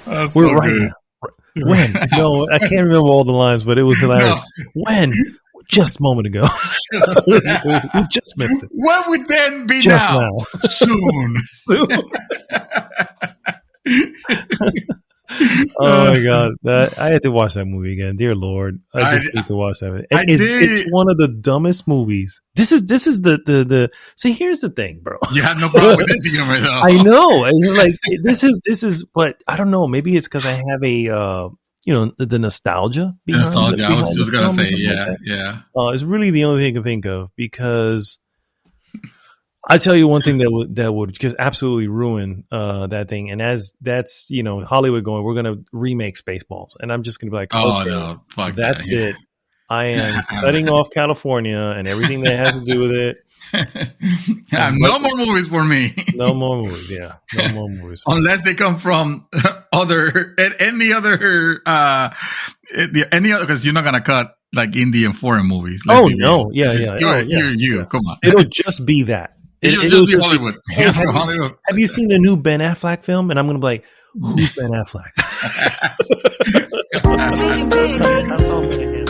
That's We're so right good. now. When? No, I can't remember all the lines, but it was hilarious. No. When? Just a moment ago. We just missed it. What would then be Just now? now. Soon. Oh my god! I had to watch that movie again. Dear Lord, I just need to watch that movie. It's one of the dumbest movies. This is the. See, here's the thing, bro. You had no problem with this humor, though. I know. It's like this is, but I don't know. Maybe it's because I have a the nostalgia behind Nostalgia. I was just gonna say, yeah, like yeah. It's really the only thing I can think of, because I tell you one thing that would just absolutely ruin that thing, and that's Hollywood going, we're gonna remake Spaceballs, and I'm just gonna be like, okay, no, fuck that's that. it. I am cutting off California and everything that has to do with it. No more movies for me. No more movies. Yeah, no more movies. Unless they come from any other, because you're not gonna cut like Indian foreign movies. Oh no, yeah. Come on. It'll just be that. It'll just be Hollywood. Have you seen the new Ben Affleck film? And I'm going to be like, who's Ben Affleck? That's all I'm going to hit.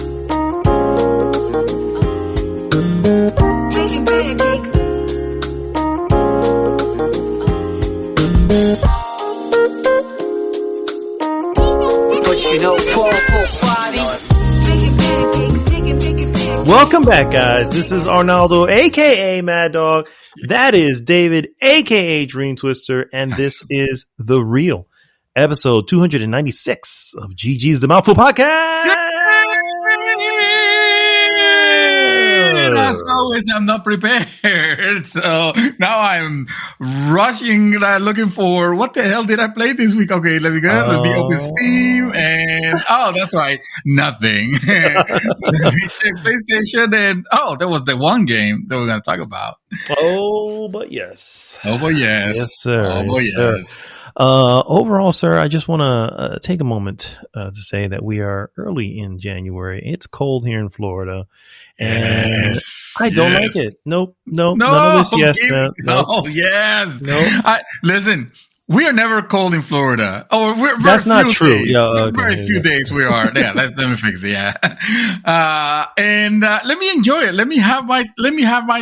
Welcome back, guys. This is Arnaldo, aka Mad Dog. That is David, aka Dream Twister, and this is The Real, episode 296 of GG's The Mouthful Podcast. As always, I'm not prepared, so now I'm rushing, looking for what the hell did I play this week? Okay, let me go. Let me open Steam, and that's right, nothing. Let me check PlayStation, and that was the one game that we're going to talk about. Oh, but yes. Yes, sir. Yes. Overall, sir, I just want to take a moment to say that we are early in January. It's cold here in Florida, and I don't like it. Nope. None of this. Yes. Yes. No. Listen. We are never cold in Florida. That's not true. Yeah, very few days we are. Yeah, let me fix it. Yeah, and let me enjoy it. Let me have my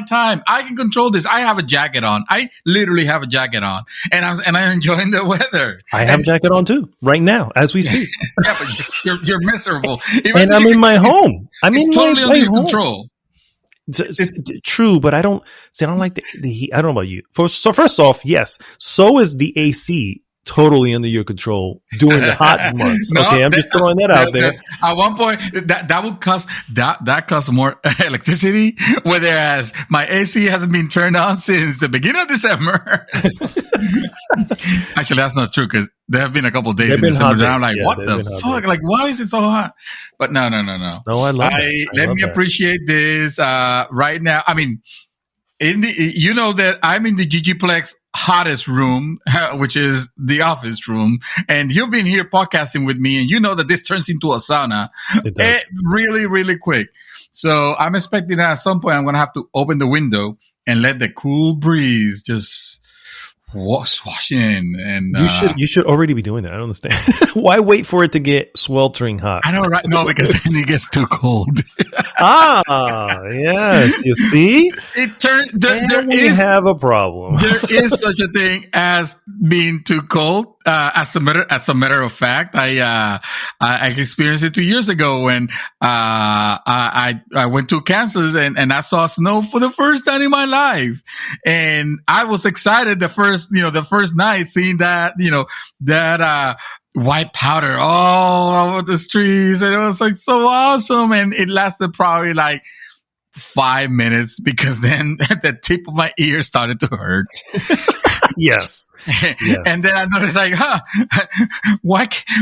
time. I can control this. I have a jacket on. I literally have a jacket on, and I'm enjoying the weather. I have a jacket on too, right now as we speak. Yeah, but you're miserable. And I'm in my home. I'm in totally my under your home. control. True, but I don't like the heat. I don't know about you. So first off, yes, so is the AC totally under your control during the hot months. Okay, I'm just throwing that out there. At one point, that would cost that costs more electricity, whereas my AC hasn't been turned on since the beginning of December. Actually, that's not true, because there have been a couple of days in December that I'm like, what the fuck? Like, why is it so hot? But no. No, I love it. Let me appreciate this right now. I mean, that I'm in the GGplex hottest room, which is the office room, and you've been here podcasting with me, and you know that this turns into a sauna really, really quick. So I'm expecting that at some point I'm going to have to open the window and let the cool breeze just wash in. And you should already be doing that. I don't understand. Why wait for it to get sweltering hot? I know, right? No, because then it gets too cold. Yes. You see, it turns. We have a problem. There is such a thing as being too cold. As a matter of fact, I experienced it 2 years ago when I went to Kansas and I saw snow for the first time in my life, and I was excited the first night seeing that white powder all over the streets, and it was like so awesome, and it lasted probably like 5 minutes, because then the tip of my ear started to hurt. Yes. And then I noticed, like,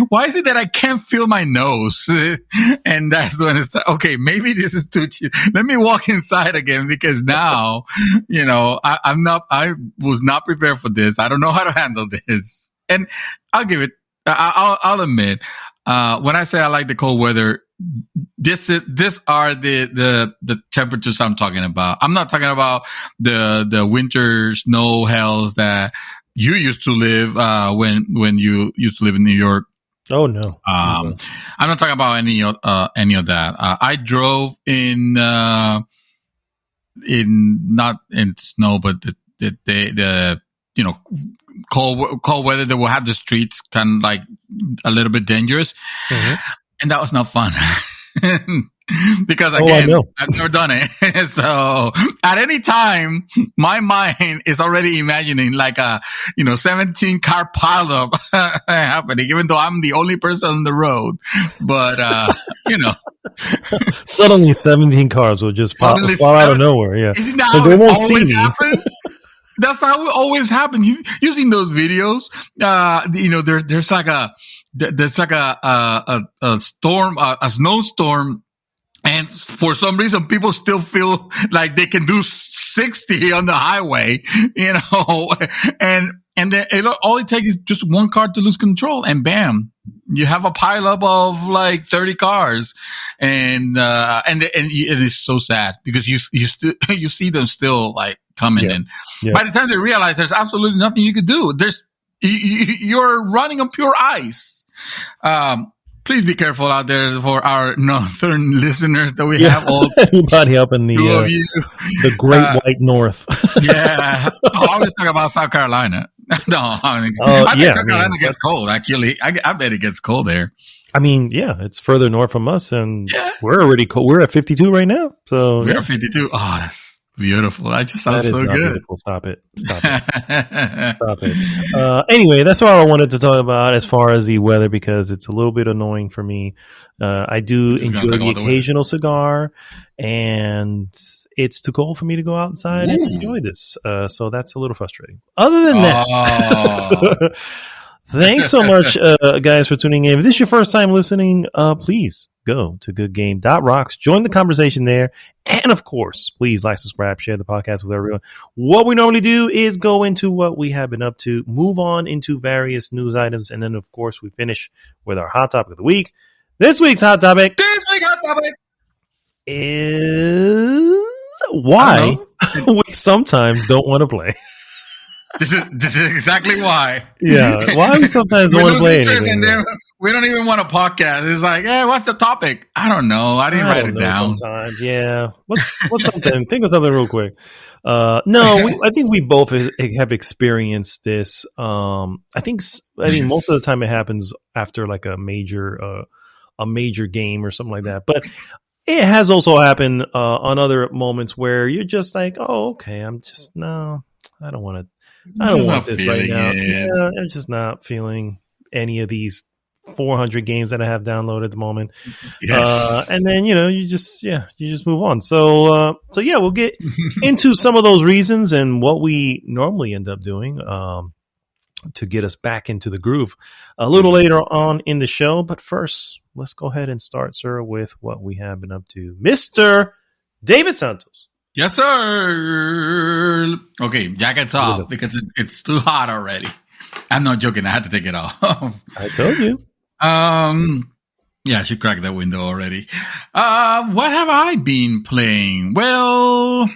why is it that I can't feel my nose? And that's when it's like, okay, maybe this is too cheap. Let me walk inside again, because now, I was not prepared for this. I don't know how to handle this. And I'll admit, when I say I like the cold weather, this are the temperatures I'm talking about. I'm not talking about the winter snow hells that you used to live when you used to live in New York. Oh no. I'm not talking about any of that. I drove in not in snow, but the cold weather that will have the streets kind of like a little bit dangerous, and that was not fun. Because again, I've never done it. So at any time, my mind is already imagining like a 17 car pileup happening, even though I'm the only person on the road. But suddenly 17 cars will just fall out of nowhere. Yeah, isn't that how they it won't always see me. happen? That's how it always happens. You've seen those videos. There's like a storm, a snowstorm. And for some reason, people still feel like they can do 60 on the highway, and then all it takes is just one car to lose control, and bam, you have a pileup of like 30 cars, and it's so sad because you see them still like coming in. Yeah. By the time they realize there's absolutely nothing you could do, you're running on pure ice. Please be careful out there for our northern listeners that we have. All everybody up in the Great White North. Yeah, I was talking about South Carolina. No, I bet South Carolina gets cold. Actually, I bet it gets cold there. I mean, yeah, it's further north from us, and we're already cold. We're at 52 right now. So we're at 52. Oh, that's beautiful. That just sounds so good. Beautiful. Stop it. Stop it. Anyway, that's all I wanted to talk about as far as the weather, because it's a little bit annoying for me. I do enjoy the occasional cigar, and it's too cold for me to go outside and enjoy this. So that's a little frustrating. Other than that, thanks so much, guys, for tuning in. If this is your first time listening, please go to goodgame.rocks, join the conversation there, and of course, please like, subscribe, share the podcast with everyone. What we normally do is go into what we have been up to, move on into various news items, and then of course we finish with our hot topic of the week. This week's hot topic is why we sometimes don't want to play. This is exactly why. Yeah, why we sometimes don't want to play anything. We don't even want a podcast. It's like, hey, what's the topic? I don't know. I didn't write it down. Sometimes, yeah. What's something? Think of something real quick. I think we both have experienced this. I think most of the time it happens after like a major game or something like that. But it has also happened on other moments where you're just like, oh, okay, I don't want this right now. Yeah, I'm just not feeling any of these 400 games that I have downloaded at the moment. Yes. And then, you just move on. So we'll get into some of those reasons and what we normally end up doing to get us back into the groove a little later on in the show. But first, let's go ahead and start, sir, with what we have been up to. Mr. David Santos. Yes, sir. Okay, jacket's off because it's too hot already. I'm not joking. I had to take it off. I told you. Yeah, she cracked that window already. What have I been playing? Well,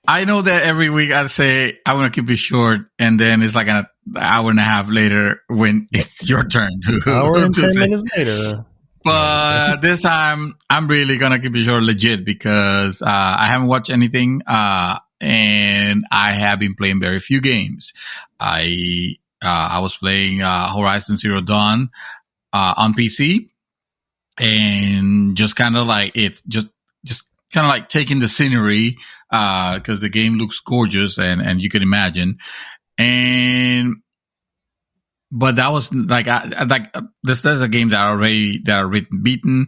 I know that every week I say I want to keep it short, and then it's like an hour and a half later when it's your turn to. Hour and 10 minutes later. But this time I'm really gonna keep it short, legit, because I haven't watched anything, and I have been playing very few games. I was playing Horizon Zero Dawn on PC, and just kind of like it's just kind of like taking the scenery because the game looks gorgeous, and you can imagine. But that was like there's a game that are beaten,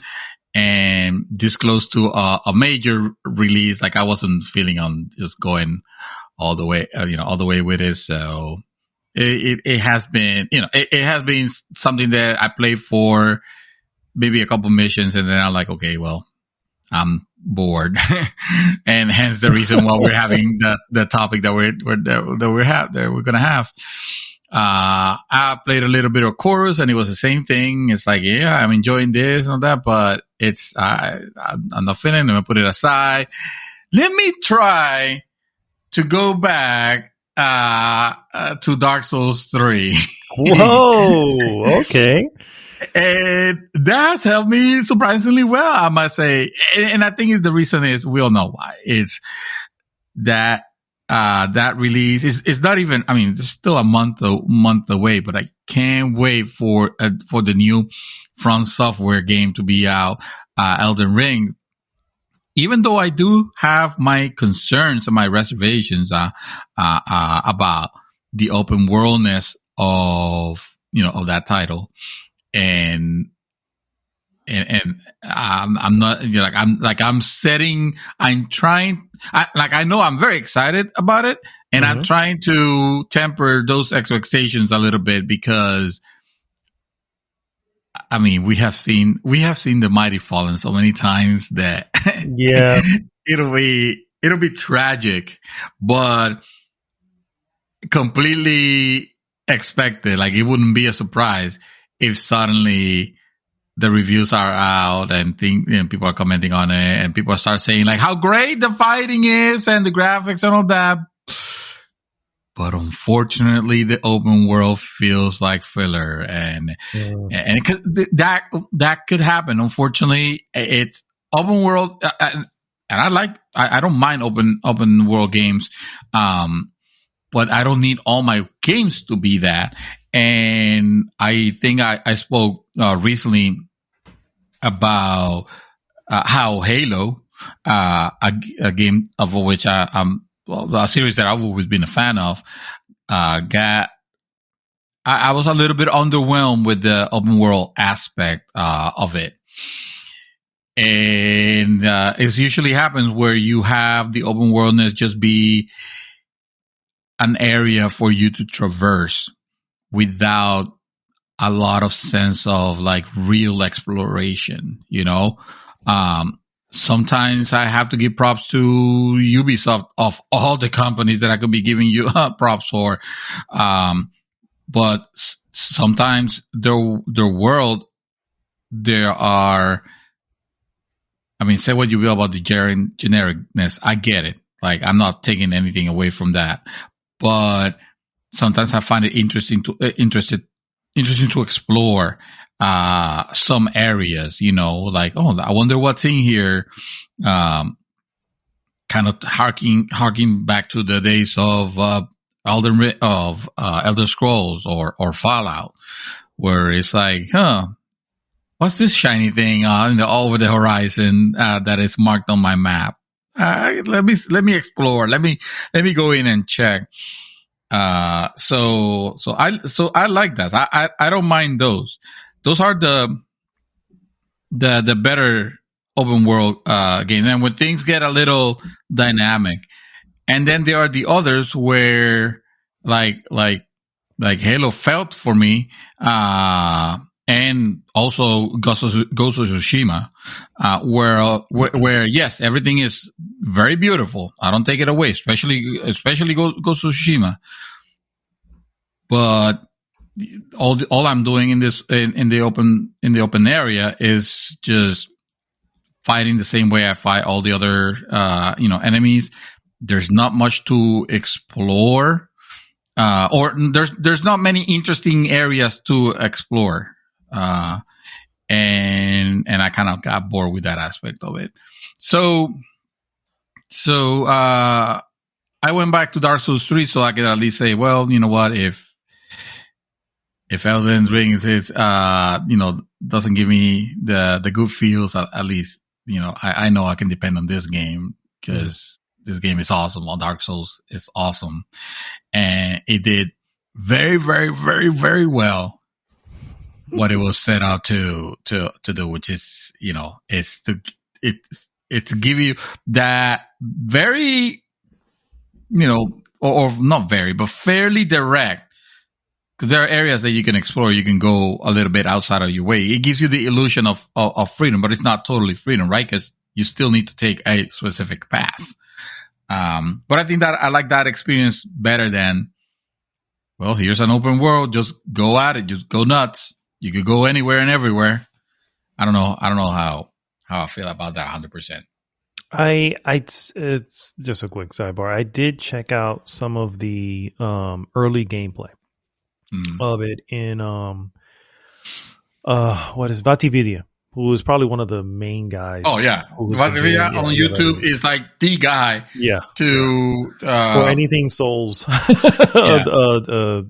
and this close to a major release. Like I wasn't feeling on just going all the way, all the way with it. So it has been, it has been something that I played for maybe a couple missions, and then I'm like, okay, well, I'm bored, and hence the reason why we're having the topic that we're gonna have. I played a little bit of Chorus, and it was the same thing. It's like, yeah, I'm enjoying this and that, but I'm not feeling it. I'm gonna put it aside. Let me try to go back to Dark Souls 3. Whoa. Okay. And that's helped me surprisingly well, I must say. And I think the reason is, we all know why. It's that that release is not even, I mean, it's still a month away, but I can't wait for the new From Software game to be out, Elden Ring. Even though I do have my concerns and my reservations about the open worldness of that title, and I'm not, I know I'm very excited about it, and I'm trying to temper those expectations a little bit, because I mean, we have seen the Mighty Fallen so many times that yeah, it'll be tragic, but completely expected. Like, it wouldn't be a surprise if suddenly the reviews are out and people are commenting on it, and people start saying like how great the fighting is and the graphics and all that. But unfortunately, the open world feels like filler, and that could happen. Unfortunately, it's open world, and I don't mind open world games, but I don't need all my games to be that. And I think I spoke recently about how Halo, a game of which I'm. Well, a series that I've always been a fan of, I was a little bit underwhelmed with the open world aspect of it. And it usually happens where you have the open worldness just be an area for you to traverse without a lot of sense of like real exploration, Sometimes I have to give props to Ubisoft, of all the companies that I could be giving you props for. But sometimes their world, there are, I mean, say what you will about the genericness. I get it. Like, I'm not taking anything away from that. But sometimes I find it interesting to explore some areas, like, oh, I wonder what's in here. Kind of harking back to the days of Elder Scrolls or Fallout, where it's like, what's this shiny thing over the horizon that is marked on my map? Let me explore. Let me go in and check. So I like that. I don't mind those. Those are the better open world games, and when things get a little dynamic. And then there are the others where like Halo felt for me, and also Ghost of Tsushima, where yes, everything is very beautiful. I don't take it away, especially Ghost of Tsushima. But all I'm doing in the open area is just fighting the same way I fight all the other enemies. There's not much to explore, or there's not many interesting areas to explore, and I kind of got bored with that aspect of it. So I went back to Dark Souls 3 so I could at least say, well, you know what, if Elden Ring doesn't give me the good feels, at least, I know I can depend on this game, because this game is awesome. Well, Dark Souls is awesome. And it did very, very, very, very well what it was set out to do, which is, it's to give you that very, or not very, but fairly direct. Because there are areas that you can explore. You can go a little bit outside of your way. It gives you the illusion of freedom, but it's not totally freedom, right? Because you still need to take a specific path. But I think that I like that experience better than, well, here's an open world. Just go at it. Just go nuts. You could go anywhere and everywhere. I don't know how I feel about that 100%. It's just a quick sidebar. I did check out some of the early gameplay of it in what is Vatividia, who is probably one of the main guys. Oh yeah, Vatividia on YouTube is like the guy. Yeah, to for anything Souls. Yeah.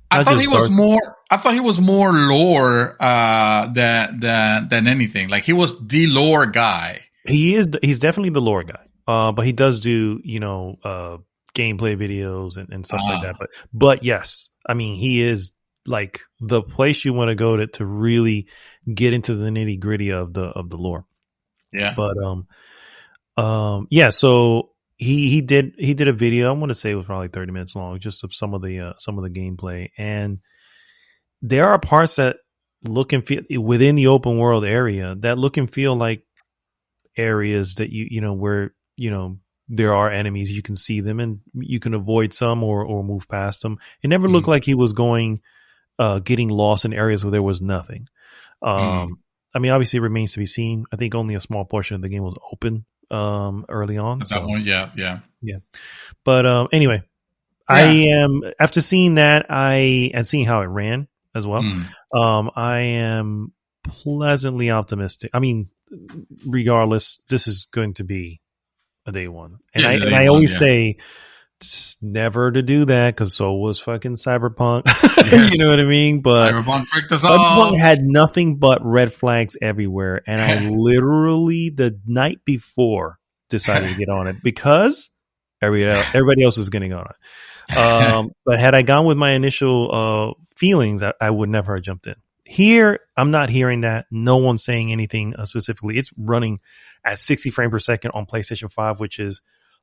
I thought he was more. I thought he was more lore than anything. Like he was the lore guy. He is. He's definitely the lore guy. But he does do gameplay videos and stuff like that. But yes, I mean he is like the place you want to go to really get into the nitty gritty of the lore. Yeah. But yeah. So he did a video. I want to say it was probably 30 minutes long, just of some of the gameplay. And there are parts that look and feel within the open world area that look and feel like areas that where there are enemies. You can see them and you can avoid some or move past them. It never looked like he was getting lost in areas where there was nothing. I mean, obviously it remains to be seen. I think only a small portion of the game was open early on. That one, yeah. But anyway, I am, after seeing that, and seeing how it ran as well, I am pleasantly optimistic. I mean, regardless, this is going to be a day one. And I always say never to do that, because so was fucking Cyberpunk. Yes. You know what I mean? But Cyberpunk tricked us all. Cyberpunk had nothing but red flags everywhere, and I literally the night before decided to get on it because everybody else was getting on it. But had I gone with my initial feelings, I would never have jumped in. Here, I'm not hearing that. No one's saying anything specifically. It's running at 60 frames per second on PlayStation 5, which is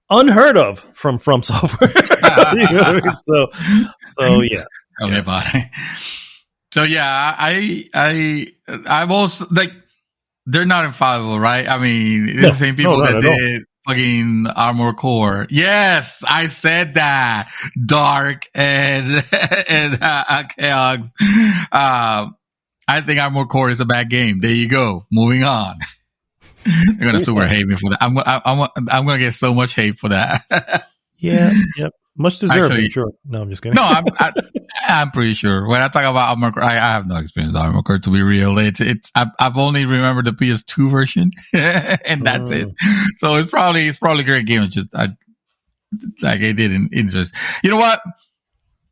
unheard of from Software. You know what I mean? So yeah. Tell me about it. So yeah, I was like, they're not infallible, right? I mean, it's the same people that did fucking Armored Core. Yes, I said that. Dark and Chaos. I think Armored Core is a bad game. There you go. Moving on. They're gonna super hate me for that. I'm gonna get so much hate for that. Yeah. Yep. Much deserved. I'm sure. No, I'm just kidding. No, I'm pretty sure. When I talk about Armored Core, I have no experience with Armored Core, to be real. I've only remembered the PS2 version, and that's it. So it's probably a great game. It's just it didn't interest. You know what?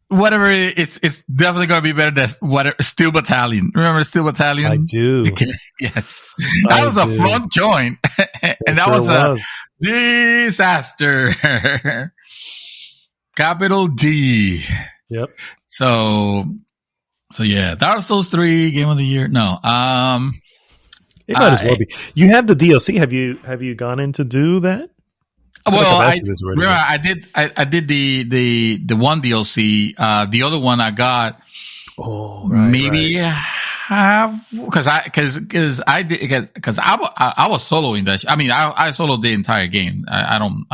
Whatever, it's definitely going to be better than Steel Battalion. Remember Steel Battalion? I do. Yes. That was a front joint. And that was a disaster. Capital D. Yep. So yeah. Dark Souls 3 Game of the Year. No. It might as well be. You have the DLC. Have you gone in to do that? Well, I did the one DLC. The other one I got. Oh, right, maybe half, because I was soloing that. I mean, I soloed the entire game. I don't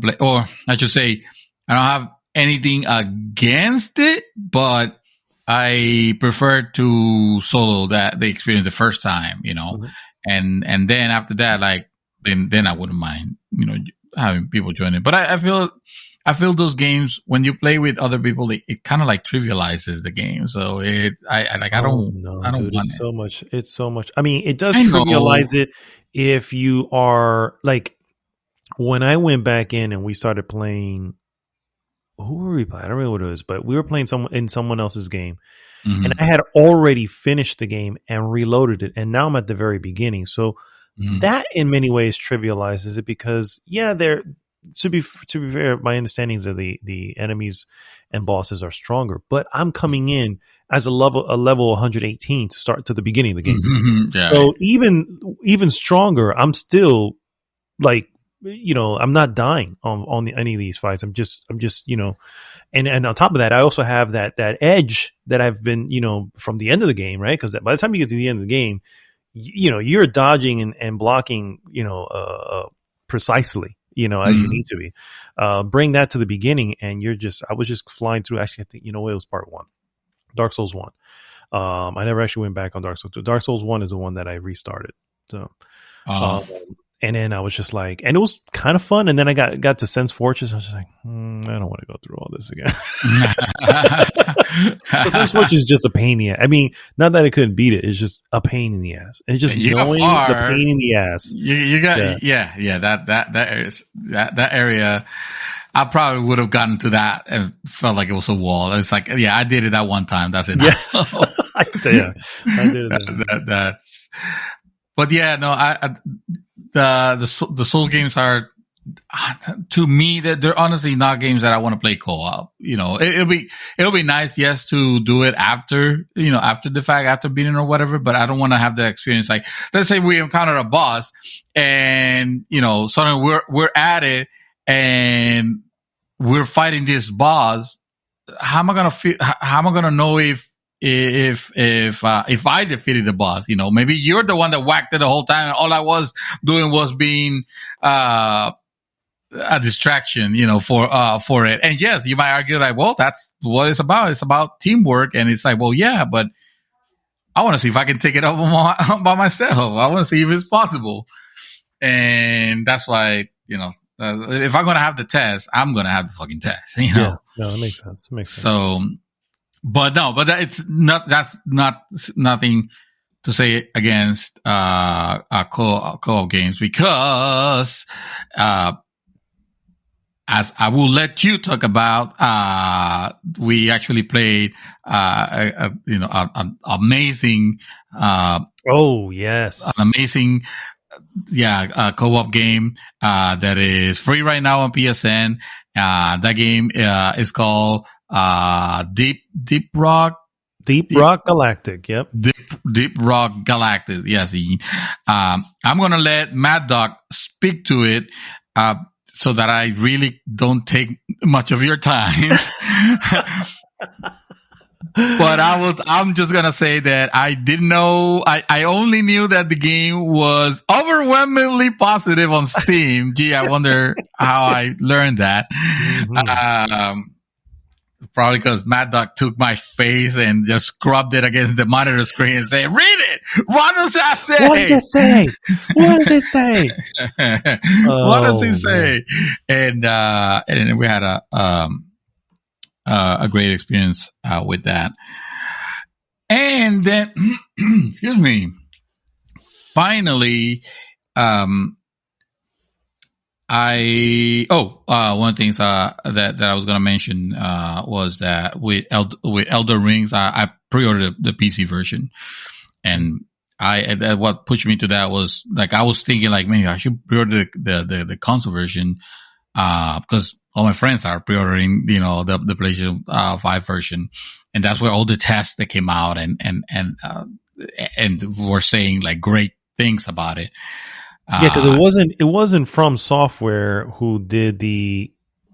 play, or I should say, I don't have anything against it, but I prefer to solo the experience the first time, and then after that, like. Then I wouldn't mind, having people join it. But I feel those games, when you play with other people, it kind of like trivializes the game. So I don't want it's so much. It's so much. I mean, it does trivialize it if you are like, when I went back in and we started playing, who were we playing? I don't remember what it was, but we were playing someone else's game. Mm-hmm. And I had already finished the game and reloaded it. And now I'm at the very beginning. So, that in many ways trivializes it, because there to be fair, my understanding is that the enemies and bosses are stronger, but I'm coming in as a level 118 to start to the beginning of the game. Mm-hmm. Yeah. So even stronger, I'm still like, I'm not dying on any of these fights. I'm just and on top of that, I also have that edge that I've been, from the end of the game, right? Because by the time you get to the end of the game, you're dodging and blocking, precisely, as you need to be. Bring that to the beginning, and I was just flying through. Actually, I think, it was part 1, Dark Souls 1. I never actually went back on Dark Souls 2. Dark Souls 1 is the one that I restarted. So, And then I was just like, and it was kind of fun. And then I got to Sense Fortress. I was just like, I don't want to go through all this again. Sense Fortress is just a pain in the ass. I mean, not that I couldn't beat it. It's just a pain in the ass. And it's just knowing the pain in the ass. You got, that area. I probably would have gotten to that and felt like it was a wall. It's like, yeah, I did it that one time. That's it. Yeah. I did it. But yeah, no, the Soul games are, to me, they're honestly not games that I want to play co-op. You know, it'll be nice, yes, to do it after the fact, after beating or whatever, but I don't want to have the experience. Like, let's say we encounter a boss and, suddenly we're at it and we're fighting this boss. How am I going to feel? How am I going to know if I defeated the boss? Maybe you're the one that whacked it the whole time and all I was doing was being, a distraction, for it. And yes, you might argue like, well, that's what it's about. It's about teamwork. And it's like, well, yeah, but I want to see if I can take it up by myself. I want to see if it's possible. And that's why, if I'm going to have the test, I'm going to have the fucking test, Yeah, no, it makes sense. So, but it's not, that's not nothing to say against, co-op games because, as I will let you talk about, we actually played, an amazing, oh yes, an amazing, co-op game, that is free right now on PSN. That game, is called, Deep Rock Galactic. Yep. Deep Rock Galactic. Yes. I'm going to let Mad Dog speak to it, so that I really don't take much of your time. But I'm just going to say that I didn't know, I only knew that the game was overwhelmingly positive on Steam. Gee, I wonder how I learned that. Mm-hmm. Probably because Mad Dog took my face and just scrubbed it against the monitor screen and said, read it! What does that say? What does it say? What does it say? What does it say? And we had a great experience, with that. And then, excuse me, finally, one of the things, that I was going to mention, was that with Elder Rings, I pre-ordered the PC version. And what pushed me to that was like, I was thinking like, maybe I should pre-order the console version, because all my friends are pre-ordering, the PlayStation 5 version. And that's where all the tests that came out and were saying like great things about it. Yeah, because it wasn't From Software who did the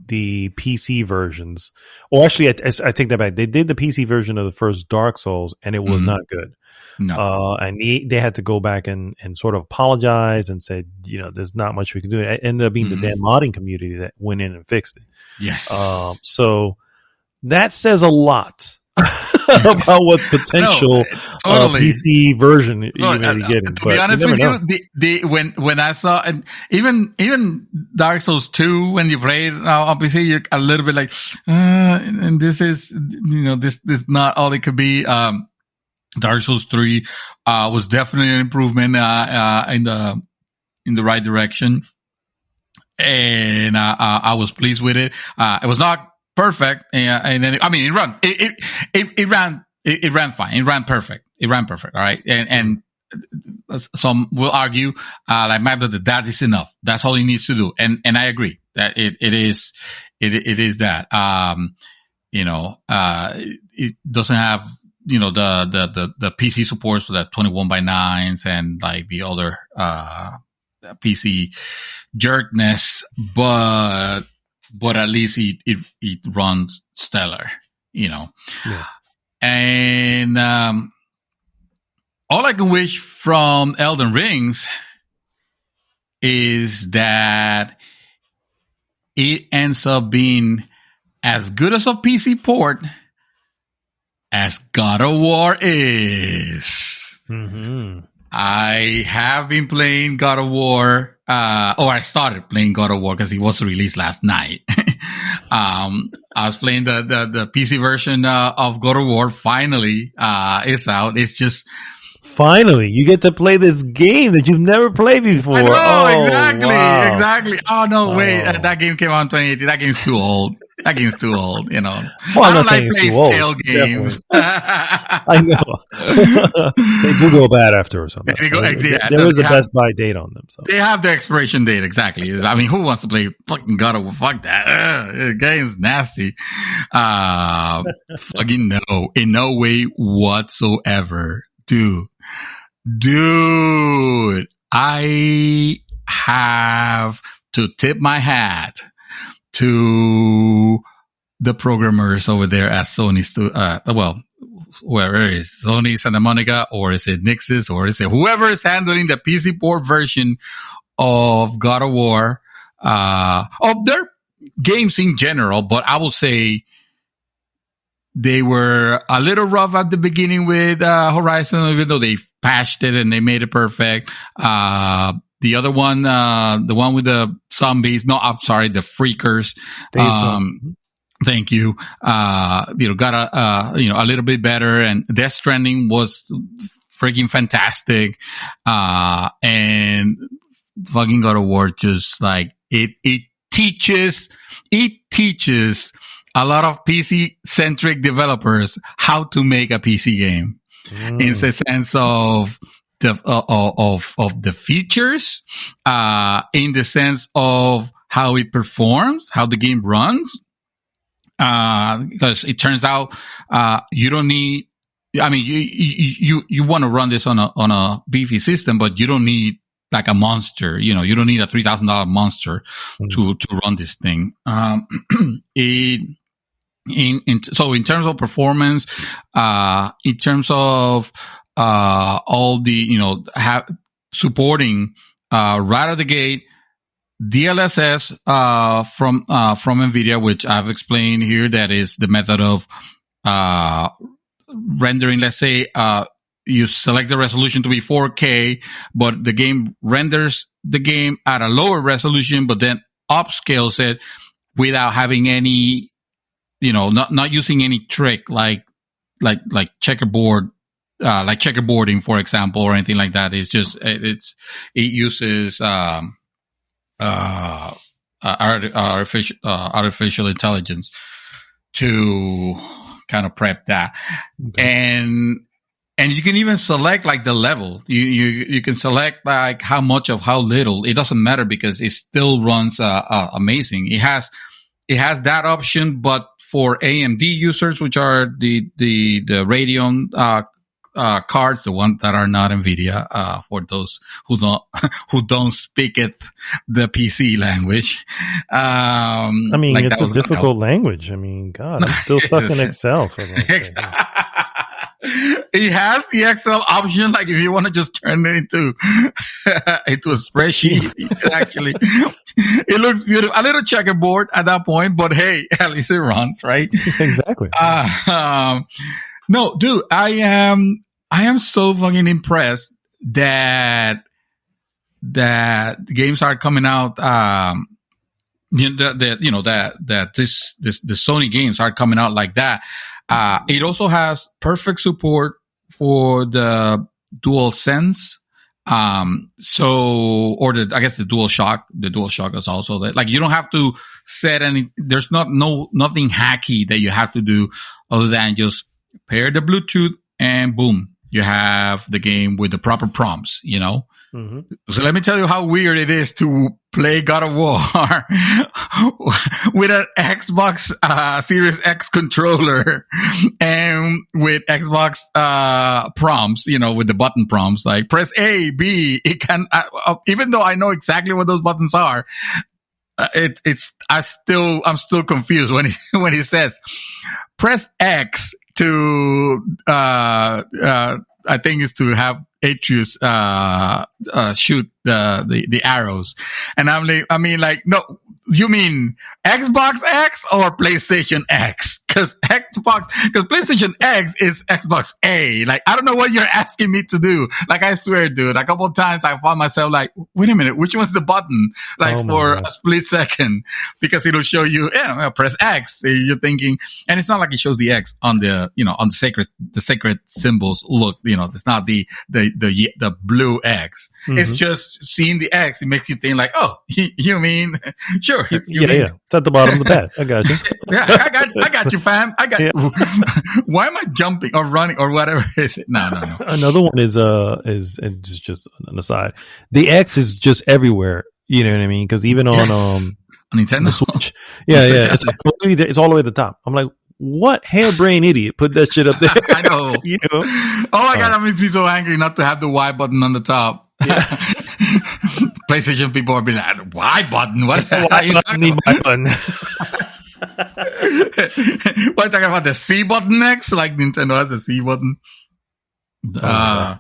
PC versions. Well, actually, I take that back. They did the PC version of the first Dark Souls, and it was not good. No. And they had to go back and sort of apologize and say, there's not much we can do. It ended up being the damn modding community that went in and fixed it. Yes. So that says a lot. About what potential PC version you may be getting. To be honest with you, when I saw, and even Dark Souls 2, when you play it on PC, you're a little bit like, and this is, this is not all it could be. Dark Souls 3 was definitely an improvement in the right direction, and I was pleased with it. It was not perfect, and then it ran. It ran fine. It ran perfect. All right, and some will argue like that is enough. That's all he needs to do, and I agree that it is that. It doesn't have the PC supports for that 21:9s and like the other PC jerkness, but at least it runs stellar, Yeah. And all I can wish from Elden Rings is that it ends up being as good as a PC port as God of War is. Mm-hmm. I have been playing God of War. I started playing God of War because it was released last night. I was playing the PC version of God of War. Finally, it's out. It's just finally you get to play this game that you've never played before. I know, oh, exactly. Oh no, wait, that game came out in 2018. That game's too old. That game's too old, you know. Well, I'm not saying it's too old. Stale games. I know. They do go bad after or something. There is a Best Buy date on them. So they have their expiration date, exactly. I mean, who wants to play fucking God of War? Fuck that. The game's nasty. Fucking no. In no way whatsoever. Dude, I have to tip my hat to the programmers over there at Sony, wherever it is, Sony Santa Monica, or is it Nixis, or is it whoever is handling the PC port version of God of War, of their games in general. But I will say they were a little rough at the beginning with Horizon, even though they patched it and they made it perfect. The other one, the one with the zombies. No, I'm sorry, the freakers. Thank you. Got a little bit better, and Death Stranding was freaking fantastic. And fucking God of War, just like it teaches a lot of PC centric developers how to make a PC game in the sense of the features, in the sense of how it performs, how the game runs. Because it turns out, you don't need, I mean, you want to run this on a beefy system, but you don't need like a monster, you don't need a $3,000 monster to run this thing. So in terms of performance, in terms of, all the, supporting, right out of the gate, DLSS, from NVIDIA, which I've explained here, that is the method of, rendering, let's say, you select the resolution to be 4K, but the game renders the game at a lower resolution, but then upscales it without having any, not using any trick like checkerboard, like checkerboarding, for example, or anything like that. It's just, it uses, artificial intelligence to kind of prep that. Okay. And you can even select like the level. You can select like how much of how little. It doesn't matter because it still runs amazing. It has that option, but for AMD users, which are the Radeon cards, the ones that are not NVIDIA, for those who don't speak the PC language. I mean, like it's a difficult language. I mean, God, I'm still stuck in Excel for It has the Excel option, like if you want to just turn it into a spreadsheet. Actually, it looks beautiful. A little checkerboard at that point, but hey, at least it runs, right? Exactly. No, dude, I am so fucking impressed that games are coming out. The Sony games are coming out like that. It also has perfect support for the DualSense. I guess the DualShock. The DualShock is also that. Like, you don't have to set any, there's nothing hacky that you have to do other than just pair the Bluetooth and boom, you have the game with the proper prompts, Mm-hmm. So let me tell you how weird it is to play God of War with an Xbox Series X controller and with Xbox prompts, with the button prompts, like press A, B. It can, even though I know exactly what those buttons are, I'm still confused when he says press X to I think it's to have Atreus shoot the arrows, and no, you mean Xbox X or PlayStation X? Because PlayStation X is Xbox A. Like, I don't know what you're asking me to do. Like, I swear, dude, a couple of times I found myself like, wait a minute, which one's the button? Like, for a split second, because it'll show you, press X. You're thinking, and it's not like it shows the X on the, on the sacred symbols. Look, it's not the blue X. Mm-hmm. It's just seeing the X. It makes you think like, oh, you mean, sure. Yeah. It's at the bottom of the pad. I got you. Yeah, I got you, fam. I got. Yeah. Why am I jumping or running or whatever is it? No. Another one is just an aside. The X is just everywhere. You know what I mean? Because even on Nintendo the Switch, it's all the way to the top. I'm like, what harebrained idiot put that shit up there? I know. Oh my god, that makes me so angry not to have the Y button on the top. Yeah. PlayStation people are being like, Y button? What the hell are you talking about? Y button. What are you talking about? The C button next? Like Nintendo has the C button? No,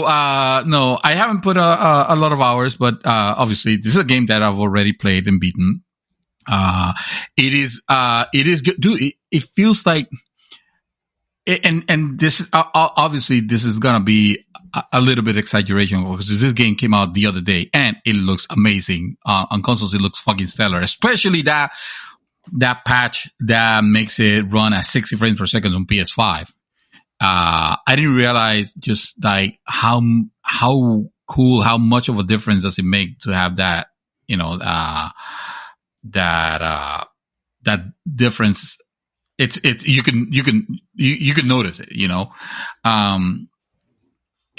I haven't put a lot of hours, but obviously this is a game that I've already played and beaten. It is good. Dude, it feels like, and this, obviously this is gonna be a little bit exaggeration because this game came out the other day and it looks amazing. On consoles, it looks fucking stellar, especially that patch that makes it run at 60 frames per second on PS5. I didn't realize just like how cool, how much of a difference does it make to have that, that difference. You can notice it,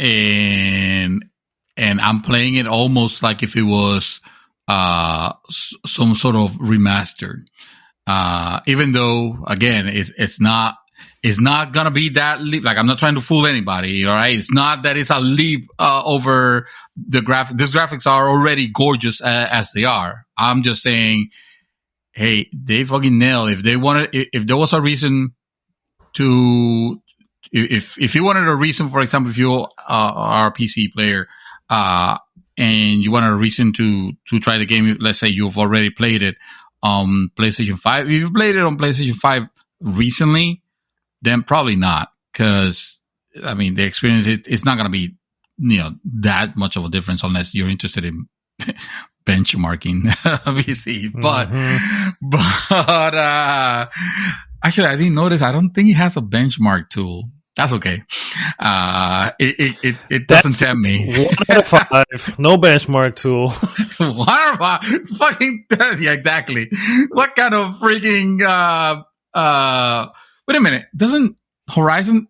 and I'm playing it almost like if it was, some sort of remastered. Even though again, it's not gonna be that leap. Like, I'm not trying to fool anybody. All right. It's not that it's a leap, over the graphic. These graphics are already gorgeous as they are. I'm just saying, hey, they fucking nailed. If there was a reason to, if you wanted a reason, for example, if you are a PC player, and you wanted a reason to try the game, let's say you've already played it on PlayStation 5. If you've played it on PlayStation 5 recently, then probably not. Cause I mean, the experience, it's not going to be, that much of a difference unless you're interested in benchmarking PC. But actually I didn't notice. I don't think it has a benchmark tool. That's okay. It doesn't tempt me. 1 out of 5. No benchmark tool. 1 out of 5. Fucking, yeah, exactly. What kind of freaking, wait a minute. Doesn't Horizon,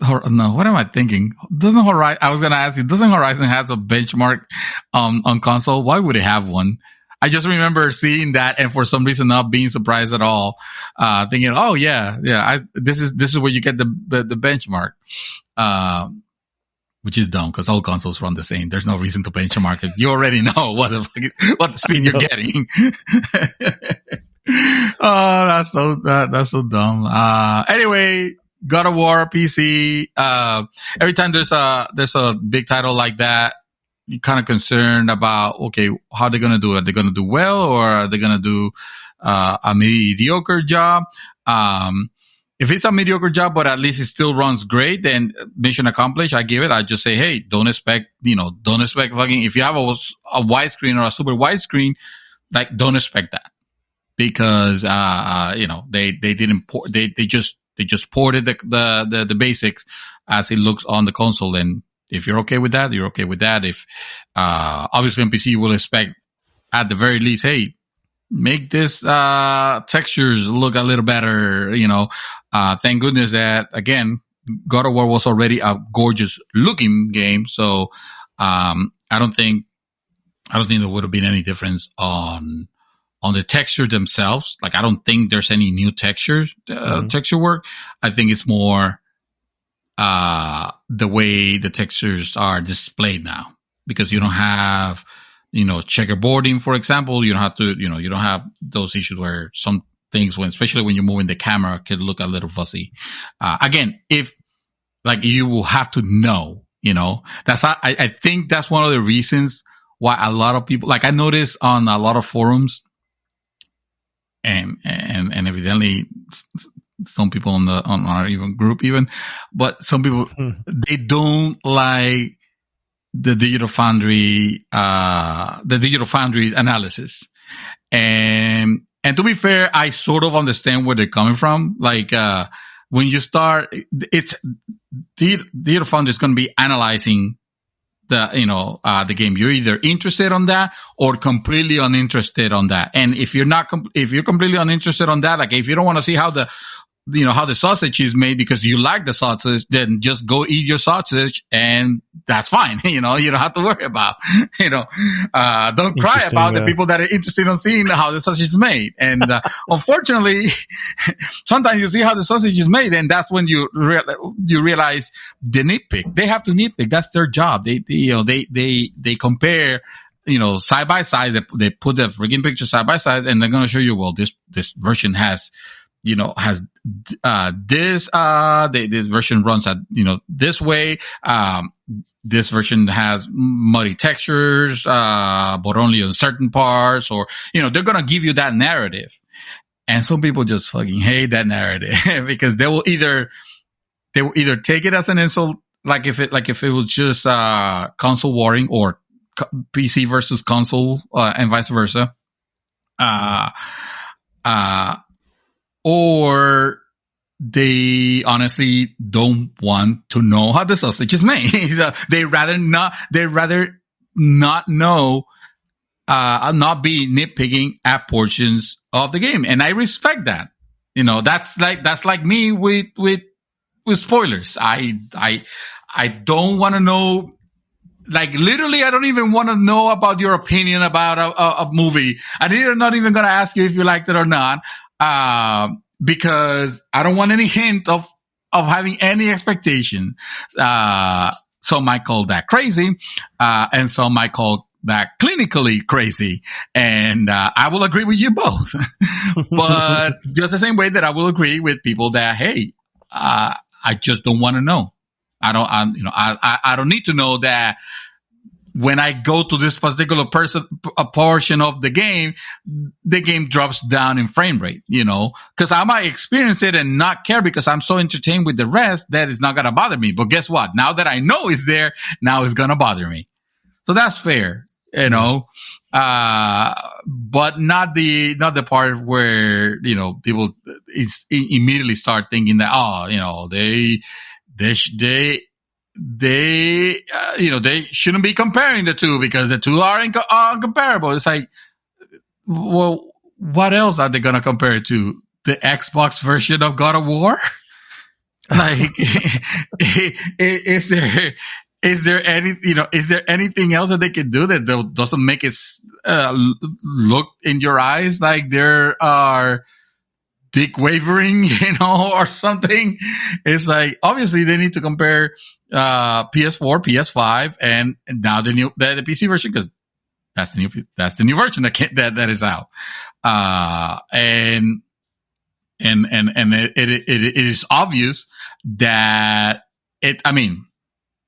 no, what am I thinking? I was going to ask you, doesn't Horizon have a benchmark, on console? Why would it have one? I just remember seeing that and for some reason not being surprised at all. Thinking, oh yeah. This is where you get the benchmark. Which is dumb because all consoles run the same. There's no reason to benchmark it. You already know what the speed you're getting. Oh, that's so dumb. Anyway, God of War PC. Every time there's a big title like that, you're kind of concerned about, okay, how they're going to do it. Are they going to do well, or are they going to do a mediocre job? If it's a mediocre job, but at least it still runs great, then mission accomplished. I give it. I just say, hey, don't expect fucking, if you have a widescreen or a super widescreen, like, don't expect that. Because, they didn't they just ported the basics as it looks on the console. And if you're okay with that, you're okay with that. If, obviously on PC, you will expect at the very least, hey, make this, textures look a little better, thank goodness that, again, God of War was already a gorgeous looking game. So, I don't think there would have been any difference on the textures themselves. Like, I don't think there's any new texture work. I think it's more, the way the textures are displayed now, because you don't have, checkerboarding, for example. You don't have to, you don't have those issues where some things, especially when you're moving the camera, can look a little fuzzy. Again, if, like, you will have to know, I think that's one of the reasons why a lot of people, like, I noticed on a lot of forums, and evidently some people on our even group but some people they don't like the digital foundry analysis. And to be fair, I sort of understand where they're coming from. Like, when you start, it's digital foundry is going to be analyzing the game. You're either interested on that or completely uninterested on that. And if you're completely uninterested on that, like if you don't want to see how the sausage is made because you like the sausage, then just go eat your sausage and that's fine. You don't have to worry about, don't cry about the people that are interested in seeing how the sausage is made. And, unfortunately, sometimes you see how the sausage is made and that's when you realize the nitpick. They have to nitpick. That's their job. They compare, side by side. They put the freaking picture side by side and they're going to show you, well, this version has this version runs at, this way. This version has muddy textures, but only on certain parts, or, they're going to give you that narrative. And some people just fucking hate that narrative because they will either take it as an insult, like if it was just, console warring or PC versus console, and vice versa. Or they honestly don't want to know how the sausage is made. So they rather not know, not be nitpicking at portions of the game. And I respect that. That's like me with spoilers. I don't want to know, like literally, I don't even want to know about your opinion about a movie. I'm not even going to ask you if you liked it or not. Because I don't want any hint of having any expectation. Some might call that crazy, and some might call that clinically crazy. And, I will agree with you both. But just the same way that I will agree with people that, hey, I just don't want to know. I don't need to know that when I go to this particular portion of the game drops down in frame rate, cause I might experience it and not care because I'm so entertained with the rest that it's not going to bother me. But guess what? Now that I know it's there, now it's going to bother me. So that's fair, but not the part where, people immediately start thinking that, they shouldn't be comparing the two because the two are incomparable. It's like, well, what else are they going to compare it to? The Xbox version of God of War? Like, is there anything else that they can do that doesn't make it, look in your eyes like there are dick wavering, or something? It's like, obviously they need to compare, PS4, PS5, and now the PC version, because that's the new version that is out. And it is obvious that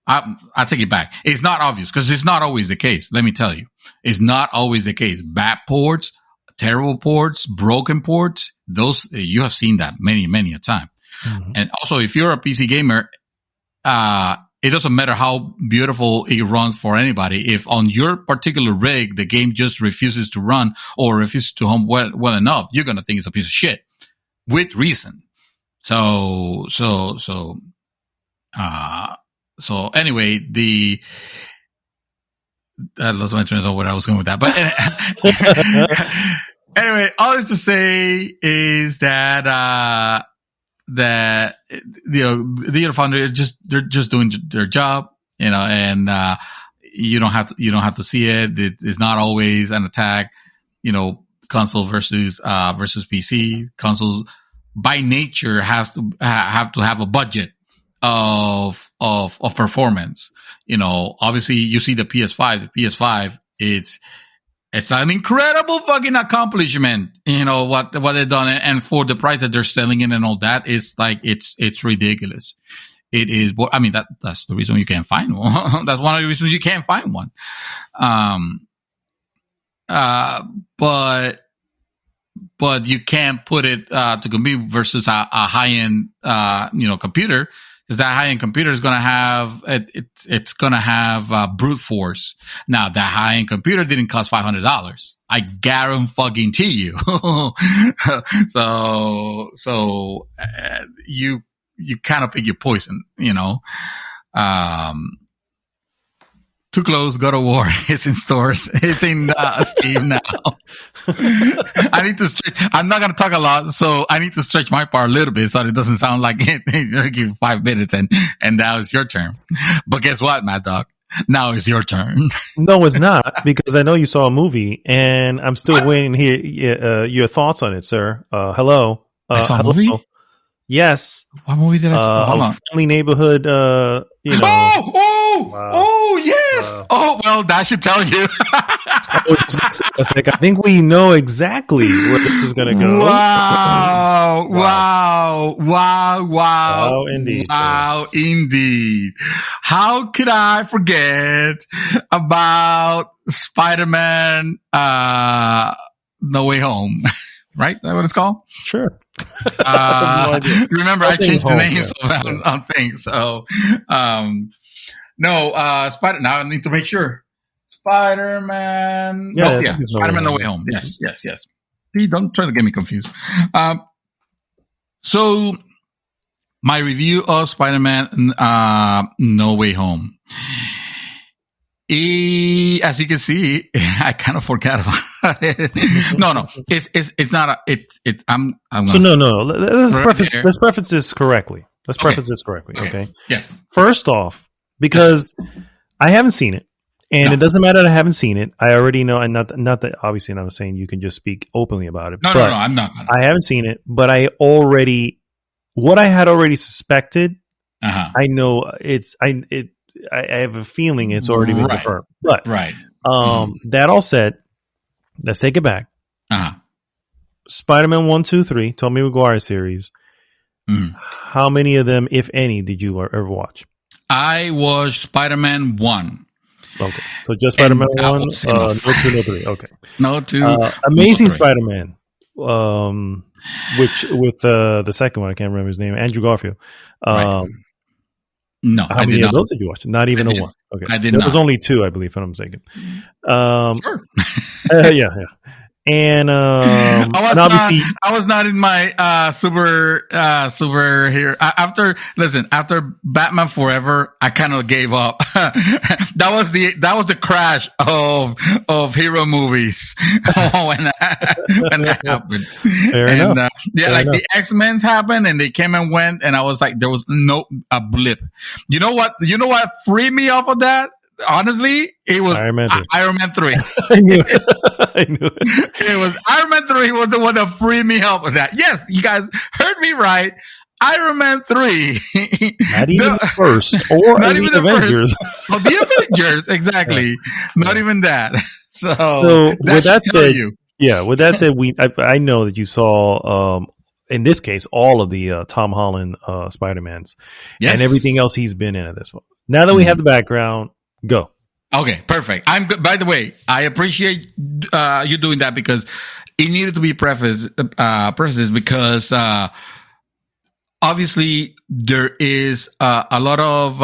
I take it back. It's not obvious because it's not always the case. Let me tell you, it's not always the case. Bad ports, terrible ports, broken ports, those, you have seen that many, many a time. Mm-hmm. And also, if you're a PC gamer, it doesn't matter how beautiful it runs for anybody. If on your particular rig, the game just refuses to run or refuses to hum well enough, you're going to think it's a piece of shit with reason. So anyway, I lost my train of where I was going with that, but anyway, all this to say is that the founder they're just doing their job, and you don't have to see it. It's not always an attack, console versus PC. Consoles by nature have to have a budget of performance. Obviously you see the PS5. The PS5, it's an incredible fucking accomplishment. What they've done, and for the price that they're selling it and all that, it's like, it's ridiculous. It is, that's the reason you can't find one. That's one of the reasons you can't find one. But but you can't put it to compete versus a high-end computer, because that high-end computer is going to have it's going to have brute force. Now that high-end computer didn't cost $500. I guarantee you. So you kind of pick your poison, Too Close, God of War is in stores. It's in Steam now. I need to stretch. I'm not going to talk a lot, so I need to stretch my part a little bit so it doesn't sound like it. Give you 5 minutes and now it's your turn. But guess what, Mad Dog? Now it's your turn. No, it's not, because I know you saw a movie and I'm still waiting to hear your thoughts on it, sir. Hello. I saw a movie? Yes. What movie did I see? Hold on. Friendly Neighborhood, Wow. Oh, yes. Wow. Oh, well, that should tell you. I think we know exactly where this is going to go. Wow. Wow, indeed. Wow, indeed. How could I forget about Spider-Man, No Way Home? Right? Is that what it's called? Sure. Remember, I changed the names on things. So, Spider. Now I need to make sure. Spider-Man. Yeah, Spider-Man No Way Home. Yes. See, don't try to get me confused. So my review of Spider-Man No Way Home. As you can see, I kind of forgot about it. No, it's not I'm so no. Let's preface this correctly. Okay. Yes. First off, because I haven't seen it, and it doesn't matter that I haven't seen it. I already know, and not that obviously, I'm saying you can just speak openly about it. No, I'm not. I haven't seen it, but what I had already suspected. I know I have a feeling it's already been confirmed. But that all said, let's take it back. Spider-Man 1, 2, 3, Tobey Maguire series. How many of them, if any, did you ever watch? I watched Spider-Man 1. Okay, so just Spider-Man 1, no 2, no 3. Okay, no 2. Amazing no Spider-Man, which with the second one, I can't remember his name, Andrew Garfield. No, how many of those did you watch? Not even a one. Okay, I did. There was only 2, I believe, if I'm mistaken. Sure. Yeah. And obviously, I was not in my super here. After Batman Forever, I kind of gave up. that was the crash of hero movies when that happened. Fair enough. The X-Men happened and they came and went, and I was like, there was a blip. You know what freed me off of that? Honestly, it was Iron Man 3. I knew it. It was Iron Man 3 was the one that freed me up with that. Yes, you guys heard me right. Iron Man 3. Not even the first. Or not even the Avengers. Oh, the Avengers, exactly. Yeah. Not even that. So with that said, I know that you saw, in this case, all of the Tom Holland Spider-Mans. Yes. And everything else he's been in at this point. Now that we have the background, go. Okay, perfect. I'm good. By the way, I appreciate you doing that, because it needed to be prefaced because obviously there is a lot of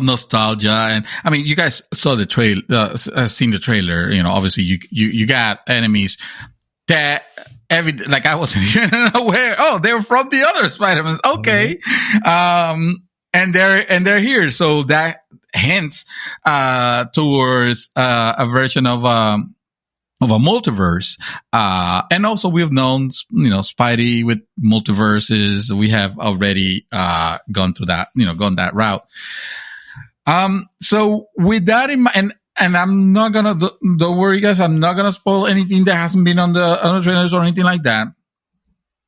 nostalgia, and I mean, you guys saw the seen the trailer. Obviously you got enemies that like I wasn't even aware. Oh, they were from the other Spider-Man. Okay. Mm-hmm. And they're here. So that hints, towards, a version of a multiverse. And also we've known, Spidey with multiverses. We have already, gone through that, gone that route. So with that in mind, and I'm not don't worry guys, I'm not gonna spoil anything that hasn't been on the trailers or anything like that.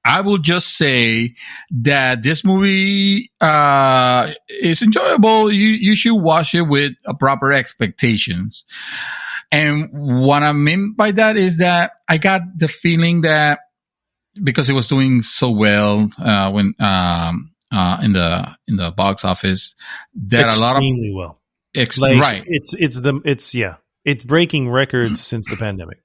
I will just say that this movie is enjoyable. You should watch it with proper expectations. And what I mean by that is that I got the feeling that because it was doing so well when in the box office, that extremely well. Right. It's breaking records since the pandemic.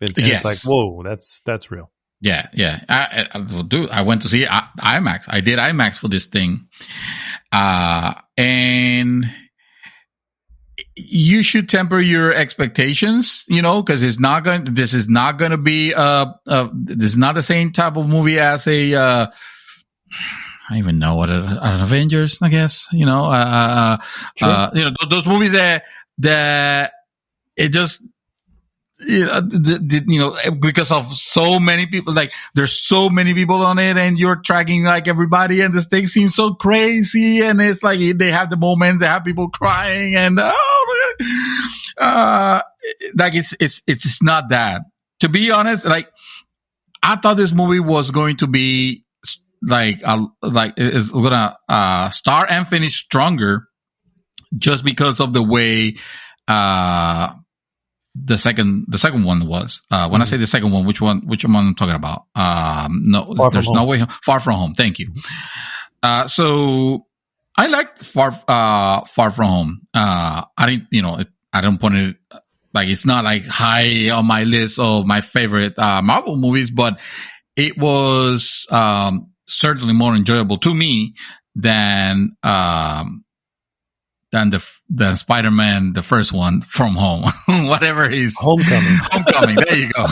And Yes. it's like, whoa, that's real. Yeah. I went to see IMAX. I did IMAX for this thing. And you should temper your expectations, because this is not going to be, this is not the same type of movie as a, I don't even know what an Avengers, I guess, sure. Those movies that it just, because of so many people, like there's so many people on it and you're tracking like everybody and this thing seems so crazy and it's like they have the moments, they have people crying and, like it's not that. To be honest, like I thought this movie was going to be like it's gonna, start and finish stronger just because of the way, the second one was, when I say the second one, which one I'm talking about? No, there's no way. Far From Home. Thank you. So I liked Far From Home. I didn't, I don't put it like, it's not like high on my list of my favorite, Marvel movies, but it was, certainly more enjoyable to me than the Spider-Man, the first one, From Home, whatever is Homecoming. There you go.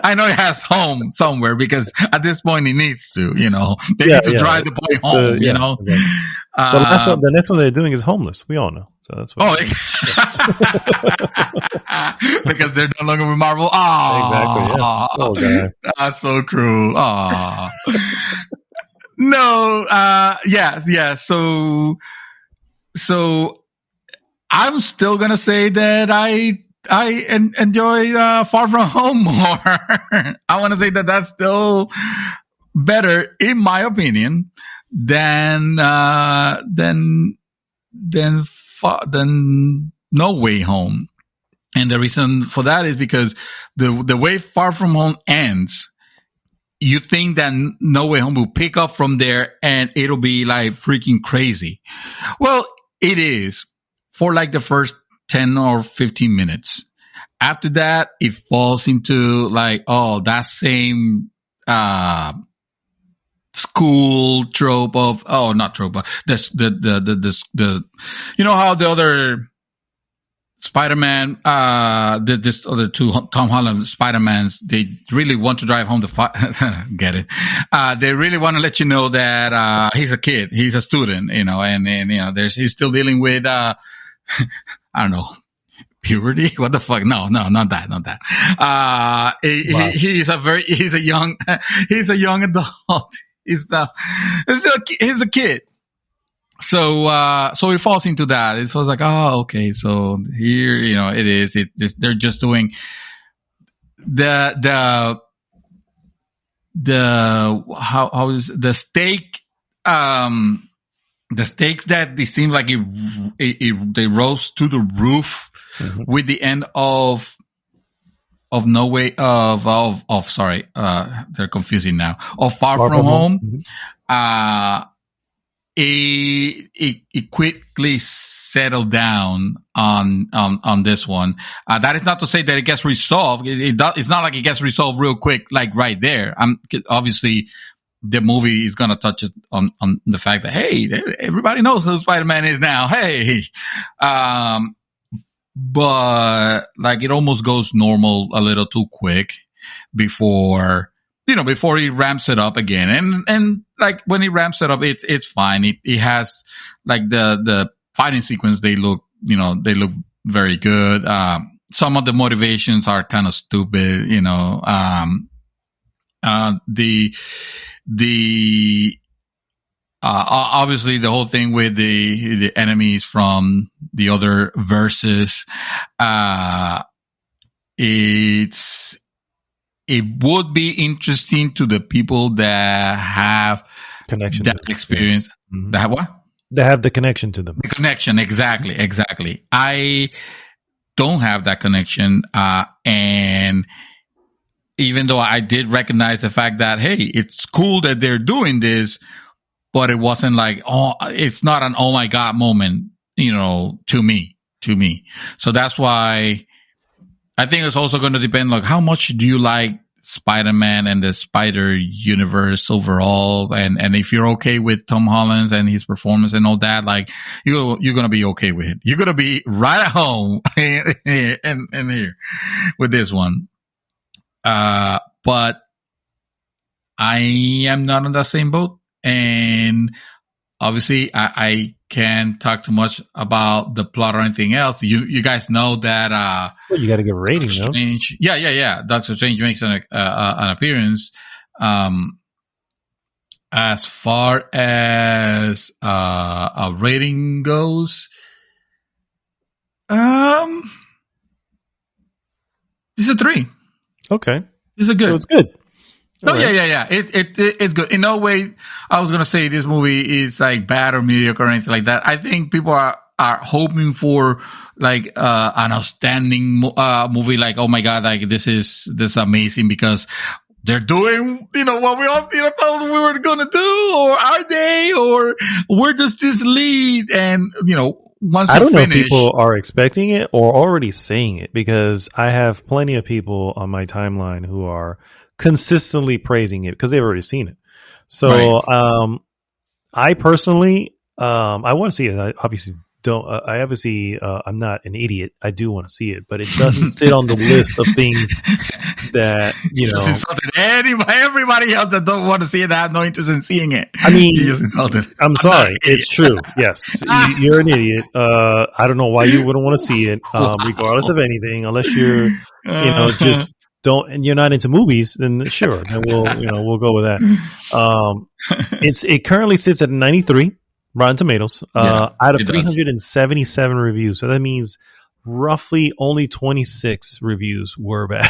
I know it has home somewhere because at this point it needs to, they need to drive the point home, Okay. The next one they're doing is Homeless. We all know. So that's what. Because they're no longer with Marvel. Oh, exactly. Yeah. That's so cruel. Oh, no. Yeah. So I'm still gonna say that I enjoy Far From Home more. I want to say that that's still better, in my opinion, than No Way Home. And the reason for that is because the way Far From Home ends, you think that No Way Home will pick up from there and it'll be like freaking crazy. Well, it is for like the first 10 or 15 minutes. After that, it falls into like, that same, school trope of, not trope, but the, how the other Spider-Man, this other two Tom Holland Spider-Mans, they really want to drive home get it. They really want to let you know that, he's a kid, he's a student, and he's still dealing with, I don't know, puberty. What the fuck? No, not that. He's a young adult. He's a kid. So it falls into that. It was like, okay. So here, it is. They're just doing how is the stake, the stakes that they seem like they rose to the roof with the end of No Way sorry, they're confusing now. Of Far From Home. It quickly settled down on this one. That is not to say that it gets resolved. It's not like it gets resolved real quick, like right there. Obviously the movie is going to touch it on the fact that, hey, everybody knows who Spider-Man is now. Hey, but like it almost goes normal a little too quick before he ramps it up again. And like when he ramps it up, it's fine. It has like the fighting sequence. They look very good. Some of the motivations are kind of stupid, obviously the whole thing with the enemies from the other verses, it would be interesting to the people that have connection, that experience. Mm-hmm. That what? They have the connection to them. The connection, exactly. I don't have that connection, and even though I did recognize the fact that, hey, it's cool that they're doing this, but it wasn't like, it's not an oh my god moment, to me. So that's why I think it's also going to depend, like, how much do you like Spider-Man and the Spider universe overall, and if you're okay with Tom Holland and his performance and all that, like, you're gonna be okay with it. You're gonna be right at home and here with this one. But I am not on that same boat, and obviously I can't talk too much about the plot or anything else. You guys know that well, you got to give a rating, though. Yeah. Doctor Strange makes an appearance. As far as a rating goes, it's a 3. Okay, it's a good. So it's good. Oh, right. Yeah. It's good. In no way I was going to say this movie is like bad or mediocre or anything like that. I think people are hoping for like an outstanding movie, like, oh my God, like this is amazing because they're doing, what we all, thought we were going to do, or are they, or we're just this lead, and, once I don't know if finish, people are expecting it or already saying it, because I have plenty of people on my timeline who are consistently praising it because they've already seen it. So, right. I personally, I want to see it. I obviously don't. I'm not an idiot. I do want to see it, but it doesn't sit on the list of things that Just insulted everybody else that don't want to see it, that have no interest in seeing it. I mean, you just insulted. I'm sorry. It's true. Yes, you're an idiot. I don't know why you wouldn't want to see it, regardless of anything, unless you're, just. Don't, and you're not into movies, then sure, then we'll go with that. It currently sits at 93 Rotten Tomatoes, out of 377 reviews. So that means roughly only 26 reviews were bad.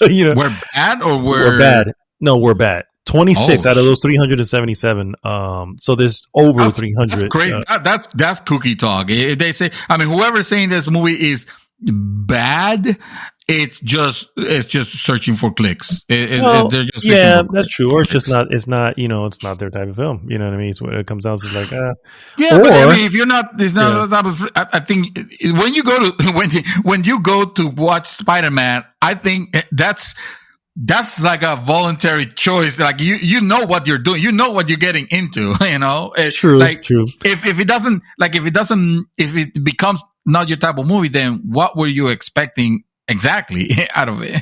Were bad or were bad? No, were bad. 26 out of those 377. So there's over 300. That's great. That's cookie talk. If they say, whoever's saying this movie is bad, it's just searching for clicks. That's true. Or it's not their type of film. You know what I mean? So it comes down to like, but if you're not, it's not. I think when you go to watch Spider-Man, I think that's like a voluntary choice. Like you know what you're doing. You know what you're getting into. It's true. Like, true. If it becomes not your type of movie, then what were you expecting exactly out of it?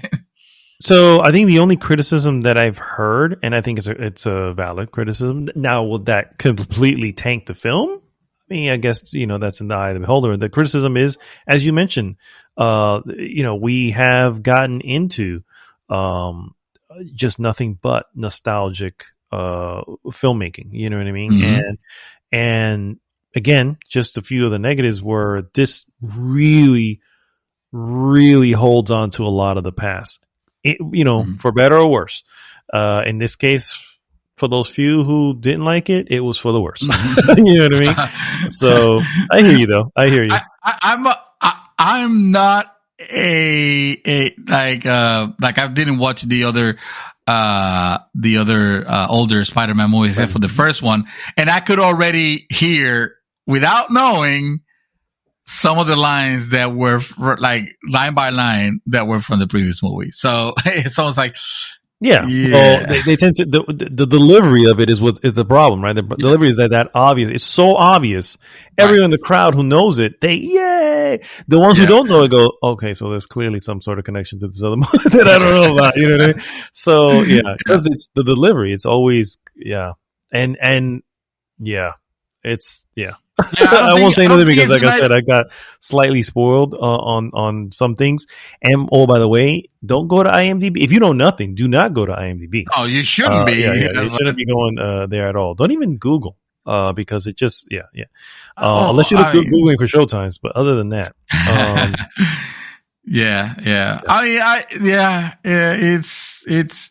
So I think the only criticism that I've heard, and I think it's a valid criticism. Now, will that completely tank the film? I mean, I guess, that's in the eye of the beholder. The criticism is, as you mentioned, we have gotten into just nothing but nostalgic filmmaking. You know what I mean? Mm-hmm. And again, just a few of the negatives were this really, really holds on to a lot of the past, for better or worse. In this case, for those few who didn't like it, it was for the worse. Mm-hmm. You know what I mean? So I hear you, though. I hear you. I'm not like I didn't watch the other older Spider-Man movies except for the first one, and I could already hear, without knowing, some of the lines that were like line by line that were from the previous movie. So it's almost like, yeah. Well, they tend to, the delivery of it is what is the problem, right? The delivery is that obvious. It's so obvious. Everyone in the crowd who knows it, yay. The ones who don't know it go, okay, so there's clearly some sort of connection to this other movie that I don't know about. You know what I mean? So because it's the delivery. It's always, and it's I won't say anything because, like I said, I got slightly spoiled on some things. And by the way, don't go to IMDb if you know nothing. Do not go to IMDb. Oh, you shouldn't be. You shouldn't be going there at all. Don't even Google because it just unless you're googling for showtimes. But other than that, yeah. I mean, it's.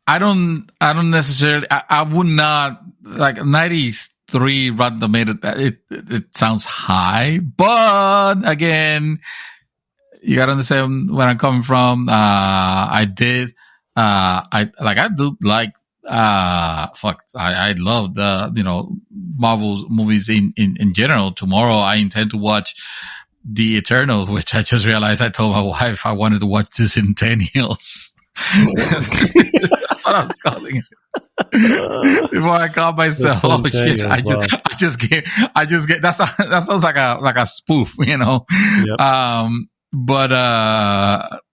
I don't necessarily. I would not like 93 Rotten Tomatoes. It sounds high, but again, you gotta understand where I'm coming from. I do like. I love the Marvel movies in general. Tomorrow I intend to watch the Eternals, which I just realized I told my wife I wanted to watch the Centennials. That's what I was calling it. Before I called myself, oh shit! I just get. That sounds like a spoof, you know. Yep. But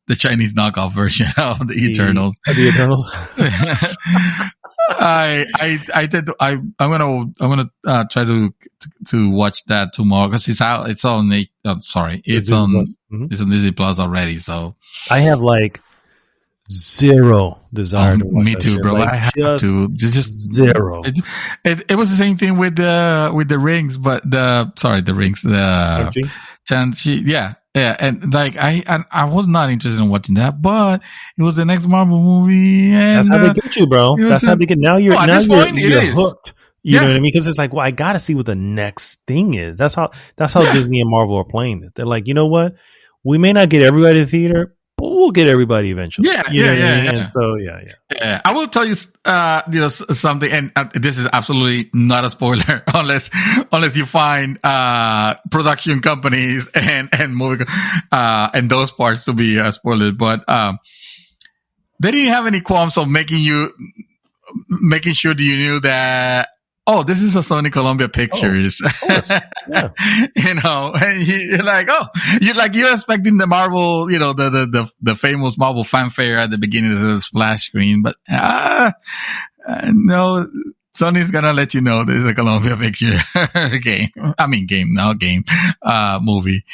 the Chinese knockoff version of the Eternals. The Eternals. I'm gonna try to watch that tomorrow because it's out. It's on. It's on Disney Plus already. So I have like zero desire to watch me too, bro. Like, I have to just zero. It was the same thing with the rings, but the rings, yeah, and like I was not interested in watching that, but it was the next Marvel movie, and that's how they get you, bro. That's how they get. Now you're hooked. You know what I mean? Because it's like, well, I got to see what the next thing is. That's how Disney and Marvel are playing it. They're like, you know what? We may not get everybody to the theater, but we'll get everybody eventually. Yeah. So I will tell you, something, and this is absolutely not a spoiler, unless you find production companies and movie and those parts to be spoiled. But they didn't have any qualms of making sure that you knew that. Oh, this is a Sony Columbia Pictures. Yeah. You know, and you're like, you're expecting the Marvel, you know, the famous Marvel fanfare at the beginning of the splash screen, but, no, Sony's gonna let you know this is a Columbia Picture movie.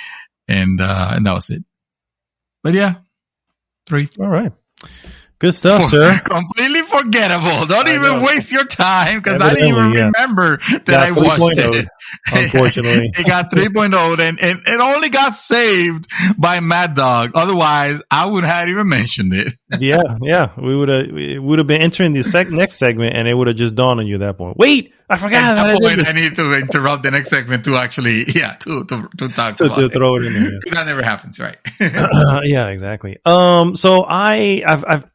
And that was it. But yeah, 3. All right. Good stuff, sir. Completely forgettable. Don't even waste your time because I didn't even remember that I watched it. Unfortunately. It got 3.0 and it only got saved by Mad Dog. Otherwise, I would have even mentioned it. Yeah. We would have been entering the next segment and it would have just dawned on you at that point. Wait, I forgot. At that point, I need to interrupt the next segment to actually, to talk about it. Throw it in there. Because that never happens, right? Yeah, exactly. So I've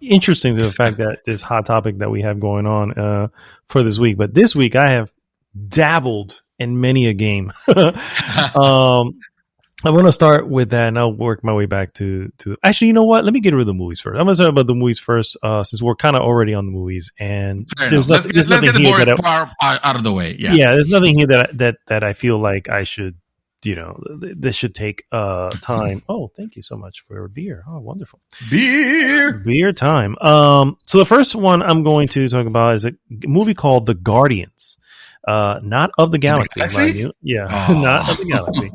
interesting to the fact that this hot topic that we have going on for this week, but this week I have dabbled in many a game. I want to start with that and I'll work my way back to actually, you know what, let me get rid of the movies first. I'm going to talk about the movies first since we're kind of already on the movies and let's get the boring part out of the way. There's nothing here that I feel like I should, you know, this should take time. Oh, thank you so much for beer. Oh, wonderful. Beer time. So the first one I'm going to talk about is a movie called The Guardians. Not of the Galaxy, mind you. Yeah, not of the Galaxy.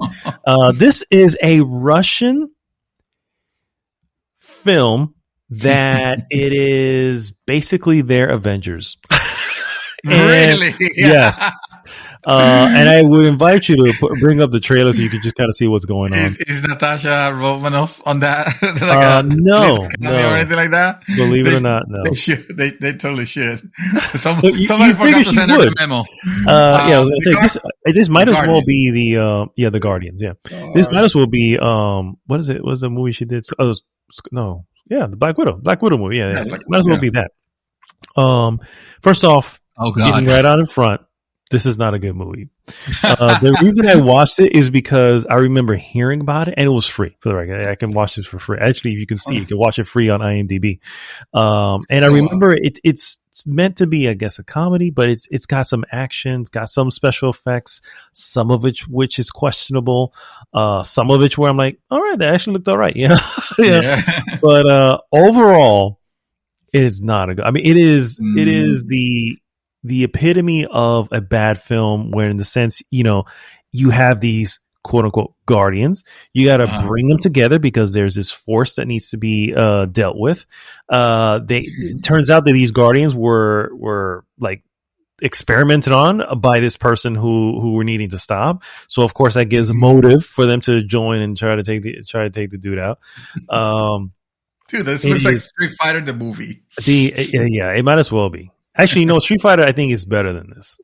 This is a Russian film that it is basically their Avengers. Really? Yes. And I would invite you to bring up the trailer so you can just kind of see what's going on. Is Natasha Romanoff on that? No, or anything like that? Believe it or not, no. They totally should. Somebody forgot to send her a memo. I was going to say this might as well be the Guardians. Yeah, this might as well be what is it? What was the movie she did? The Black Widow movie. Yeah. Might as well be that. First off, getting right out in front. This is not a good movie. The reason I watched it is because I remember hearing about it and it was free for the record. I can watch this for free. Actually, if you can see, you can watch it free on IMDb. And I remember it's meant to be, I guess, a comedy, but it's got some action, it's got some special effects, some of which is questionable, some of which where I'm like, all right, that actually looked all right. Yeah. But overall, it is not a good. I mean, it is the epitome of a bad film where in the sense, you know, you have these quote unquote guardians. You got to bring them together because there's this force that needs to be dealt with. It turns out that these guardians were like experimented on by this person who we're needing to stop. So of course that gives a motive for them to join and try to take the dude out. Dude, this looks like Street Fighter the movie. It might as well be. Actually, no, Street Fighter I think is better than this.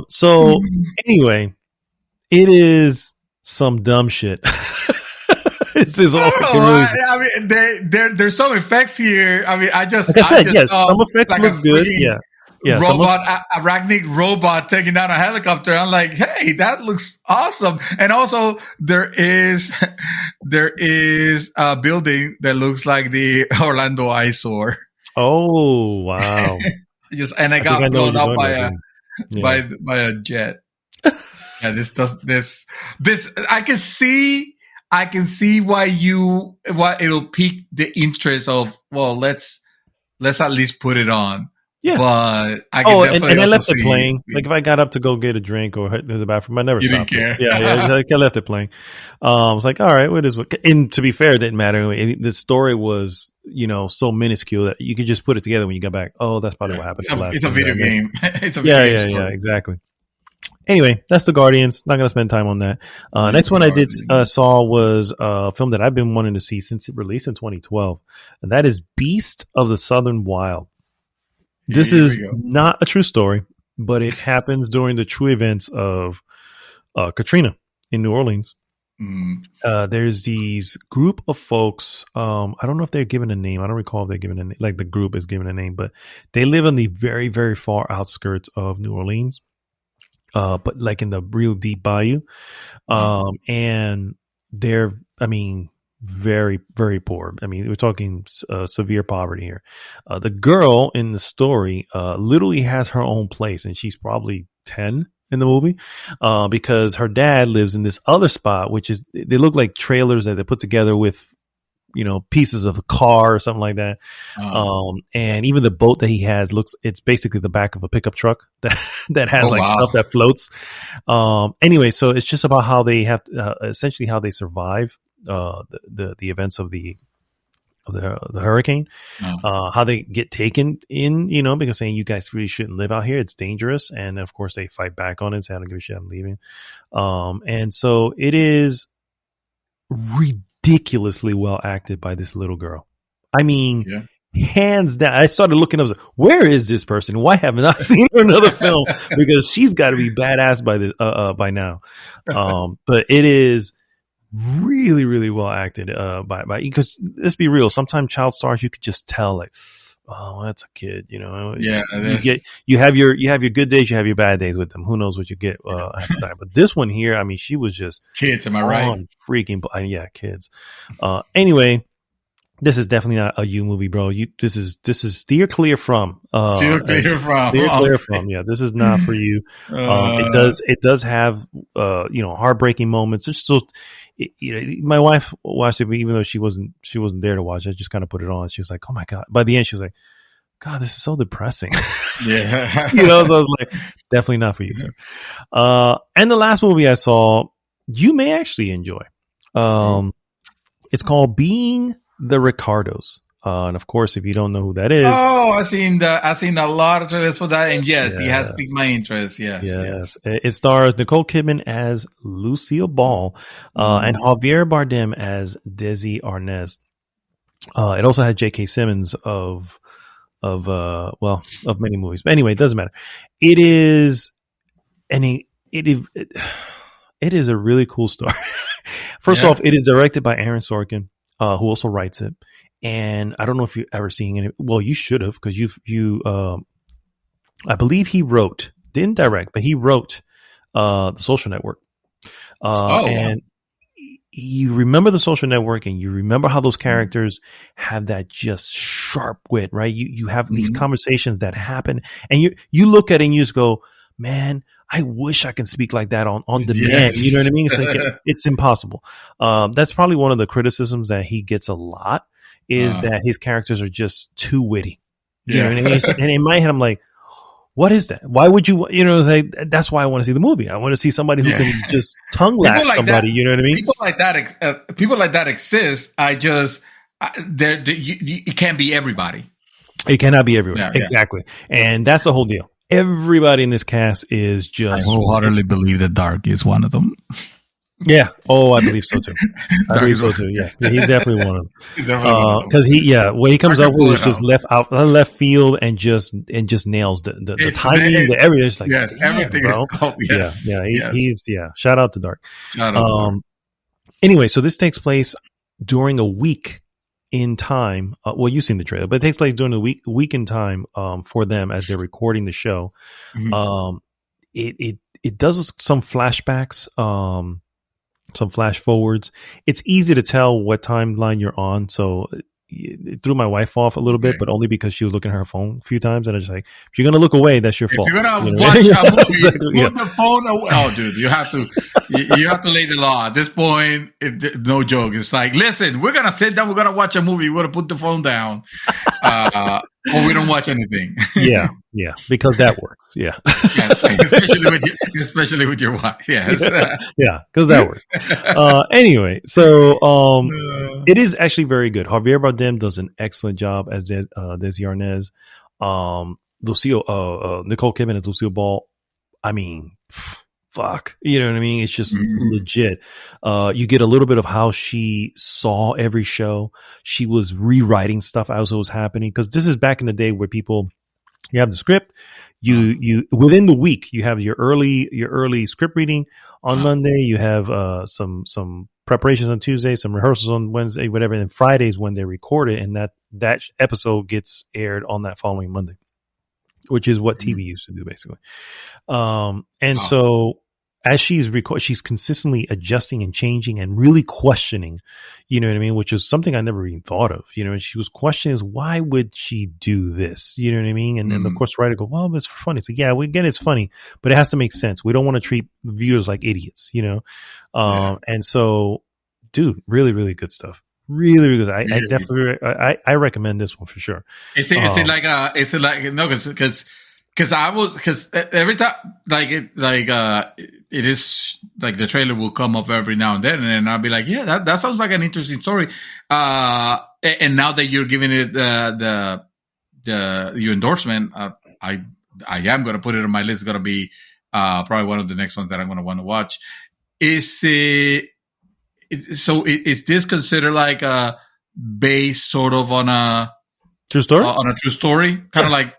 So anyway, it is some dumb shit. This is all. I mean, there's some effects here. I mean, yes, some effects look good. Yeah, Yeah, arachnid robot taking down a helicopter. I'm like, hey, that looks awesome. And also there is a building that looks like the Orlando eyesore. Oh, wow. I got blown up by a jet. Yeah, this I can see why it'll pique the interest of, well, let's at least put it on. Yeah. But I can definitely I left it playing. Like if I got up to go get a drink or hit the bathroom, I never stopped. Didn't care. Yeah, I left it playing. I was like, all right, what is what? And to be fair, it didn't matter. The story was, so minuscule that you could just put it together when you got back. Oh, that's probably what happened. It's a video game. It's a video game story. Yeah, exactly. Anyway, that's The Guardians. Not going to spend time on that. Next one I did saw was a film that I've been wanting to see since it released in 2012, and that is Beast of the Southern Wild. This is not a true story, but it happens during the true events of Katrina in New Orleans. There's these group of folks. I don't know if they're given a name. I don't recall if they're given a name, like the group is given a name, but they live on the very, very far outskirts of New Orleans. But like in the real deep bayou. And they're, very, very poor. We're talking severe poverty here. The girl in the story literally has her own place, and she's probably 10 in the movie because her dad lives in this other spot, which is, they look like trailers that they put together with, pieces of a car or something like that. And even the boat that he has it's basically the back of a pickup truck that has stuff that floats. Anyway, so it's just about how they have essentially how they survive the events of the hurricane, how they get taken in, because saying you guys really shouldn't live out here. It's dangerous. And of course they fight back on it and say, I don't give a shit, I'm leaving. And so it is ridiculously well acted by this little girl. Hands down. I started looking up, where is this person? Why haven't I seen her in another film? Because she's got to be badass by now. But it is really, really well acted by because let's be real, sometimes child stars you could just tell, like, oh, that's a kid, Yeah, you have your good days, you have your bad days with them. Who knows what you get at the time. But this one here, she was just kids. Am I right? Freaking, yeah, kids. Anyway, this is definitely not a you movie, bro. This is steer clear from. Steer clear from. Yeah, this is not for you. It does have heartbreaking moments. It's still, my wife watched it, even though she wasn't there to watch it. I just kind of put it on. She was like, "Oh my god!" By the end, she was like, "God, this is so depressing." Yeah, so I was like, "Definitely not for you, sir." And the last movie I saw, you may actually enjoy. It's called Being the Ricardos. And of course, if you don't know who that is. Oh, I've seen a lot of trailers for that. And yes, he has piqued my interest. Yes. It stars Nicole Kidman as Lucille Ball, and Javier Bardem as Desi Arnaz. It also had J.K. Simmons of many movies. But anyway, it doesn't matter. It is it is a really cool story. First off, it is directed by Aaron Sorkin, who also writes it. And I don't know if you've ever seen it. Well, you should have, because I believe he didn't direct, but he wrote The Social Network. And you remember The Social Network, and you remember how those characters have that just sharp wit, right? You have these conversations that happen, and you look at it and you just go, man, I wish I can speak like that on demand. Yes. You know what I mean? It's like, it's impossible. That's probably one of the criticisms that he gets a lot, is that his characters are just too witty. You know what I mean? And in my head, I'm like, what is that? Why would you, say, that's why I want to see the movie. I want to see somebody who can just tongue lash somebody. You know what I mean? People like that exist. It can't be everybody. It cannot be everybody. Yeah, exactly. And that's the whole deal. Everybody in this cast is just. I wholeheartedly believe that Dark is one of them. Yeah. Oh, I believe so too. Yeah, he's definitely one of them. Because what he comes up with is just left field and just nails the timing, the everything. It's like, everything bro. is called. Yes. He's shout out to Dark. Anyway, so this takes place during a week in time. Well, you've seen the trailer, but it takes place during the week in time for them as they're recording the show. Mhm. It does some flashbacks, some flash forwards. It's easy to tell what timeline you're on. So it threw my wife off a little bit, but only because she was looking at her phone a few times. And I was just like, if you're going to look away, that's your fault. If you're going to You know? watch a movie, Exactly, put the phone away. Oh, dude, you have to lay the law. At this point, no joke. It's like, listen, we're going to sit down. We're going to watch a movie. We're going to put the phone down. Or we don't watch anything. Yeah, because that works. Yeah. Especially with your wife. Yes. Yeah, because that works. Anyway, so it is actually very good. Javier Bardem does an excellent job as Desi Arnaz. Nicole Kidman as Lucille Ball. I mean, fuck. You know what I mean? It's just legit. You get a little bit of how she saw every show. She was rewriting stuff as it was happening. Because this is back in the day where you have the script. You within the week, you have your early script reading on Monday. You have some preparations on Tuesday, some rehearsals on Wednesday, whatever. And then Friday's when they record it. And that episode gets aired on that following Monday, which is what TV used to do, basically. So as she's consistently adjusting and changing and really questioning, you know what I mean? Which is something I never even thought of, you know, and she was questioning is why would she do this? You know what I mean? And of course, the writer goes, well, it's funny. It's like, yeah, we get it's funny, but it has to make sense. We don't want to treat viewers like idiots, you know? And so, dude, really, really good stuff. Really, really good. I definitely, I recommend this one for sure. Is it like, no, because every time, it is like the trailer will come up every now and then I'll be like, yeah, that sounds like an interesting story. And now that you're giving it, your endorsement, I am going to put it on my list. It's going to be, probably one of the next ones that I'm going to want to watch. So is this considered like a based sort of on a true story? On a true story, kind of like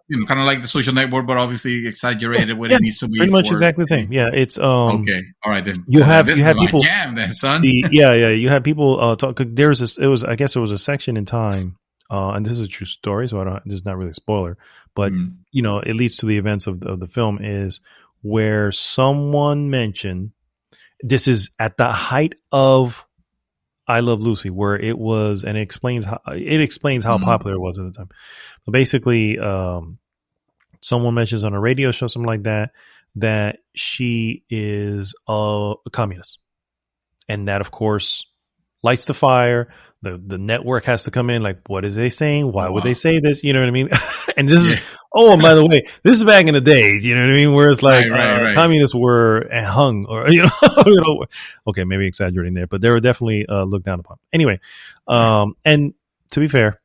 The Social Network, but obviously exaggerated when it needs to be. Pretty much exactly the same. Yeah, it's okay. All right, then you have people. Jam, then, son. You have people talk. There was a section in time, and this is a true story, so this is not really a spoiler, but you know, it leads to the events of the film is where someone mentioned this is at the height of I Love Lucy, where it was, and it explains how popular it was at the time. But basically, someone mentions on a radio show, something like that she is a communist, and that, of course, lights the fire. The network has to come in. Like, what is they saying? Why would they say this? You know what I mean? And this is, and by the way, this is back in the days, you know what I mean? Where it's like, right. Communists were hung or, you know, okay, maybe exaggerating there, but they were definitely looked down upon. Anyway, and to be fair,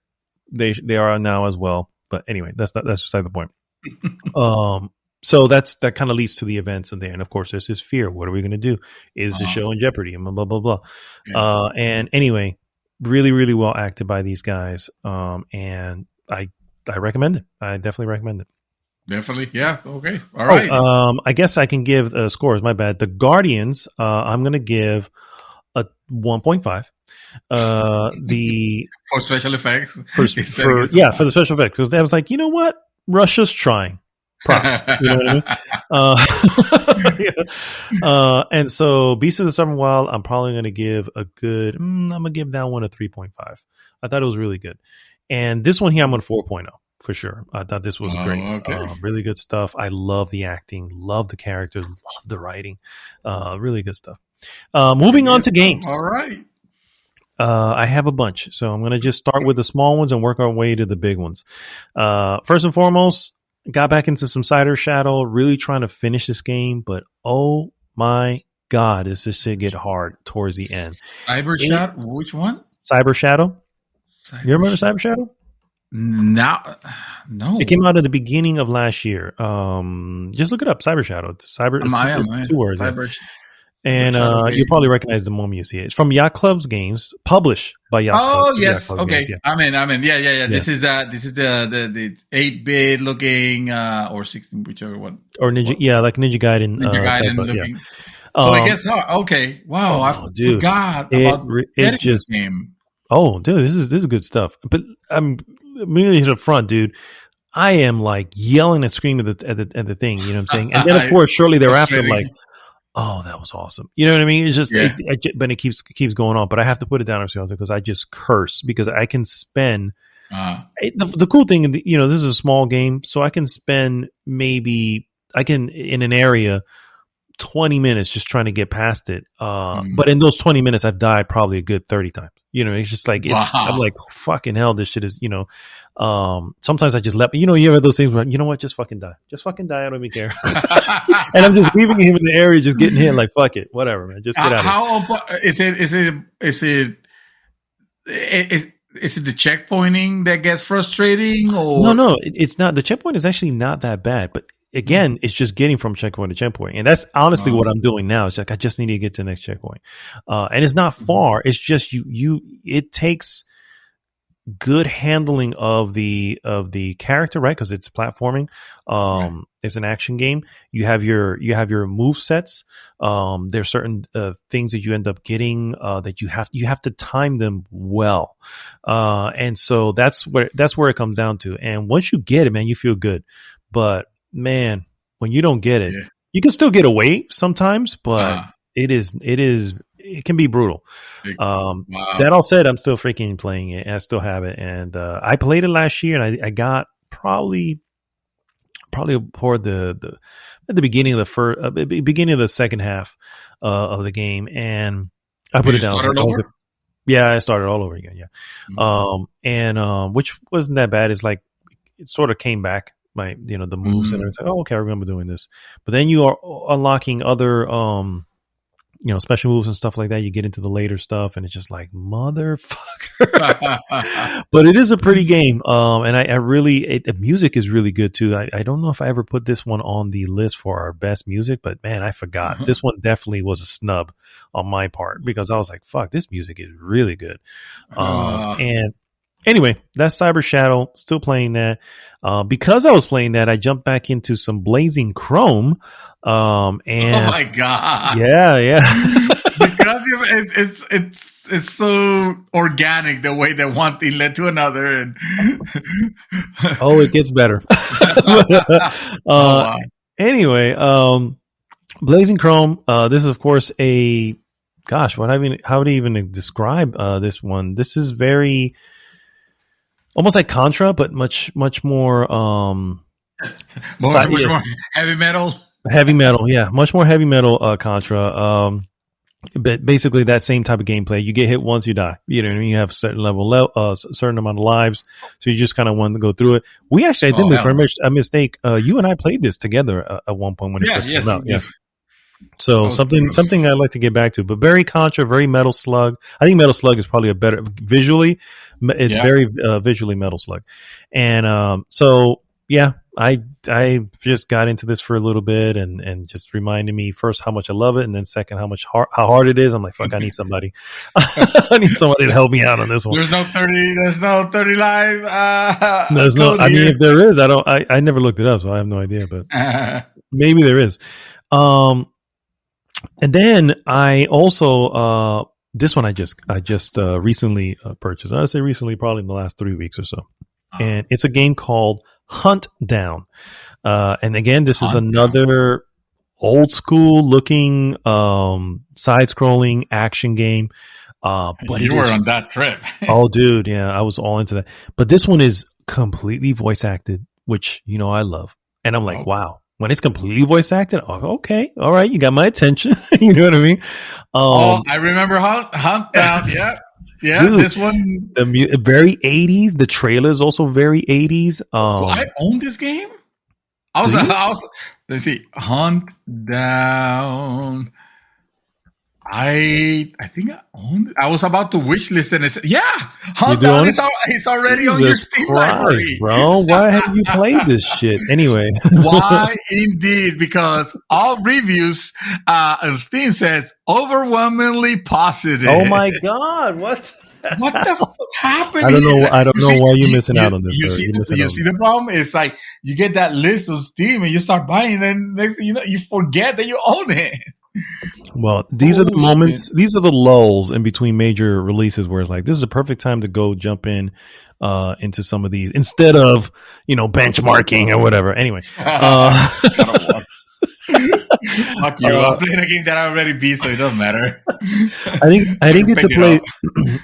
they are now as well. But anyway, that's beside the point. So that kind of leads to the events in there. And of course, there's this fear. What are we going to do? Is the show in jeopardy? And blah, blah, blah. Yeah. And anyway, really, really well acted by these guys. And I recommend it. I definitely recommend it. Definitely. Yeah. Okay. All right. I guess I can give scores. My bad. The Guardians, I'm going to give a 1.5. For special effects. For the special effects. Because I was like, you know what? Russia's trying. Props. You know what I mean? And so Beast of the Southern Wild, I'm probably going to give a good, I'm going to give that one a 3.5. I thought it was really good. And this one here, I'm on 4.0 for sure. I thought this was great. Okay. Really good stuff. I love the acting, love the characters, love the writing. Really good stuff. Moving on to games. All right. I have a bunch. So I'm going to just start with the small ones and work our way to the big ones. First and foremost, got back into some Cider Shadow, really trying to finish this game, but oh my God, does this shit get hard towards the end. Cyber Shadow? Which one? Cyber Shadow. You remember Cyber Shadow? No. It came out at the beginning of last year. Just look it up, Cyber Shadow. It's two words. Cyber. And you'll probably recognize the moment you see it. It's from Yacht Club's games, published by Yacht Club. Oh, yes. Okay. Games, yeah. I'm in. Yeah. This is the 8-bit looking or 16, whichever one. Or Ninja, like Ninja Gaiden. Ninja Gaiden looking. Yeah. So it gets hard. Okay. Wow. I forgot about this game. Oh, dude, this is good stuff. But I'm immediately to the front, dude. I am like yelling and screaming at the thing. You know what I'm saying? And then of course, shortly thereafter, I'm like, oh, that was awesome. You know what I mean? It's just, Yeah. but it keeps going on. But I have to put it down because I just curse because I can spend. The cool thing, you know, this is a small game, so I can spend in an area 20 minutes just trying to get past it. But in those 20 minutes, I've died probably a good 30 times. You know, it's just like, I'm like, fucking hell, this shit is, you know, sometimes I just you know, you have those things where, you know what, just fucking die. Just fucking die. I don't even care. And I'm just leaving him in the area, just getting hit like, fuck it, whatever, man. Just get out of here. Is it the checkpointing that gets frustrating or? No, it's not. The checkpoint is actually not that bad, but again, it's just getting from checkpoint to checkpoint. And that's honestly what I'm doing now. It's like, I just need to get to the next checkpoint. And it's not far. It's just it takes good handling of the character, right? Cause it's platforming. Right. It's an action game. You have your move sets. There's certain, things that you end up getting, that you have to time them well. And so that's where it comes down to. And once you get it, man, you feel good. But man, when you don't get it, you can still get away sometimes, but it can be brutal. That all said, I'm still freaking playing it and I still have it. And, I played it last year and I got probably toward at the beginning of the second half, of the game. And I put it down. I started all over again. Yeah. Mm-hmm. Which wasn't that bad. It's like, it sort of came back. The moves and it's like, oh, okay, I remember doing this. But then you are unlocking other, special moves and stuff like that. You get into the later stuff and it's just like, motherfucker. But it is a pretty game. And I really, the music is really good too. I don't know if I ever put this one on the list for our best music, but man, I forgot. This one definitely was a snub on my part because I was like, fuck, this music is really good. And anyway, that's Cyber Shadow. Still playing that. Because I was playing that, I jumped back into some Blazing Chrome. And oh my god! Yeah. Because it's so organic the way that one thing led to another, and it gets better. Anyway, Blazing Chrome. This is of course how would I even describe this one? This is very. Almost like Contra, but much more, more heavy metal. Heavy metal, yeah, much more heavy metal. Contra, but basically that same type of gameplay. You get hit once, you die. You know what I mean? You have a certain certain amount of lives, so you just kind of want to go through it. We actually, I did make a mistake. You and I played this together at one point when it first came out. Yeah. So something I'd like to get back to, but very Contra, very Metal Slug. I think Metal Slug is probably a better visually. It's very visually Metal Slug, and so yeah, I just got into this for a little bit and just reminded me first how much I love it, and then second how hard it is. I'm like, fuck, I need somebody. I need somebody to help me out on this one. There's no 30 live. There's no. I mean, if there is, I never looked it up, so I have no idea, but maybe there is. And then I also, this one I just recently purchased. I say recently, probably in the last 3 weeks or so. And it's a game called Huntdown. And again, this is another old school looking, side scrolling action game. But you were on that trip. Oh, dude. Yeah. I was all into that. But this one is completely voice acted, which, I love. And I'm like, wow. When it's completely voice acted, okay, all right, you got my attention. You know what I mean? I remember Huntdown. Yeah. Dude, this one, very 80s. The trailer is also very 80s. I own this game. Let's see, Huntdown. I think I owned it. I was about to wish list and it said, Huntdown is already on your Steam library. Bro, why haven't you played this shit? Anyway. Why indeed? Because all reviews on Steam says overwhelmingly positive. Oh my god, what? What the fuck happened? I don't know why you're missing out on this. You see the problem? It's like you get that list of Steam and you start buying, and next thing you know, you forget that you own it. Well, these are the shit. moments, these are the lulls in between major releases where it's like, this is a perfect time to go jump in into some of these instead of, benchmarking or whatever. Anyway, uh, God of War. Fuck you. uh, I'm playing a game that I already beat, so it doesn't matter. I I didn't can get pick to it play. up.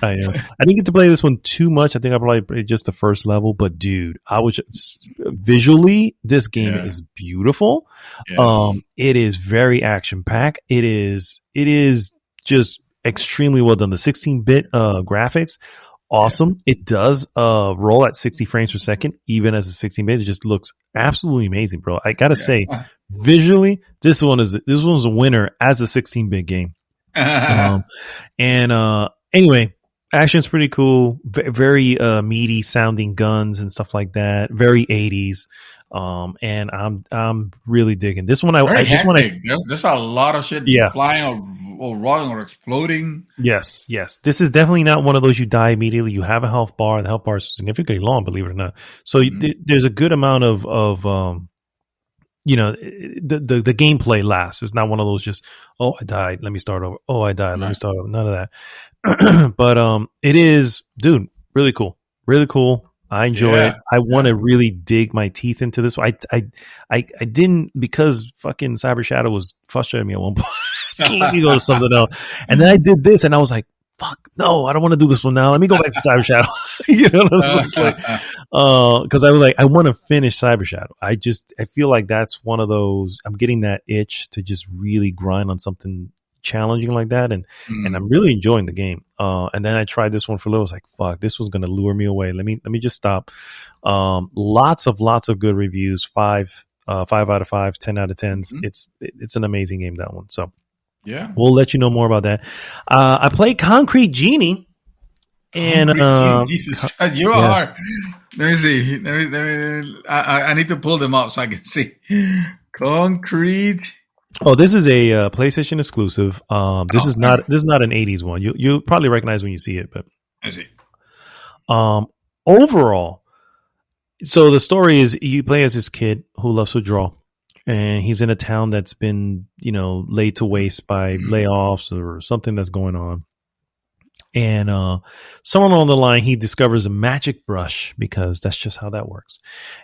I didn't get to play this one too much. I think I probably played just the first level, but dude, I was just, visually, this game Yeah. is beautiful. Yes. It is very action packed. It is just extremely well done. The 16-bit graphics, Yeah. awesome. It does roll at 60 frames per second, even as a 16-bit. It just looks absolutely amazing, bro. I gotta say, visually, this one's a winner as a 16-bit game. Yeah. And anyway, action's pretty cool. Very meaty sounding guns and stuff like that. Very 80s. And I'm really digging this one. Very This one. hectic. There's a lot of shit Yeah. flying or rolling or exploding. Yes. This is definitely not one of those you die immediately. You have a health bar. The health bar is significantly long, believe it or not. So there's a good amount of the gameplay lasts. It's not one of those just, oh, I died, let me start over. Oh, I died, let me start over. None of that. But it is, dude, really cool. Really cool. I enjoy it. I want to really dig my teeth into this. I didn't, because fucking Cyber Shadow was frustrating me at one point. So let me go to something else. And then I did this and I was like, fuck, no, I don't want to do this one now. Let me go back to Cyber Shadow. Because I was like, I want to finish Cyber Shadow. I feel like that's one of those, I'm getting that itch to just really grind on something challenging like that. And I'm really enjoying the game. And then I tried this one for a little. I was like, fuck, this was going to lure me away. Let me just stop. Lots of good reviews. 5 out of 5, 10 out of 10s. It's an amazing game, that one. So Yeah. we'll let you know more about that. I played Concrete Genie. And Jesus Christ, you are. Let me see. I need to pull them up so I can see. Concrete. Oh, this is a PlayStation exclusive. This is not an 80s one. You'll probably recognize when you see it, but I see. Overall, so the story is you play as this kid who loves to draw. And he's in a town that's been, laid to waste by layoffs or something that's going on. And somewhere along the line, he discovers a magic brush, because that's just how that works.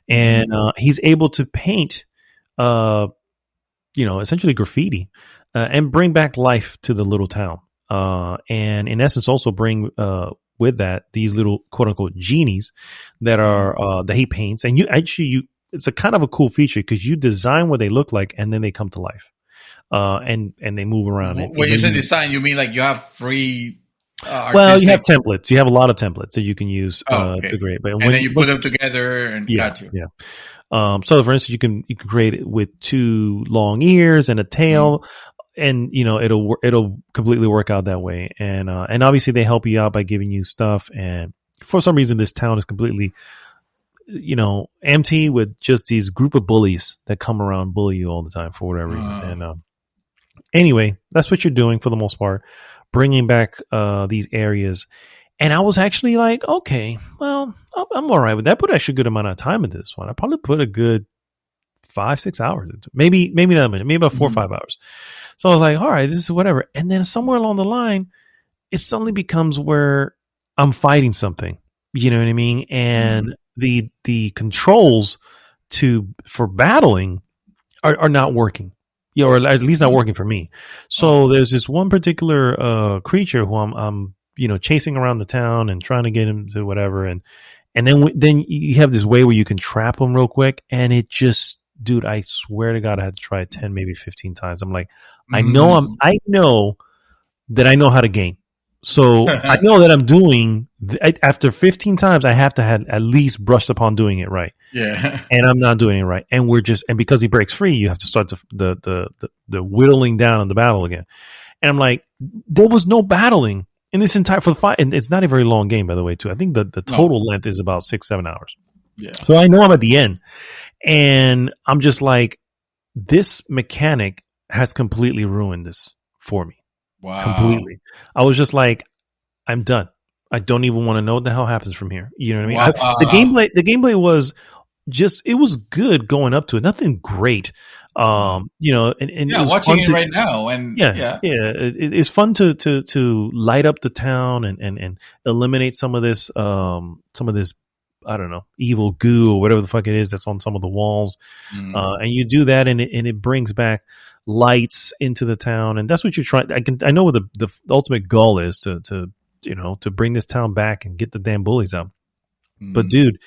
And he's able to paint, essentially graffiti, and bring back life to the little town. And in essence, also bring with that these little quote unquote genies that are that he paints. And it's a kind of a cool feature because you design what they look like and then they come to life. And they move around. When you say design, you mean like you have free well, you have templates. You have a lot of templates that you can use to create. But then you put them together and got you. Yeah. So for instance, you can create it with 2 long ears and a tail, and it'll completely work out that way. And obviously they help you out by giving you stuff. And for some reason, this town is completely empty with just these group of bullies that come around, bully you all the time for whatever reason. And anyway, that's what you're doing for the most part, bringing back these areas. And I was actually like, okay, well, I'm all right with that. Put actually a good amount of time into this one. I probably put a good 5-6 hours into it. Maybe not much, maybe about 4 or 5 hours. So I was like, all right, this is whatever. And then somewhere along the line, it suddenly becomes where I'm fighting something. You know what I mean? And the controls for battling are not working, or at least not working for me. So there's this one particular creature who I'm chasing around the town and trying to get him to whatever, and then you have this way where you can trap him real quick, and it just, dude, I swear to God, I had to try it 10, maybe 15 times. I'm like, I know that I know how to game. So I know that I'm doing, after 15 times, I have to have at least brushed upon doing it right. Yeah. And I'm not doing it right. And and because he breaks free, you have to start the whittling down on the battle again. And I'm like, there was no battling in this entire, for the fight. And it's not a very long game, by the way, too. I think the total length is about 6-7 hours. Yeah. So I know I'm at the end, and I'm just like, this mechanic has completely ruined this for me. Wow. Completely. I was just like, I'm done. I don't even want to know what the hell happens from here. You know what I mean? Wow. The gameplay was just it was good going up to it. Nothing great. You know, and it was watching fun it right now, and it's fun to light up the town and eliminate some of this I don't know, evil goo or whatever the fuck it is that's on some of the walls. And you do that, and it brings back lights into the town, and that's what you're trying. I know what the ultimate goal is to bring this town back and get the damn bullies out. But dude,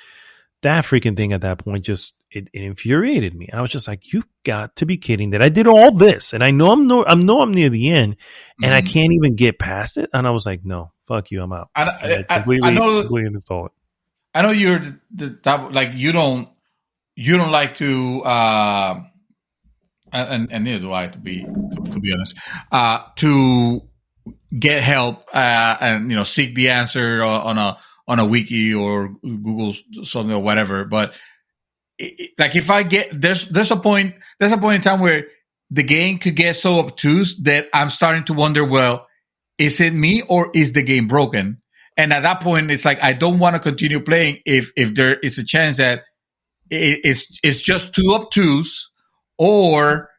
that freaking thing at that point just it infuriated me. I was just like, you got to be kidding that I did all this, and I know I'm near the end, and I can't even get past it. And I was like, no, fuck you, I'm out. I completely install it. I know you're the type, like you don't like to and neither do I, to be honest, to get help and seek the answer on a wiki or Google something or whatever. But like if I get there's a point in time where the game could get so obtuse that I'm starting to wonder, well, is it me or is the game broken? And at that point, it's like I don't want to continue playing if there is a chance that it's just too obtuse, or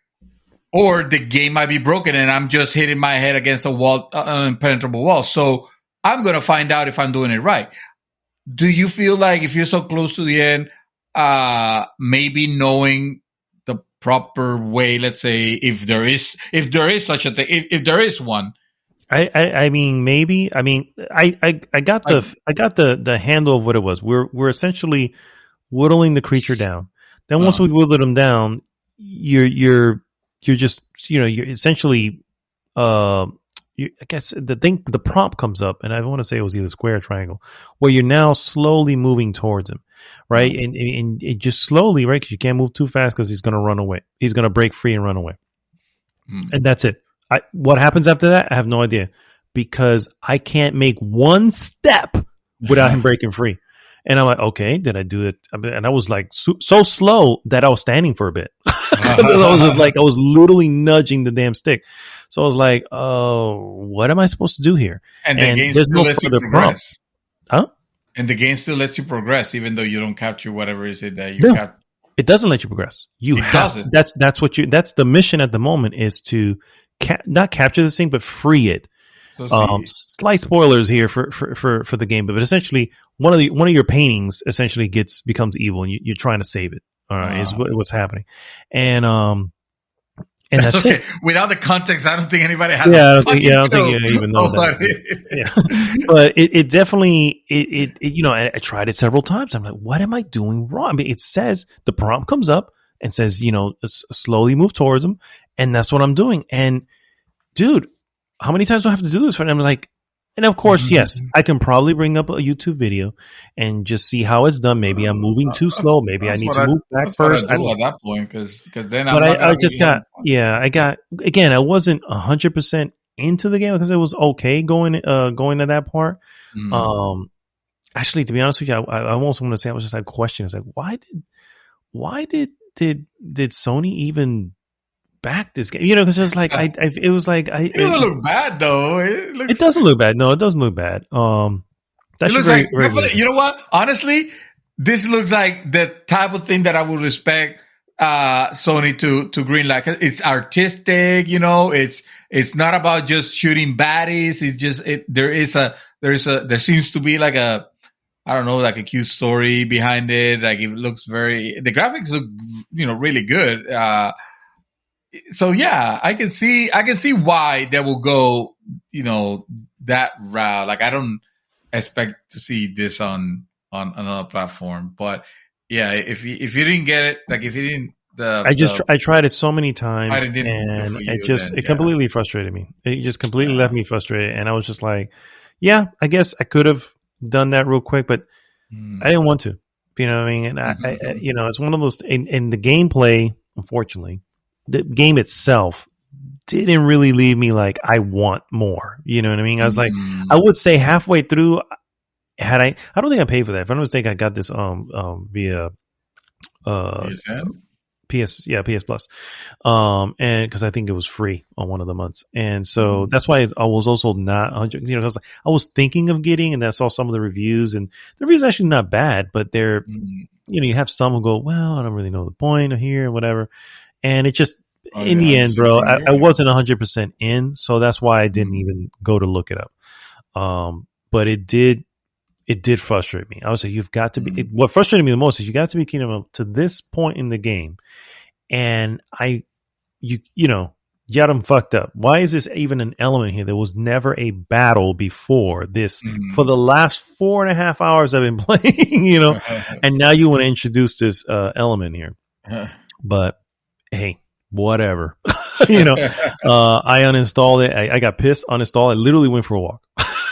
the game might be broken and I'm just hitting my head against a wall, an impenetrable wall. So I'm gonna find out if I'm doing it right. Do you feel like if you're so close to the end, maybe knowing the proper way, let's say, if there is such a thing, if there is one? I mean, maybe. I mean, I got the handle of what it was. We're essentially whittling the creature down. Then once we whittled him down, you're just you're essentially I guess the prompt comes up, and I want to say it was either square or triangle, where you're now slowly moving towards him, right? And it just slowly, right? Because you can't move too fast because he's going to run away. He's going to break free and run away, and that's it. What happens after that? I have no idea, because I can't make one step without him breaking free. And I'm like, okay, did I do it? And I was like so slow that I was standing for a bit. I was literally nudging the damn stick. So I was like, oh, what am I supposed to do here? And the game still lets you progress. Huh? And the game still lets you progress, even though you don't capture whatever is it that you capture. It doesn't let you progress. That's the mission at the moment, is to not capture this thing, but free it. So slight spoilers here for the game, but essentially one of your paintings essentially becomes evil, and you're trying to save it. All right, is what's happening, and that's okay. It. Without the context, I don't think anybody has. I don't think you even know that. But it definitely I tried it several times. I'm like, what am I doing wrong? I mean, it says the prompt comes up and says, slowly move towards him, and that's what I'm doing. And dude, how many times do I have to do this for them? Like, and of course, yes, I can probably bring up a YouTube video and just see how it's done. Maybe I'm moving too slow. Maybe I need to move back first. I do at that point, because then. But I wasn't 100% into the game because it was okay going to that part. Actually, to be honest with you, I almost want to say I was just like questioning. It's like, why did Sony even back this game? Because it's like it doesn't look bad though. It doesn't look bad. No, it doesn't look bad. It looks very, you know what? Honestly, this looks like the type of thing that I would respect Sony to greenlight. It's artistic, It's not about just shooting baddies. It's just there seems to be like a, I don't know, like a cute story behind it. Like it looks the graphics look, really good. So yeah, I can see why they will go, that route. Like I don't expect to see this on another platform, but yeah, if you didn't get it, like if you didn't, I tried it so many times, and it completely frustrated me. It just completely left me frustrated, and I was just like, yeah, I guess I could have done that real quick, but I didn't want to. You know what I mean? And it's one of those. In the gameplay, unfortunately, the game itself didn't really leave me like I want more. You know what I mean? I was like, I would say halfway through, I don't think I paid for that. If I don't mistake, I got this via PSN. PS Plus. And because I think it was free on one of the months. And so that's why I was also not 100, I was thinking of getting, and I saw some of the reviews, and the reviews actually not bad, but they're, you have some who go, well, I don't really know the point of here and whatever. And it just, in the end, bro, I wasn't 100% in. So that's why I didn't even go to look it up. But it did frustrate me. I would say you've got to be, what frustrated me the most is you got to be teaming up to this point in the game. And you got them fucked up. Why is this even an element here? There was never a battle before this for the last 4.5 hours I've been playing, and now you want to introduce this element here. But hey, whatever. I uninstalled it. I got pissed, uninstalled. I literally went for a walk.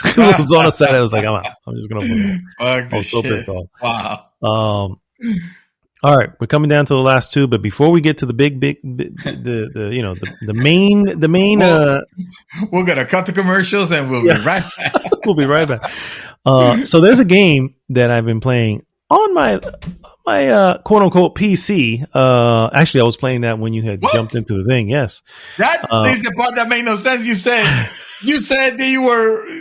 It was on a Saturday. I was like, I'm out. I'm just gonna. I was so pissed off. Wow. All right, we're coming down to the last two, but before we get to the big, the main. We're gonna cut the commercials and we'll be right back. We'll be right back. So there's a game that I've been playing on my quote unquote PC. Actually, I was playing that when you had jumped into the thing. Yes, that is the part that made no sense. You said that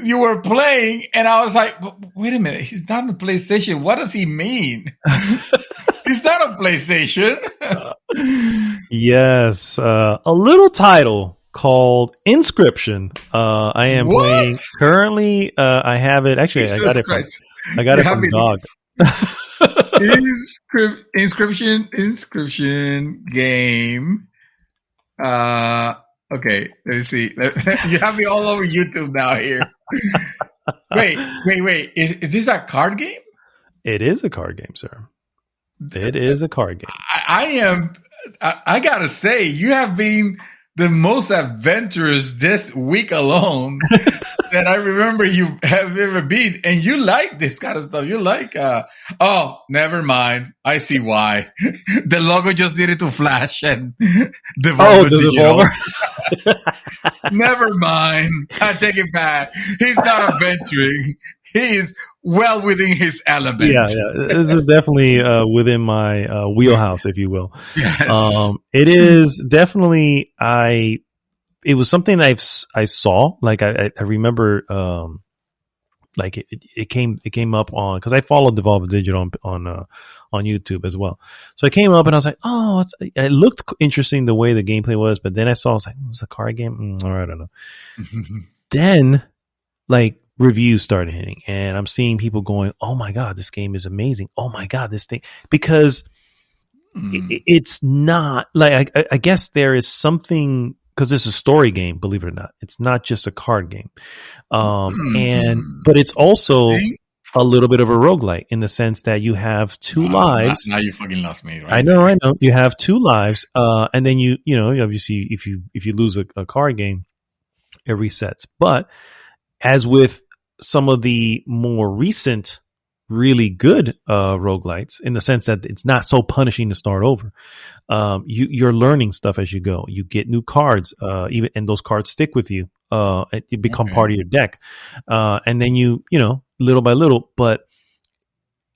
you were playing, and I was like, wait a minute, he's not on the PlayStation. What does he mean? He's not on PlayStation. Yes, a little title called Inscryption. I am playing currently. I have it. Actually, I got it from Dog. Inscryption game. Okay, let's see. You have me all over YouTube now here. Wait. Is this a card game? It is a card game, sir. It is a card game. I gotta say, you have been the most adventurous this week alone that I remember you have ever been. And you like this kind of stuff. You like, never mind. I see why. The logo just needed to flash and Devolver. Devolver. Never mind. I take it back. He's not adventuring. He is well within his element. Yeah. This is definitely within my wheelhouse, if you will. Yes. It is definitely. It was something I saw. Like I remember. Like it came up on, because I followed Devolver Digital on YouTube as well. So it came up and I was like, oh, it looked interesting the way the gameplay was, but then I saw, I was like, it's a card game. All right, I don't know. Then like reviews started hitting, and I'm seeing people going, oh my God, this game is amazing. Oh my God, this thing, because it's not like, I guess there is something, because it's a story game, believe it or not. It's not just a card game. But it's also a little bit of a roguelike in the sense that you have two lives. Now you fucking lost me, right? I know. You have two lives. And then you obviously if you lose a card game, it resets. But as with some of the more recent, really good roguelites, in the sense that it's not so punishing to start over. You're learning stuff as you go. You get new cards, and those cards stick with you. It become part of your deck. And then you little by little, but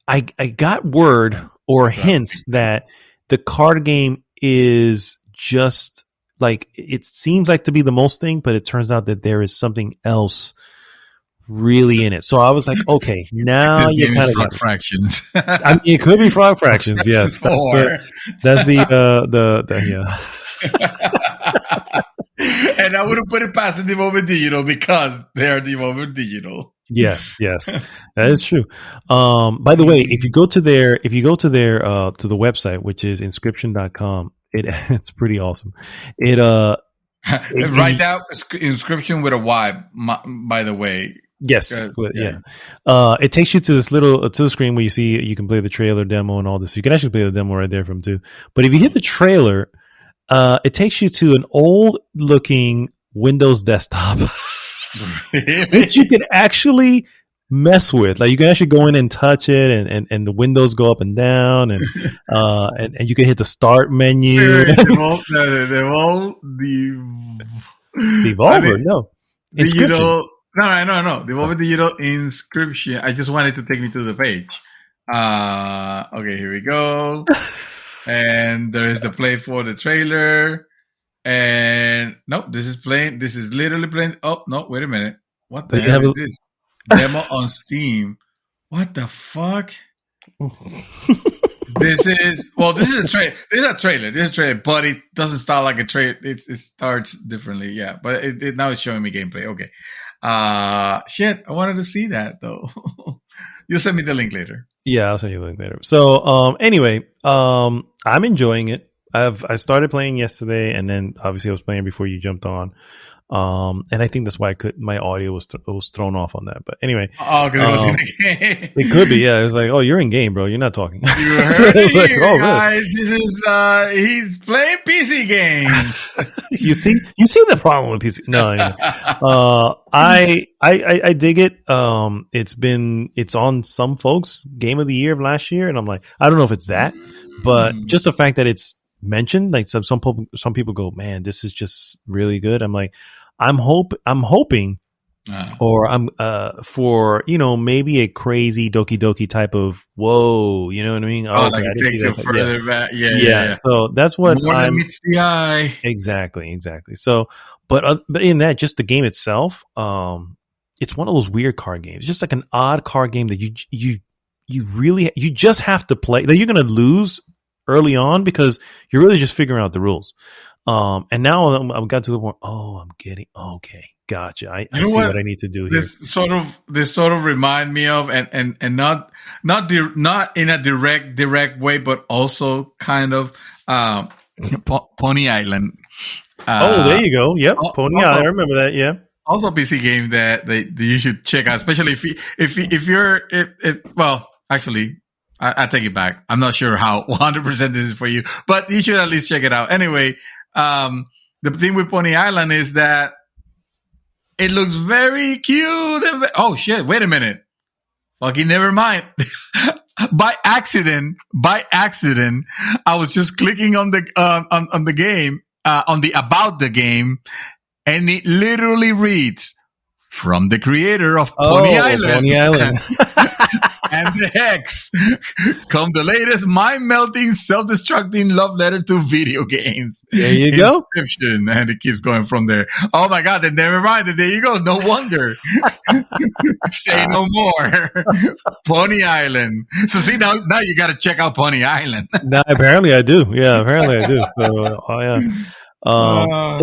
I got word or hints that the card game is just like, it seems like to be the most thing, but it turns out that there is something else really in it. So I was like, okay, now you kind of got fractions. I mean, it could be frog fractions. Yes, that's the yeah. And I wouldn't put it past the Devolver Digital because they are Devolver Digital. Yes, that is true. By the way, if you go to their to the website, which is inscryption.com, it's pretty awesome. Write down Inscryption with a Y, by the way. Yes, yeah. It takes you to this to the screen where you can play the trailer demo and all this. You can actually play the demo right there from too. But if you hit the trailer, it takes you to an old looking Windows desktop, which you can actually mess with. Like you can actually go in and touch it, and the windows go up and down, and you can hit the start menu. Devolver, no. Digital. No. Devolver Digital Inscryption. I just wanted to take me to the page. Okay, here we go. And there is the play for the trailer. And nope, this is playing. This is literally playing. Oh no, wait a minute. What the hell is this? Demo on Steam. What the fuck? This is a trailer. This is a trailer, but it doesn't start like a trailer. It starts differently, yeah. But now it's showing me gameplay. Okay. Shit, I wanted to see that though. You'll send me the link later. Yeah, I'll send you the link later. So, anyway, I'm enjoying it. I started playing yesterday, and then obviously I was playing before you jumped on. And I think that's why my audio was thrown off on that. But anyway, because it was in the game. It could be, yeah. It was like, oh, you're in game, bro. You're not talking. You heard so it like, oh, guys. This is he's playing PC games. you see the problem with PC. No, anyway. I dig it. It's on some folks' game of the year of last year, and I'm like, I don't know if it's that, but just the fact that it's mentioned, like some people go, man, this is just really good. I'm like, I'm hoping or I'm for maybe a crazy Doki Doki type of whoa, you know what I mean? Oh, okay, like I didn't see that. Further back. Yeah. So that's what more meets the eye. Exactly. So, but in that, just the game itself, it's one of those weird card games. It's just like an odd card game that you just have to play. That you're gonna lose early on because you're really just figuring out the rules. And now I've got to the point. Oh, I'm getting okay. Gotcha. I see what I need to do here. This sort of remind me of, and not in a direct way, but also kind of Pony Island. There you go. Yep, Pony Island. I remember that. Yeah. Also, a PC game that you should check out, especially actually. I take it back. I'm not sure how 100% this is for you, but you should at least check it out. Anyway, the thing with Pony Island is that it looks very cute. Oh shit! Wait a minute. Fucking never mind. By accident, I was just clicking on the on the game, on the about the game, and it literally reads from the creator of Pony Island. Pony Island. And the hex come the latest mind-melting, self-destructing love letter to video games. There you go. Inscryption, and it keeps going from there. Oh my God! And never mind. There you go. No wonder. Say no more. Pony Island. So see now you got to check out Pony Island. Now, apparently I do. Yeah, apparently I do. So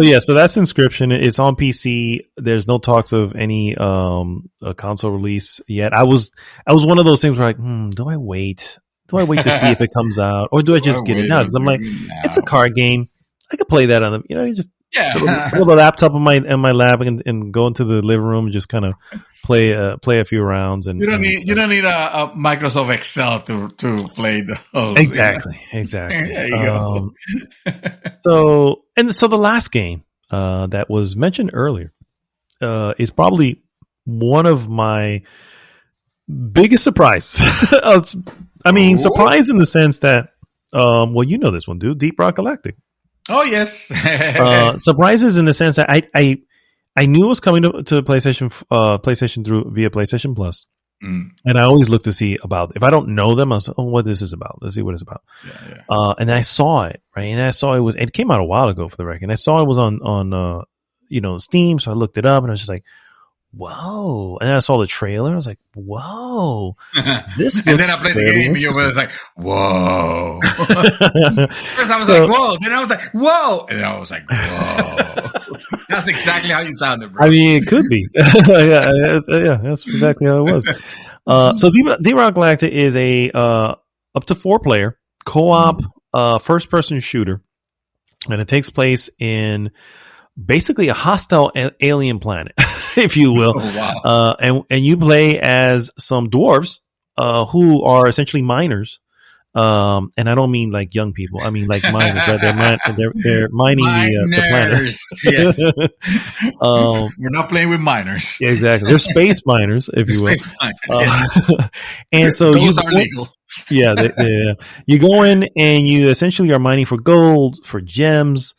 yeah. So that's Inscryption. It's on PC. There's no talks of any console release yet. I was one of those things where do I wait? Do I wait to see if it comes out, or do I just get it now? Because I'm like, it's a card game. I could play that on the just put the laptop on my lap and go into the living room and just kind of play a few rounds. And you don't need a Microsoft Excel to play those. Exactly. There you go. So the last game that was mentioned earlier is probably one of my biggest surprise. Surprise in the sense that you know this one, dude. Deep Rock Galactic. Oh yes. Surprises in the sense that I knew it was coming to PlayStation via PlayStation Plus. And I always look to see about, if I don't know them, I was like, what this is about. Let's see what it's about. Yeah. And then I saw it, right? And I saw it came out a while ago for the record. And I saw it was on Steam. So I looked it up and I was just like, whoa. And then I saw the trailer. I was like, whoa. This and then I played the game and you were like, whoa. First I was like, whoa. Then I was like, whoa. And then I was like, whoa. That's exactly how you sounded, bro. I mean, it could be. yeah, that's exactly how it was. So Deep Rock Galactic is a up to 4-player co-op first-person shooter. And it takes place in basically a hostile alien planet, if you will. Oh, wow. And you play as some dwarves who are essentially miners. And I don't mean like young people. I mean like miners. They're mining the planet. Yes. We're not playing with miners. Yeah, exactly. They're space miners, if you will. Space miners, and so those are legal. Yeah, you go in and you essentially are mining for gold, for gems,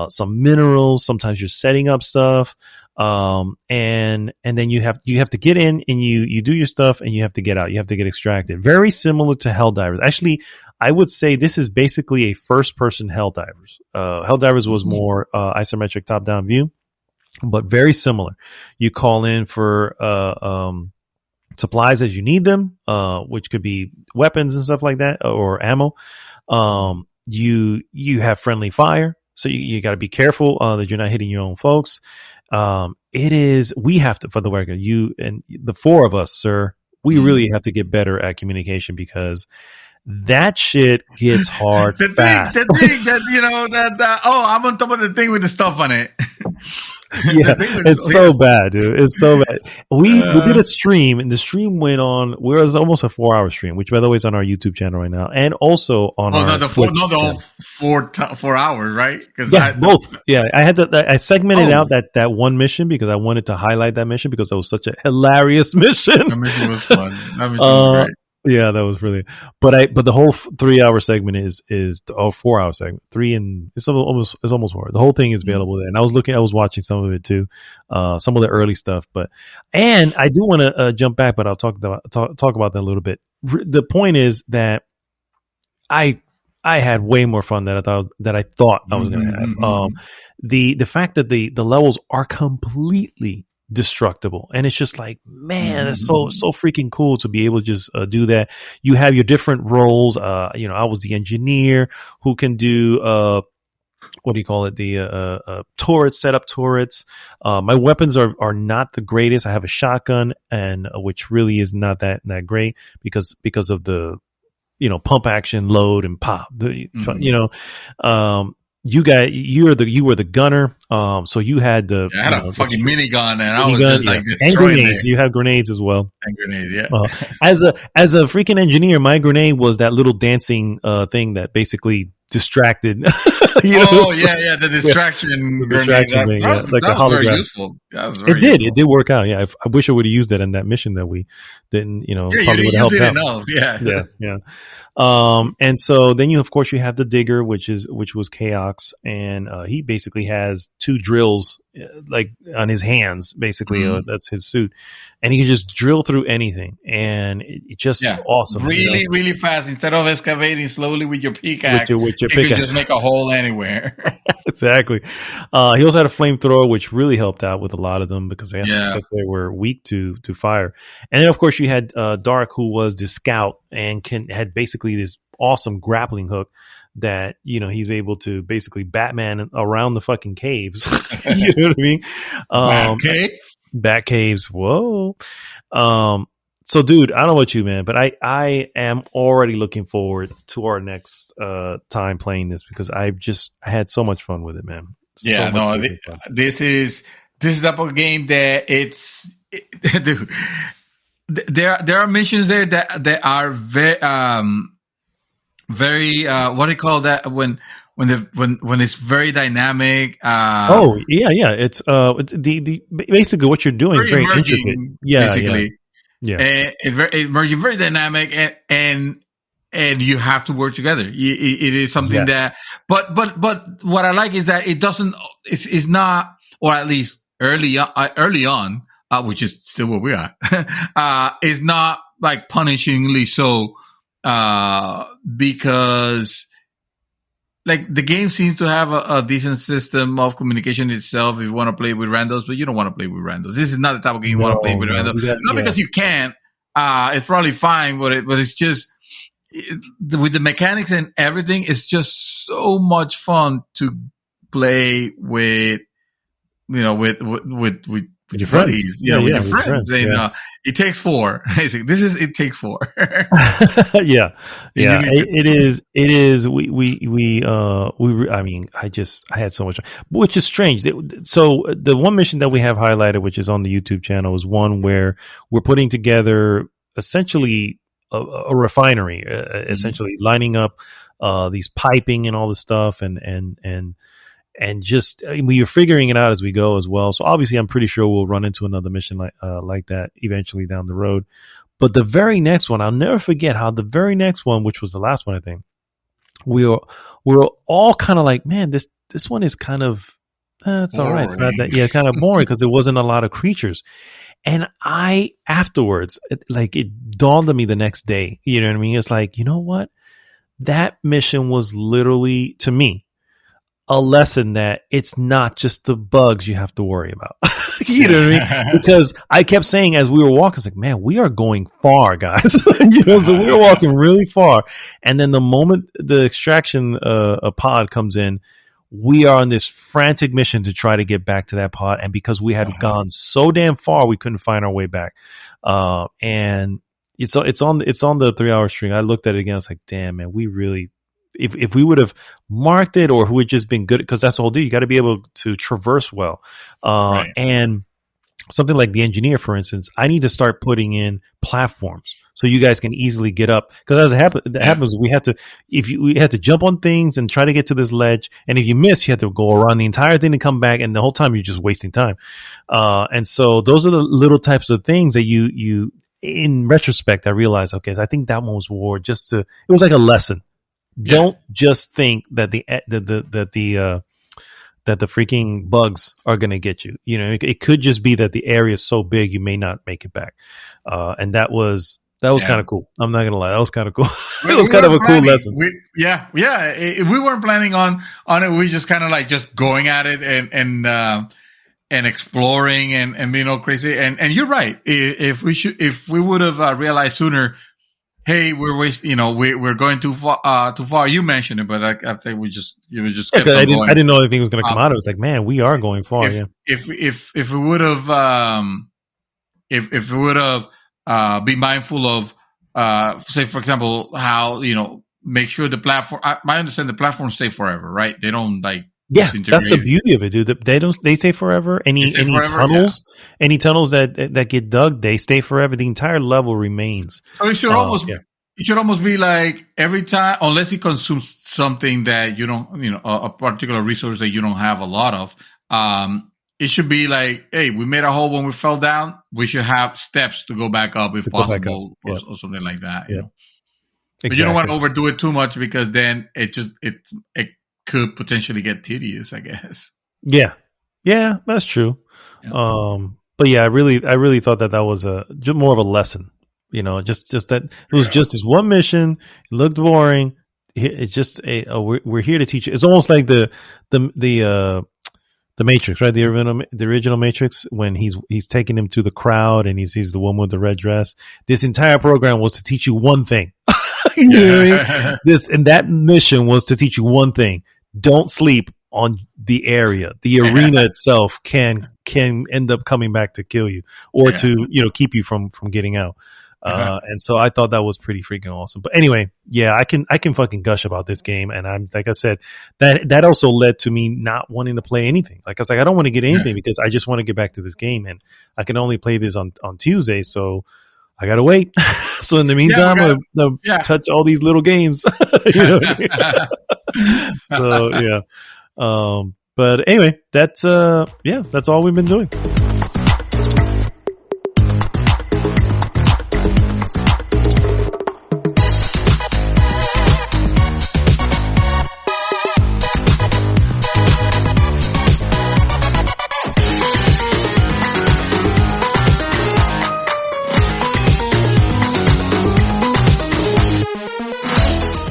some minerals. Sometimes you're setting up stuff. And then you have to get in and you do your stuff and you have to get out. You have to get extracted. Very similar to Helldivers. Actually, I would say this is basically a first person Helldivers. Helldivers was more, isometric top down view, but very similar. You call in for, supplies as you need them, which could be weapons and stuff like that or ammo. You have friendly fire. So you got to be careful, that you're not hitting your own folks. We have to, for the record, you and the four of us, sir, we really have to get better at communication because that shit gets hard fast. The thing that, I'm on top of the thing with the stuff on it. Yeah, it's so bad, dude. It's so bad. We did a stream, and the stream went on. It was almost a 4-hour stream, which by the way is on our YouTube channel right now, and also on our whole 4 hours, right? Both. Yeah, I had I segmented out that one mission because I wanted to highlight that mission because it was such a hilarious mission. That mission was fun. That mission was great. Yeah, that was really. But the whole 3-hour segment is 4-hour segment. It's almost 4. The whole thing is available there. And I was watching some of it too, some of the early stuff. And I do want to jump back, but I'll talk about that a little bit. The point is that I had way more fun than I thought I was going to have. The fact that the levels are completely destructible, and it's just like, man, it's so freaking cool to be able to just do that. You have your different roles. I was the engineer who can do what do you call it, the turrets, set up turrets. My weapons are not the greatest. I have a shotgun, and which really is not that great because of the pump action, load and pop. You were the gunner. So you had I had a fucking minigun, and I was just like destroying and grenades. You have grenades as well. And grenades, yeah. As a freaking engineer, my grenade was that little dancing thing that basically distracted. The distraction grenade. Like a hologram. Very useful. It did work out. Yeah, I wish I would have used that in that mission that we didn't. Probably would have helped out. Enough. Yeah. And so then you have the digger, which was Chaos, and he basically has 2 drills like on his hands, basically. That's his suit, and he can just drill through anything, and it's just awesome. Really fast. Instead of excavating slowly with your pickaxe, you can just make a hole anywhere. Exactly. He also had a flamethrower, which really helped out with a lot of them because they were weak to fire. And then of course you had Dark, who was the scout and had basically this awesome grappling hook that he's able to basically Batman around the fucking caves. You know what I mean? Bat caves. Whoa. So dude, I don't know about you, man, but I am already looking forward to our next time playing this because I had so much fun with it, man. This is the type of game that dude, there are missions there that are very what do you call that when it's very dynamic. It's the basically what you're doing very intricate. Basically. Yeah, and it's very dynamic, and you have to work together. It is something that, but what I like is that it's not, or at least early on, which is still where we are, is not like punishingly so, because like the game seems to have a decent system of communication itself if you want to play with randos, but you don't want to play with randos. This is not the type of game you want to play with randos. Because you can't. It's probably fine, but it's just with the mechanics and everything. It's just so much fun to play with, with your buddies, with your friends. And, it takes 4. It takes 4. It is. I had so much, which is strange. So the one mission that we have highlighted, which is on the YouTube channel, is one where we're putting together essentially a refinery, essentially lining up these piping and all this stuff, and just we are figuring it out as we go as well. So obviously, I'm pretty sure we'll run into another mission like that eventually down the road. But the very next one, I'll never forget how the very next one, which was the last one, I think, we were all kind of like, man, this one is kind of it's all right. It's not that kind of boring because there wasn't a lot of creatures. And I afterwards, it dawned on me the next day. You know what I mean? It's like, you know what? That mission was literally, to me, a lesson that it's not just the bugs you have to worry about. You know what I mean? Because I kept saying as we were walking, it's like, man, we are going far, guys. So we were walking really far. And then the moment the extraction a pod comes in, we are on this frantic mission to try to get back to that pod. And because we had gone so damn far, we couldn't find our way back. And it's on the 3 hour stream. I looked at it again. I was like, damn, man, we really, if we would have marked it or who had just been good, because that's the whole deal. You got to be able to traverse well. Right. And something like the engineer, for instance, I need to start putting in platforms so you guys can easily get up. Because as it happens, we have to jump on things and try to get to this ledge. And if you miss, you have to go around the entire thing and come back. And the whole time you're just wasting time. And so those are the little types of things that you in retrospect, I realized, okay, I think that one was war it was like a lesson. Yeah. Don't just think that the freaking bugs are going to get you. You know, it could just be that the area is so big you may not make it back. And that was kind of cool. I'm not going to lie. That was kind of cool. It was kind of a cool lesson. We weren't planning on it. We just kind of like just going at it and exploring and being all crazy. And you're right. If we would have realized sooner, hey, we're going too far. You mentioned it, but I think we just kept on going. I didn't know anything was going to come out. It was like, man, we are going far. If we would have, if we would have be mindful of, say for example, how make sure the platform. I understand the platforms stay forever, right? They don't like. Yeah, that's the beauty of it, dude. They stay forever. Any tunnels that get dug, they stay forever. The entire level remains. So it should almost be like every time, unless it consumes something that you don't, a particular resource that you don't have a lot of. It should be like, hey, we made a hole when we fell down. We should have steps to go back up if possible, or something like that. Yeah. But you don't want to overdo it too much because then it could potentially get tedious, I guess. Yeah, that's true. Yeah. But yeah, I really thought that was more of a lesson. Just that it was just this one mission. It looked boring. It's just we're here to teach you. It's almost like the Matrix, right? The original Matrix, when he's taking him to the crowd and he sees the woman with the red dress. This entire program was to teach you one thing. You know what I mean? That mission was to teach you one thing. Don't sleep on the area. The arena itself can end up coming back to kill you or to keep you from getting out. And so I thought that was pretty freaking awesome. But anyway, yeah, I can fucking gush about this game. And I'm, like I said, that also led to me not wanting to play anything. Like I was like, I don't want to get anything because I just want to get back to this game, and I can only play this on Tuesday. So I gotta wait. So in the meantime, I'm gonna touch all these little games. So yeah. But anyway, that's all we've been doing.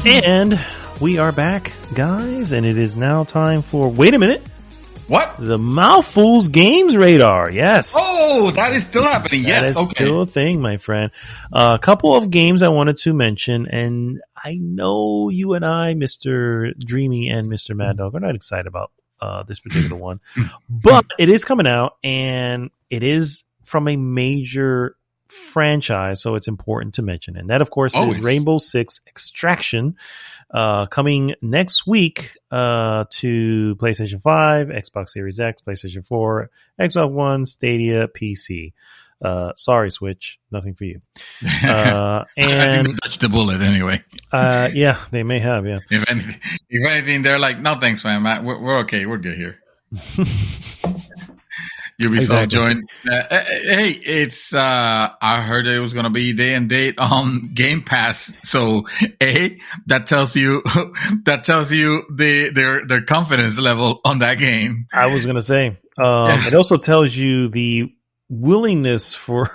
And we are back, guys, and it is now time for, wait a minute. What? The Mouthful's Games Radar. Yes. Oh, that is still happening. Yes. That is still a thing, my friend. A couple of games I wanted to mention, and I know you and I, Mr. Dreamy and Mr. Mad Dog, are not excited about this particular one, but it is coming out, and it is from a major franchise, so it's important to mention. And that, of course, is Rainbow Six Extraction, coming next week to PlayStation 5, Xbox Series X, PlayStation 4, Xbox One, Stadia, PC. Sorry, Switch, nothing for you. And I think they dodged the bullet anyway. Yeah, they may have. Yeah. If anything, they're like, no, thanks, man. We're okay. We're good here. Ubisoft Exactly. joined. Hey, it's I heard it was gonna be day and date on Game Pass. So that tells you their confidence level on that game. I was going to say, it also tells you the willingness for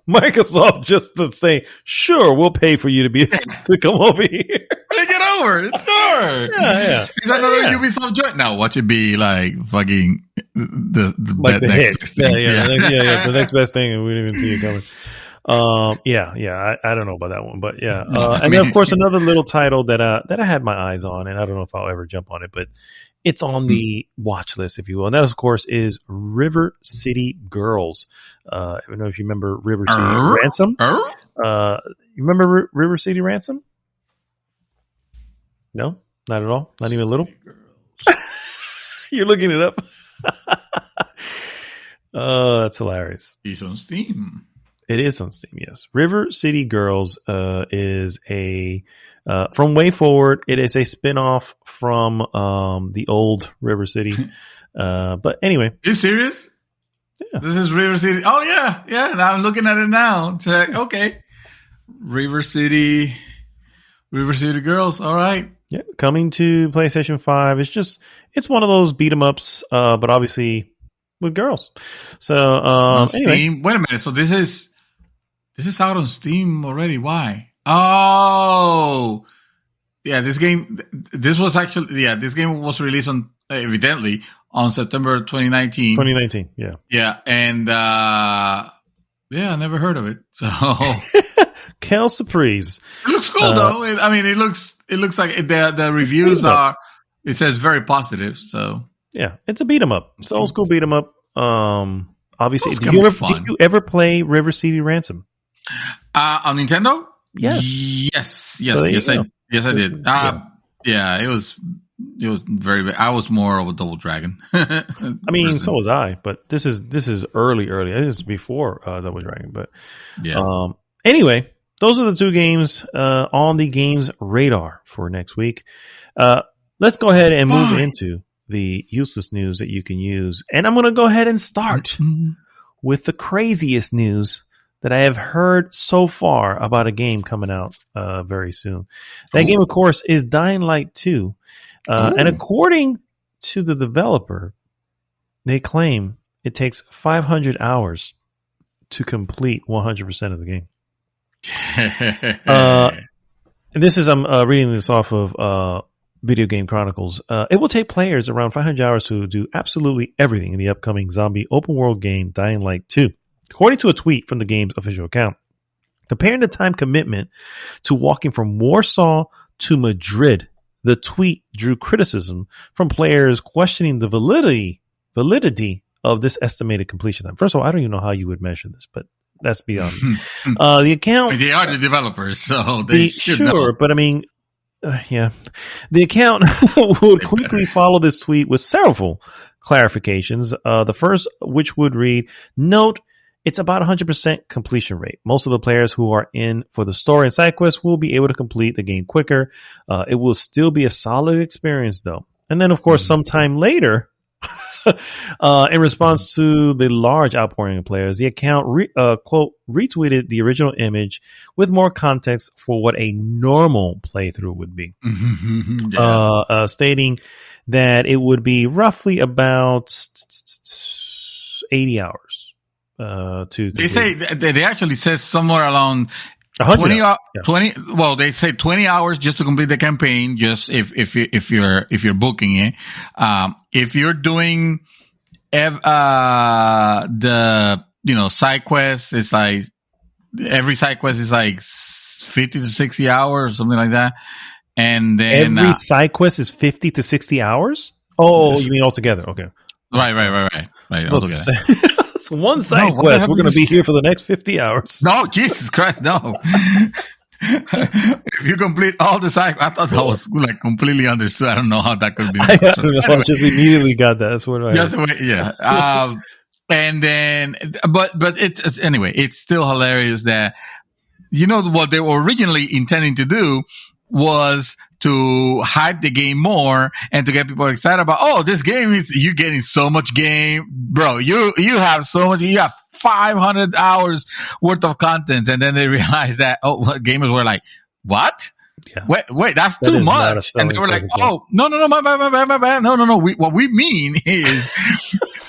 Microsoft just to say, sure, we'll pay for you to be to come over here. Really get over it. It's hard. Yeah. Is another Ubisoft joint? Now, watch it be like fucking the Like the next hit. best thing. The next best thing, and we didn't even see it coming. I don't know about that one, but yeah. And then of course another little title that I had my eyes on, and I don't know if I'll ever jump on it, but it's on the watch list, if you will. And that, of course, is River City Girls. I don't know if you remember River City Ransom. You remember River City Ransom? No, not at all. Not even a little. You're looking it up. Oh, that's hilarious. It's on Steam. It is on Steam, yes. River City Girls is a from Way Forward. It is a spinoff from the old River City. But anyway, Are you serious? Yeah. This is River City. Oh yeah. Now I'm looking at it now. It's like, okay, River City Girls. All right. Yeah, coming to PlayStation 5. It's one of those beat 'em ups, but obviously with girls. So anyway. Steam. Wait a minute. So this is out on Steam already. Why? Oh, yeah. This game was released on evidently on September 2019. 2019. Yeah. Yeah, and I never heard of it. So Kel Surprise. it looks cool though. It looks like the reviews are. It says very positive. So yeah, it's a beat 'em up. It's an old school beat 'em up. Obviously, did you ever play River City Ransom? On Nintendo? Yes. I did. Yeah, it was very bad. I was more of a Double Dragon. I mean, so was I, but this is early. This is before Double Dragon, but yeah. Anyway, those are the two games on the games radar for next week. Let's go ahead and move into the useless news that you can use. And I'm going to go ahead and start with the craziest news that I have heard so far about a game coming out very soon. That game, of course, is Dying Light 2. And according to the developer, they claim it takes 500 hours to complete 100% of the game. I'm reading this off of Video Game Chronicles. It will take players around 500 hours to do absolutely everything in the upcoming zombie open world game Dying Light 2. According to a tweet from the game's official account, comparing the time commitment to walking from Warsaw to Madrid, the tweet drew criticism from players questioning the validity of this estimated completion time. First of all, I don't even know how you would measure this, but that's beyond me. The account... They are the developers, so they should know. But I mean... yeah. The account would quickly follow this tweet with several clarifications. The first, which would read, note, it's about 100% completion rate. Most of the players who are in for the story and side quests will be able to complete the game quicker. It will still be a solid experience, though. And then, of course, sometime later, in response to the large outpouring of players, the account, quote, retweeted the original image with more context for what a normal playthrough would be, stating that it would be roughly about 80 hours. They actually says somewhere along 20. Well, they say 20 hours just to complete the campaign. Just if you're booking it, if you're doing the side quests, it's like every side quest is like 50 to 60 hours or something like that. And then every side quest is 50 to 60 hours. Oh, you mean altogether? Okay. Right. Altogether. It's one side quest. We're going to be here for the next 50 hours. No, Jesus Christ, no. If you complete all the side, I thought that was like completely understood. I don't know how that could be. I just immediately got that. That's what I heard. Yeah. And then, but it's anyway, it's still hilarious that, what they were originally intending to do was to hype the game more and to get people excited about, oh, this game you're getting so much game, bro. You have so much, you have 500 hours worth of content. And then they realized that, gamers were like, what? Yeah. Wait, that's too much. And they were like, oh, no, my bad. No. What we mean is,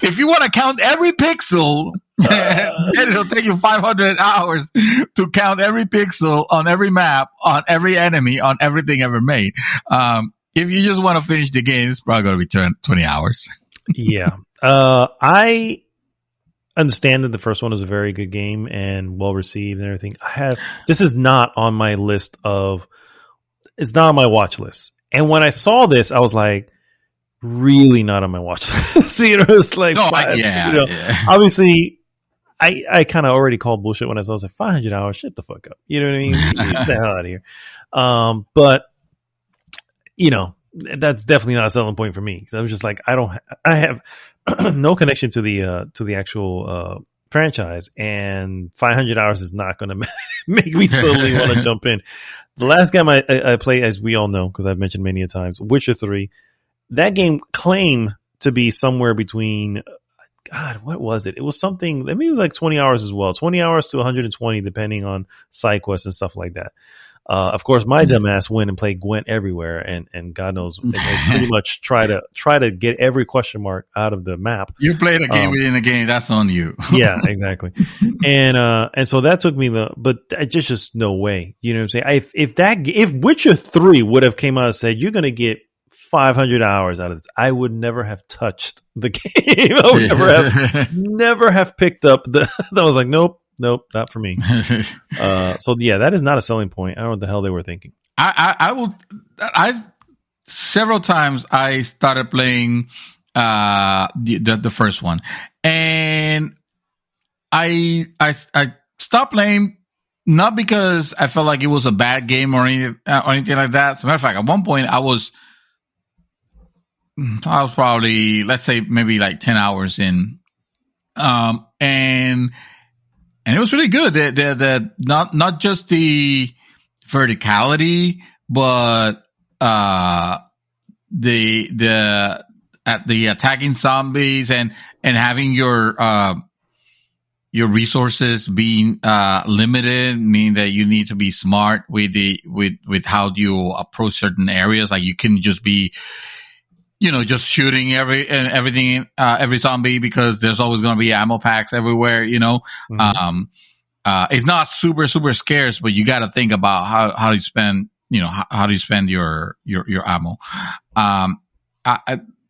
if you want to count every pixel, then it'll take you 500 hours to count every pixel on every map, on every enemy, on everything ever made. If you just want to finish the game, it's probably going to be 20 hours. Yeah. I understand that the first one is a very good game and well received and everything. This is not on my list of, it's not on my watch list. And when I saw this, I was like, really not on my watch list. So, it's like, obviously, I kind of already called bullshit when I was like 500 hours. Shut the fuck up. You know what I mean? Get the hell out of here. But that's definitely not a selling point for me. Because I was just like, I have no connection to the actual franchise, and 500 hours is not going to make me suddenly want to jump in. The last game I played, as we all know, because I've mentioned many a times, Witcher 3. That game claimed to be somewhere between, God, what was it? It was something, maybe it was like 20 hours as well. 20 hours to 120, depending on side quests and stuff like that. Of course, my dumbass went and played Gwent everywhere, and God knows, they pretty much try to get every question mark out of the map. You played a game within a game, that's on you. Yeah, exactly. And so that took me but just no way. You know what I'm saying? If Witcher 3 would have came out and said, you're going to get 500 hours out of this, I would never have touched the game. I would never have picked up I was like, nope, not for me. So yeah, that is not a selling point. I don't know what the hell they were thinking. I've several times I started playing the first one, and I stopped playing, not because I felt like it was a bad game or anything like that. As a matter of fact, at one point I was probably, let's say, maybe like 10 hours in, and it was really good. The not just the verticality, but the attacking zombies and having your resources being limited, meaning that you need to be smart with how you approach certain areas. Like, you can just be, just shooting everything, every zombie, because there's always going to be ammo packs everywhere, Mm-hmm. It's not super, super scarce, but you got to think about how you spend, how do you spend your ammo?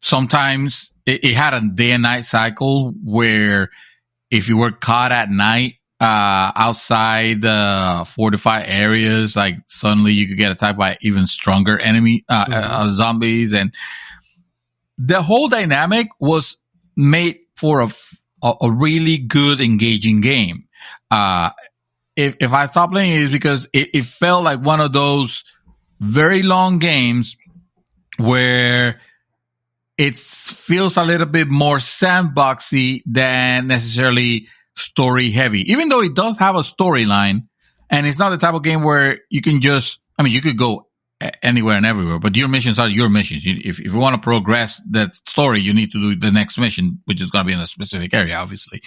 Sometimes it had a day and night cycle where if you were caught at night, outside the fortified areas, like, suddenly you could get attacked by even stronger enemy, zombies, and the whole dynamic was made for a really good, engaging game. If I stopped playing it, is because it felt like one of those very long games where it feels a little bit more sandboxy than necessarily story heavy, even though it does have a storyline, and it's not the type of game where you can just, you could go anywhere and everywhere, but your missions are your missions. If you want to progress that story, you need to do the next mission, which is going to be in a specific area, obviously.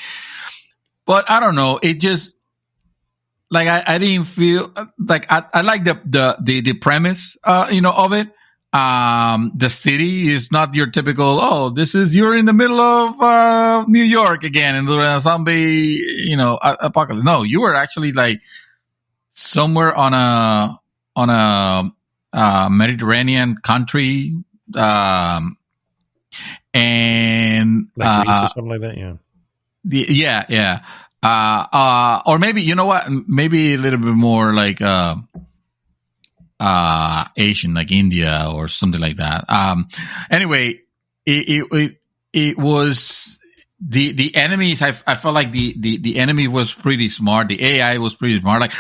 But I don't know, it just, like, I didn't feel like I like the premise, of it. The city is not your typical, you're in the middle of New York again and doing a zombie, apocalypse. No, you were actually like somewhere on a Mediterranean country, and like Greece or something like that. Yeah. Or maybe, you know what? Maybe a little bit more like Asian, like India or something like that. Anyway, it was the enemies. I felt like the enemy was pretty smart. The AI was pretty smart. Like,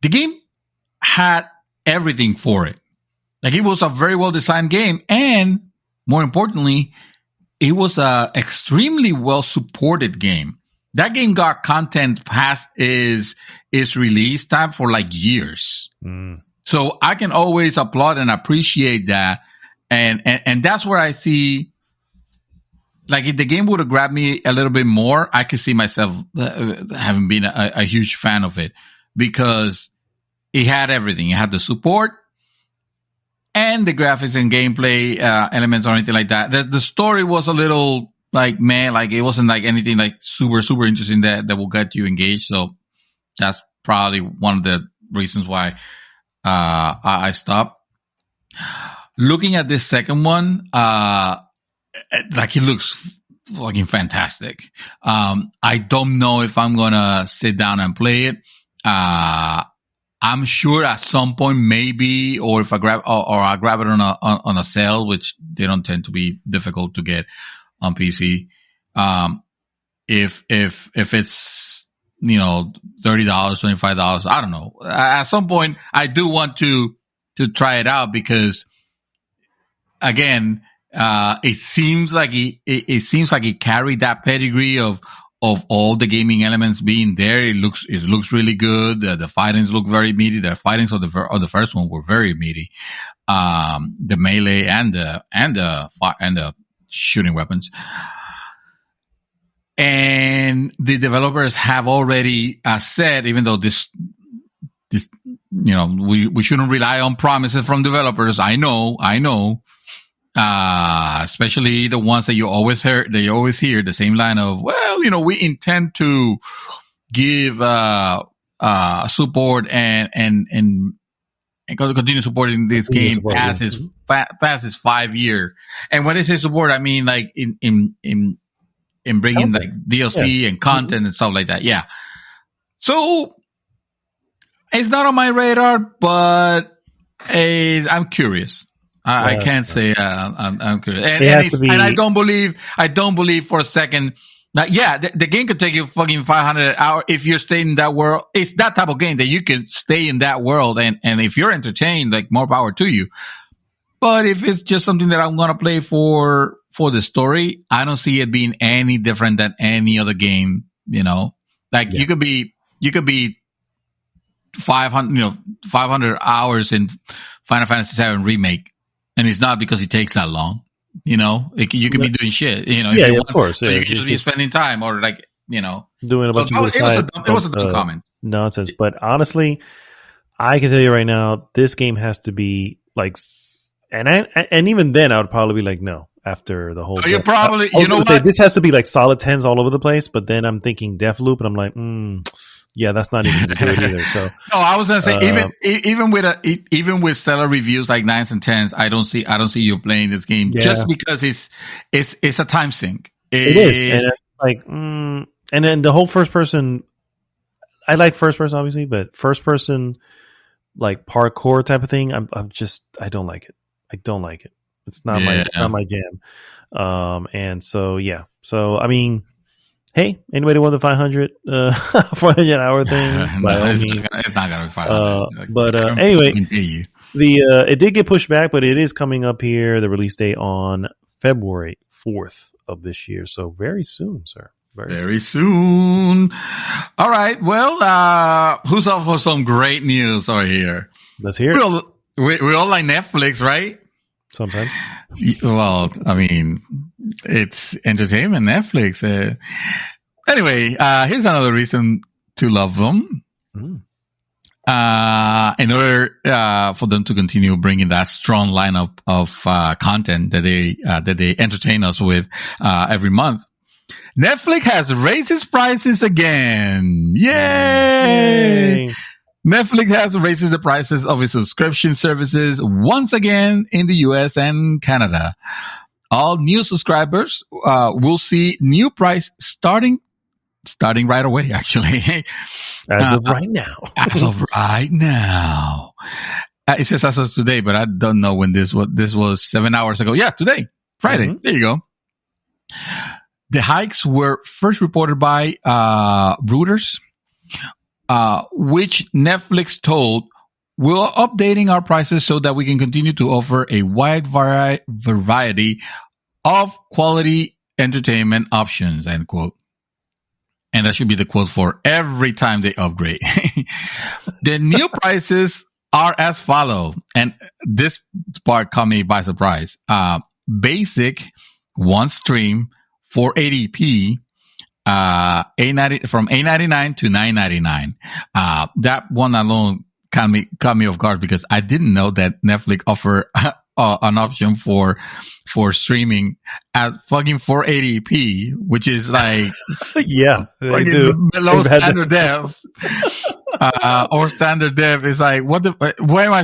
the game had everything for it. Like, it was a very well designed game, and more importantly, it was a extremely well supported game. That game got content past its release time for like years. So I can always applaud and appreciate that. And that's where I see, like, if the game would have grabbed me a little bit more, I could see myself having been a huge fan of it, because it had everything. It had the support and the graphics and gameplay elements or anything like that. The story was a little like, man, like it wasn't like anything like super, super interesting that will get you engaged. So that's probably one of the reasons why I stopped. Looking at this second one, like, it looks fucking fantastic. I don't know if I'm gonna sit down and play it. I'm sure at some point, maybe, or if I grab it on a sale, which they don't tend to be difficult to get on PC. If it's, $30, $25, I don't know. At some point, I do want to try it out, because, again, it seems like it carried that pedigree of all the gaming elements being there. It looks really good. The fightings look very meaty. The fightings of the first one were very meaty. The melee and the shooting weapons. And the developers have already said, even though this, we shouldn't rely on promises from developers. I know. Especially the ones that you always hear the same line of, well, we intend to give support and continue supporting this game past its 5 year. And when I say support, I mean like in bringing content, like DLC and content and stuff like that. Yeah. So it's not on my radar, but I'm curious. I can't say I'm curious, and I don't believe for a second that the game could take you fucking 500 an hour if you're staying in that world. It's that type of game that you can stay in that world, and if you're entertained, like, more power to you. But if it's just something that I'm gonna play for the story, I don't see it being any different than any other game. Like you could be 500 hours in Final Fantasy VII Remake. And it's not because it takes that long, you could be doing shit, of course. So you could be spending time or doing a bunch of it was a dumb comment. Nonsense. But honestly, I can tell you right now, this game has to be like, and even then I would probably be like, no, after the whole. You probably, I was going to say this has to be like solid 10s all over the place, but then I'm thinking Deathloop and I'm like, yeah, that's not even good either. So no, I was gonna say even with stellar reviews like 9s and 10s, I don't see you playing this game just because it's a time sink. It is, and like, and then the whole first person. I like first person obviously, but first person like parkour type of thing, I don't like it. I don't like it. It's not my jam. And so so I mean. Hey, anybody want the 400 hour thing? It's not gonna be 500. But anyway, it did get pushed back, but it is coming up here. The release date on February 4th of this year, so very soon, sir. Very soon. All right. Well, who's up for some great news over here? Let's hear it. We all like Netflix, right? Sometimes. Well, I mean, it's entertainment, Netflix. Anyway, here's another reason to love them. In order for them to continue bringing that strong lineup of content that they entertain us with every month, Netflix has raised its prices again. Yay! Netflix has raised the prices of its subscription services once again in the US and Canada. All new subscribers will see new price starting right away, actually. As of right now. As of right now. It says as of today, but I don't know when this was 7 hours ago. Yeah, today, Friday. Mm-hmm. There you go. The hikes were first reported by Reuters, which Netflix told, we're updating our prices so that we can continue to offer a wide variety of quality entertainment options, end quote. And that should be the quote for every time they upgrade. The new prices are as follow, and this part caught me by surprise. Basic, one stream, 480p, from $8.99 to $9.99. That one alone caught me off guard because I didn't know that Netflix offer an option for streaming at fucking 480p, which is like yeah, they do. Below standard def. Or standard def is like, where am I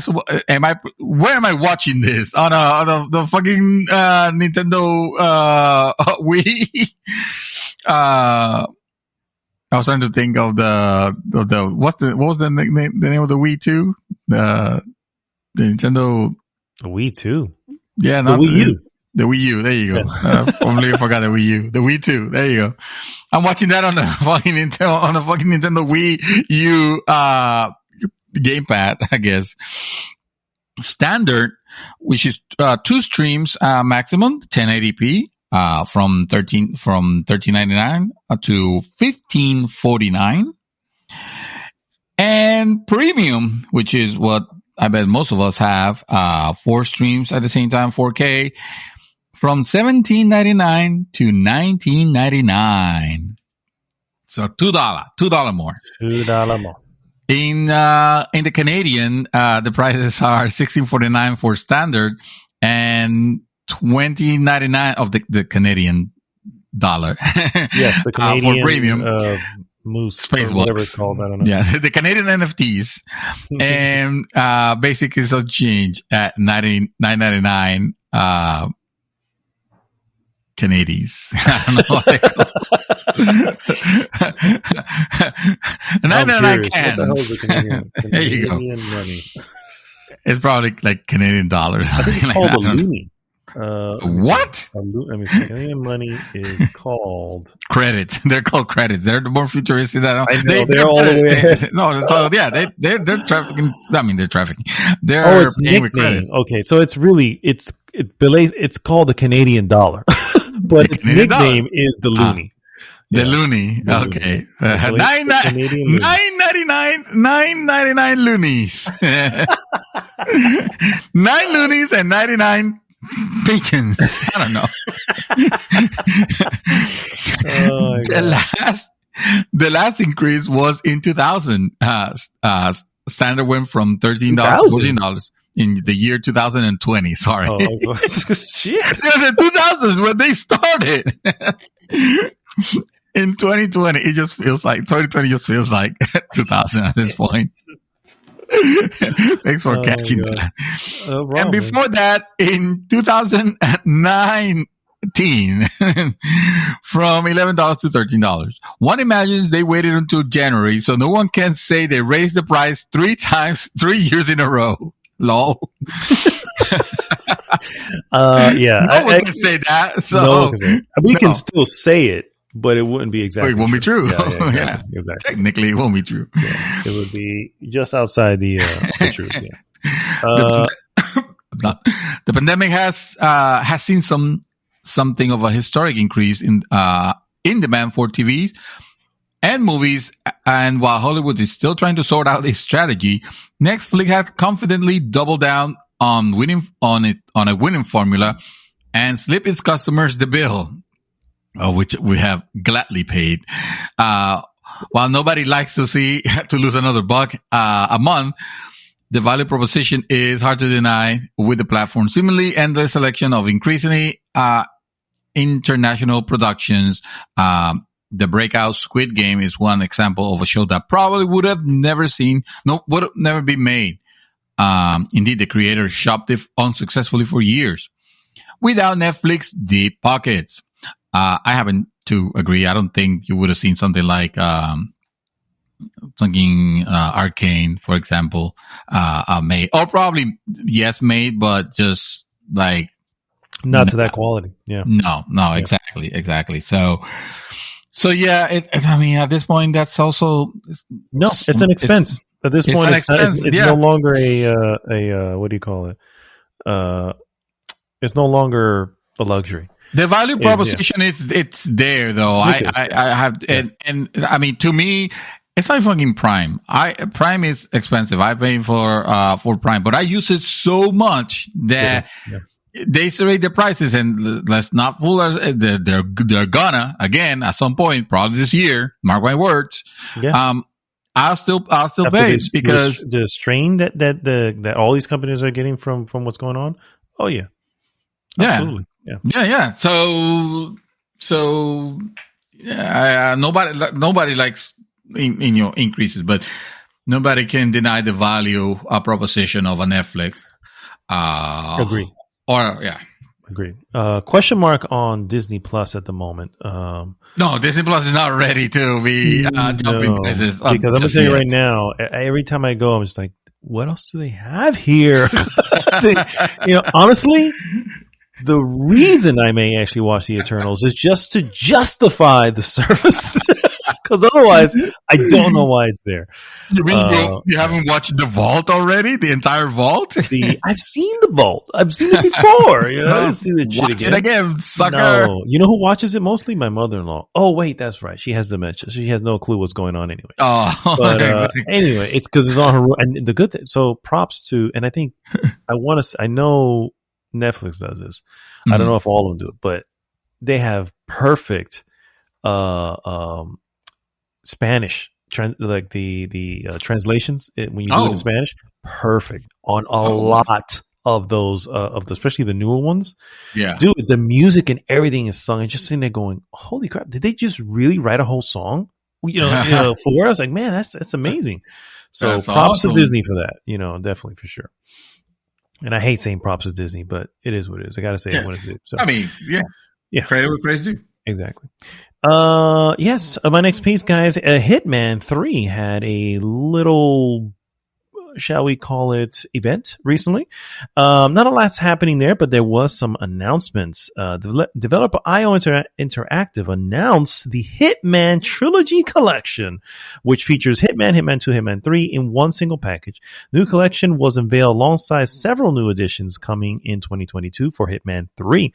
watching this on the fucking Nintendo Wii? I was trying to think of the what was the name of the Wii 2? The Nintendo Wii 2. Yeah, not the Wii U. The Wii U. There you go. Completely forgot the Wii U. The Wii 2. There you go. I'm watching that on the fucking Nintendo Wii U gamepad, I guess. Standard, which is 2 streams maximum, 1080p, from $13.99 to $15.49. And premium, which is what I bet most of us have, 4 streams at the same time, 4K, from $17.99 to $19.99. So $2 more. $2 more. In the Canadian, the prices are $16.49 for standard and $20.99 of the Canadian dollar. Yes, the Canadian for premium. Moose, Space whatever it's called. I don't know. Yeah, the Canadian NFTs, and basic is a change at $9.99 Canadians. I don't know what they call $9.99 cans. What the hell is the Canadian there you go. Money? It's probably like Canadian dollars. I think it's called a loonie. What? Canadian money is called credits. They're called credits. They're the more futuristic. I know, they're all the way. No, they're trafficking. I mean, they're trafficking. It's nickname. Okay, so it's called the Canadian dollar, but its nickname is the loonie. The loonie. Okay. $9.99 loonies. 9 loonies and 99 pigeons. I don't know. The last increase was in 2000. Standard went from $13 to $14 in the year 2020. Sorry. Oh, shit. The 2000s when they started. In 2020, it just feels like 2020 just feels like 2000 at this point. Thanks for catching that. And before that, in 2019, from $11 to $13. One imagines they waited until January, so no one can say they raised the price 3 times, 3 years in a row. Lol. Yeah. No one can say that. So no one can say it. We can still say it, but it wouldn't be exactly. It won't be true. Yeah, exactly. Technically, it won't be true. Yeah, it would be just outside the truth. Yeah. The pandemic has seen something of a historic increase in demand for TVs and movies. And while Hollywood is still trying to sort out its strategy, Netflix has confidently doubled down on a winning formula and slip its customers the bill. Which we have gladly paid. While nobody likes to lose another buck a month, the value proposition is hard to deny with the platform's seemingly endless selection of increasingly international productions. The breakout Squid Game is one example of a show that probably would have never been made. Indeed, the creator shopped it unsuccessfully for years without Netflix deep pockets. I happen to agree. I don't think you would have seen something like Arcane, for example, made, or probably made, but just like not to that quality. Yeah. No, exactly. So yeah. I mean, at this point, that's also it's an expense. At this point, it's no longer a what do you call it? It's no longer a luxury. The value proposition it's there though. I have and I mean, to me, It's like fucking Prime. Prime is expensive. I pay for Prime, but I use it so much that they raise the prices, and let's not fool us. They're gonna again at some point, probably this year. Mark my words. Yeah. I'll still After pay it because the strain that all these companies are getting from what's going on. Oh yeah. Absolutely. Yeah. So nobody likes increases, but nobody can deny the value proposition of a Netflix. Agree. Agreed. Question mark on Disney Plus at the moment. No, Disney Plus is not ready to be jumping prices. Because I'm going to tell you right now, every time I go, I'm just like, what else do they have here? Honestly, the reason I may actually watch the Eternals is just to justify the service. Because otherwise, I don't know why it's there. You mean you haven't watched The Vault already? The entire Vault? I've seen The Vault. I've seen it before. I've seen the shit again. Watch it again, sucker. No. You know who watches it mostly? My mother-in-law. Oh, wait, that's right. She has dementia. She has no clue what's going on anyway. Oh. But anyway, it's because it's on her. And the good thing, so props to, and I think I know Netflix does this. I don't know if all of them do it, but they have perfect Spanish, like the translations when you do it in Spanish, perfect on a lot of those especially the newer ones. Yeah, dude, the music and everything is sung, and just sitting there going, "Holy crap! Did they just really write a whole song?" For us, like, man, that's amazing. So that's props awesome. to Disney for that. Definitely for sure. And I hate saying props to Disney, but it is what it is. I got to say it when it's due. So I mean, yeah, credit where credit's due. Exactly. Yes. My next piece, guys. Hitman 3 had a little, shall we call it, event recently. Not a lot's happening there, but there was some announcements. Developer IO Interactive announced the Hitman Trilogy Collection, which features Hitman, Hitman 2, Hitman 3 in one single package. The new collection was unveiled alongside several new additions coming in 2022 for Hitman 3.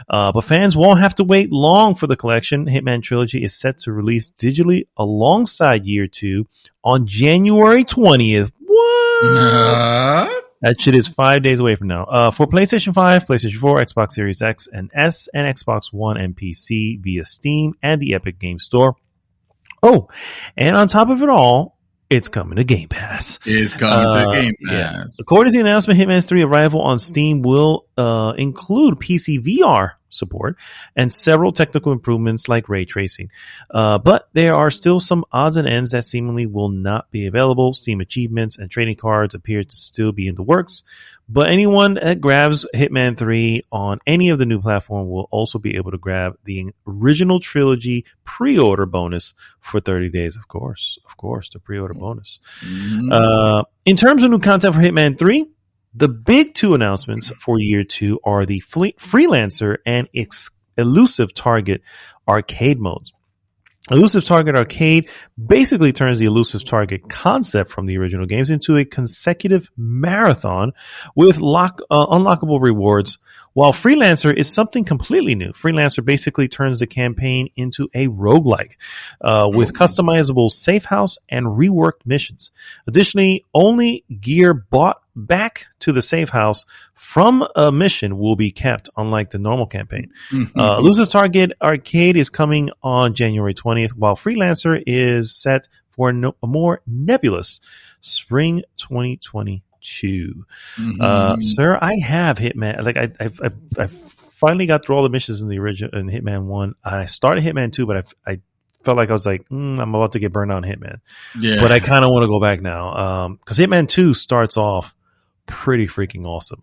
But fans won't have to wait long for the collection. Hitman Trilogy is set to release digitally alongside Year 2 on January 20th. What? That shit is 5 days away from now. For PlayStation 5, PlayStation 4, Xbox Series X and S, and Xbox One and PC via Steam and the Epic Game Store. Oh, and on top of it all, it's coming to Game Pass. It's coming to Game Pass. Yeah. According to the announcement, Hitman 3 arrival on Steam will include PC VR support and several technical improvements like ray tracing. But there are still some odds and ends that seemingly will not be available. Steam achievements and trading cards appear to still be in the works. But anyone that grabs Hitman 3 on any of the new platform will also be able to grab the original trilogy pre-order bonus for 30 days. Of course, the pre-order bonus. In terms of new content for Hitman 3, the big two announcements for Year 2 are the Freelancer and Elusive Target arcade modes. Elusive Target Arcade basically turns the Elusive Target concept from the original games into a consecutive marathon with unlockable rewards, while Freelancer is something completely new. Freelancer basically turns the campaign into a roguelike with customizable safe house and reworked missions. Additionally, only gear bought back to the safe house from a mission will be kept, unlike the normal campaign. Elusive Target Arcade is coming on January 20th, while Freelancer is set for a more nebulous spring 2022. Sir, I have Hitman. Like I finally got through all the missions in the original in Hitman 1. I started Hitman 2, but I felt like I was like, I'm about to get burned out on Hitman. Yeah. But I kind of want to go back now because Hitman 2 starts off pretty freaking awesome.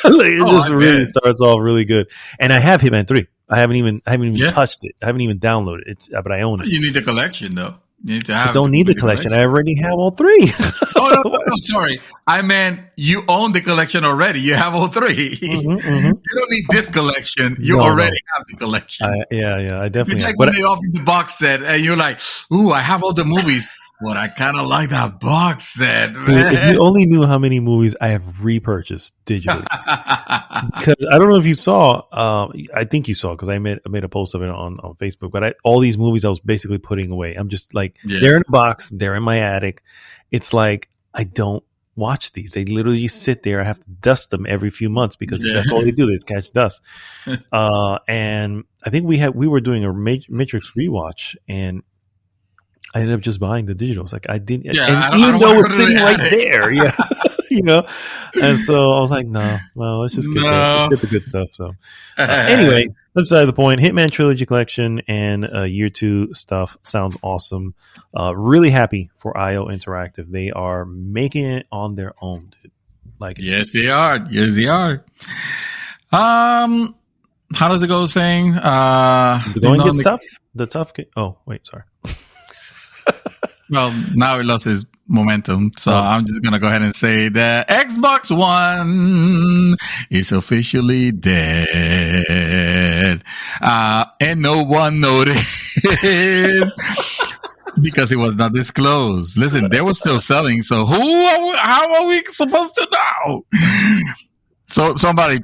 Really starts off really good. And I have Hitman 3. I haven't even touched it. I haven't even downloaded it. But I own it. You need the collection though. You need to have. I don't need the collection. I already have all three. No, sorry. I meant you own the collection already. You have all three. You don't need this collection. You already have the collection. I definitely. It's like when they offer the box set and you're like, "Ooh, I have all the movies." But I kind of like that box set, Dude, if man. you only knew how many movies I have repurchased digitally. Because I don't know if you saw, I think you saw, because I made a post of it on Facebook, but all these movies I was basically putting away. I'm just like, they're in a box, they're in my attic. It's like, I don't watch these. They literally just sit there. I have to dust them every few months because that's all they do. They just catch dust. And I think we were doing a Matrix rewatch, and I ended up just buying the digital. It's like I didn't, and even though it was sitting right there, you know. And so I was like, no, let's just let's get the good stuff. So anyway, flip side of the point, Hitman Trilogy Collection and Year 2 stuff sounds awesome. Really happy for IO Interactive. They are making it on their own, dude. Like, yes, they are. Yes, they are. How does it go? Saying, going to get stuff. The tough. Oh, wait, sorry. Well, now he lost his momentum, so I'm just gonna go ahead and say that Xbox One is officially dead, and no one noticed because it was not disclosed. Listen, they were still selling, so how are we supposed to know? So somebody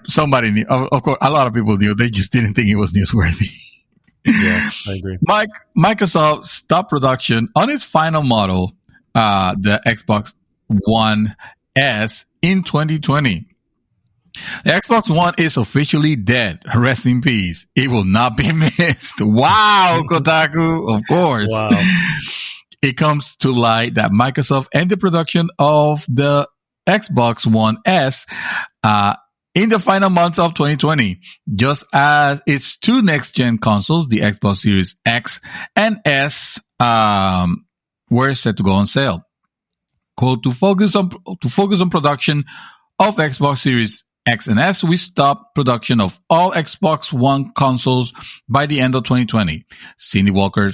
knew. Of course, a lot of people knew. They just didn't think it was newsworthy. Yeah, I agree. Microsoft stopped production on its final model, the Xbox One S, in 2020. The Xbox One is officially dead. Rest in peace. It will not be missed. Wow, Kotaku, of course. Wow. It comes to light that Microsoft ended production of the Xbox One S in the final months of 2020, just as its two next-gen consoles, the Xbox Series X and S, were set to go on sale. Quote, to focus on production of Xbox Series X and S, we stopped production of all Xbox One consoles by the end of 2020. Cindy Walker,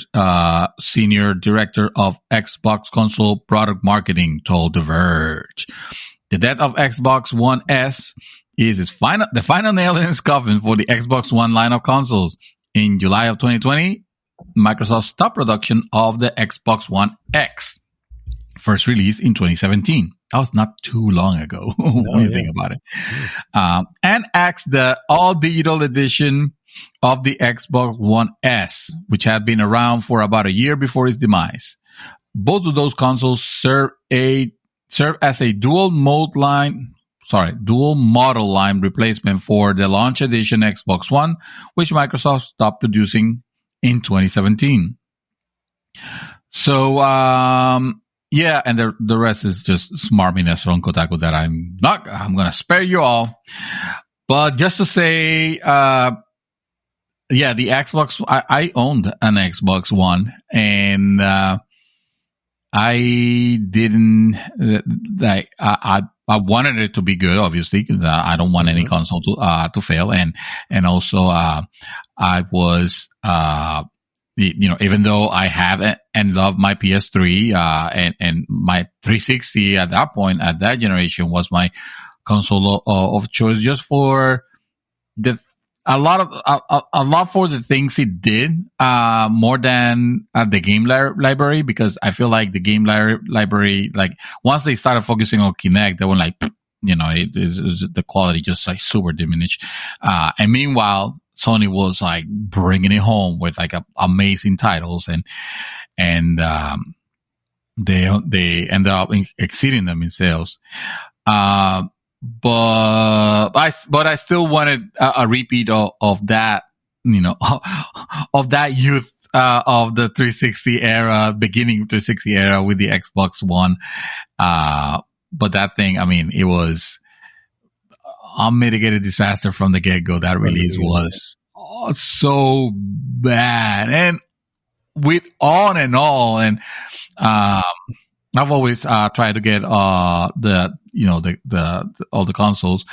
Senior Director of Xbox Console Product Marketing, told The Verge. The death of Xbox One S is the final nail in its coffin for the Xbox One line of consoles. In July of 2020, Microsoft stopped production of the Xbox One X, first released in 2017. That was not too long ago when you think about it. And axed the all-digital edition of the Xbox One S, which had been around for about a year before its demise. Both of those consoles serve as a dual model line replacement for the launch edition Xbox One, which Microsoft stopped producing in 2017. So, yeah, and the rest is just smarminess from Kotaku that I'm going to spare you all. But just to say, the Xbox, I owned an Xbox One, and I didn't, I wanted it to be good, obviously, because I don't want any console to fail. And also, I was, even though I have and love my PS3, and my 360 at that point, at that generation, was my console of choice, just for a lot for the things it did, more than the game library, because I feel like the game library, like, once they started focusing on Kinect, they were like, the quality just like super diminished. And meanwhile, Sony was like bringing it home with like amazing titles, and they ended up exceeding them in sales. But I still wanted a repeat of that, of that youth, of the 360 era, beginning 360 era with the Xbox One. But that thing, I mean, it was unmitigated disaster from the get-go. That release was so bad, and with on and all. And I've always tried to get all the consoles.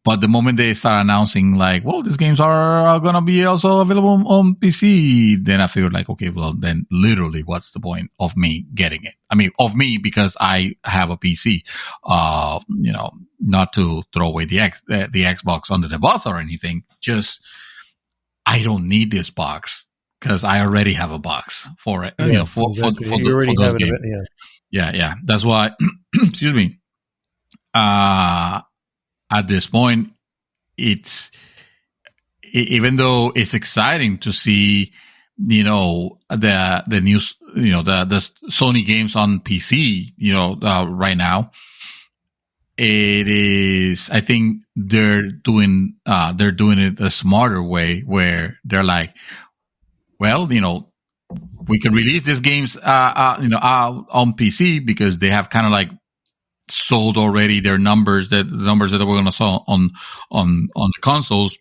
But the moment they start announcing like, well, these games are going to be also available on PC, then I figured like, okay, well, then literally what's the point of me getting it? I mean, of me, because I have a PC, not to throw away the Xbox under the bus or anything. Just, I don't need this box. because I already have a box for it. For you already those have it. games. Yeah. That's why. Excuse me. At this point, even though it's exciting to see, the new, the Sony games on PC, right now, it is, I think they're doing it a smarter way where they're like, well, we can release these games, out on PC because they have kind of like sold already their numbers the numbers that we're going to sell on the consoles.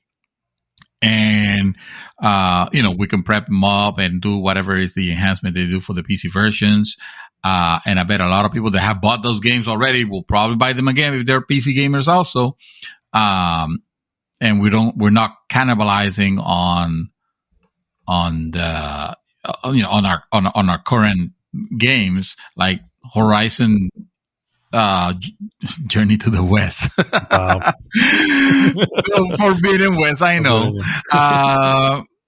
And, we can prep them up and do whatever is the enhancement they do for the PC versions. And I bet a lot of people that have bought those games already will probably buy them again if they're PC gamers also. And we're not cannibalizing on the, on our current games like Horizon, Journey to the West. Wow. Forbidden West, I know.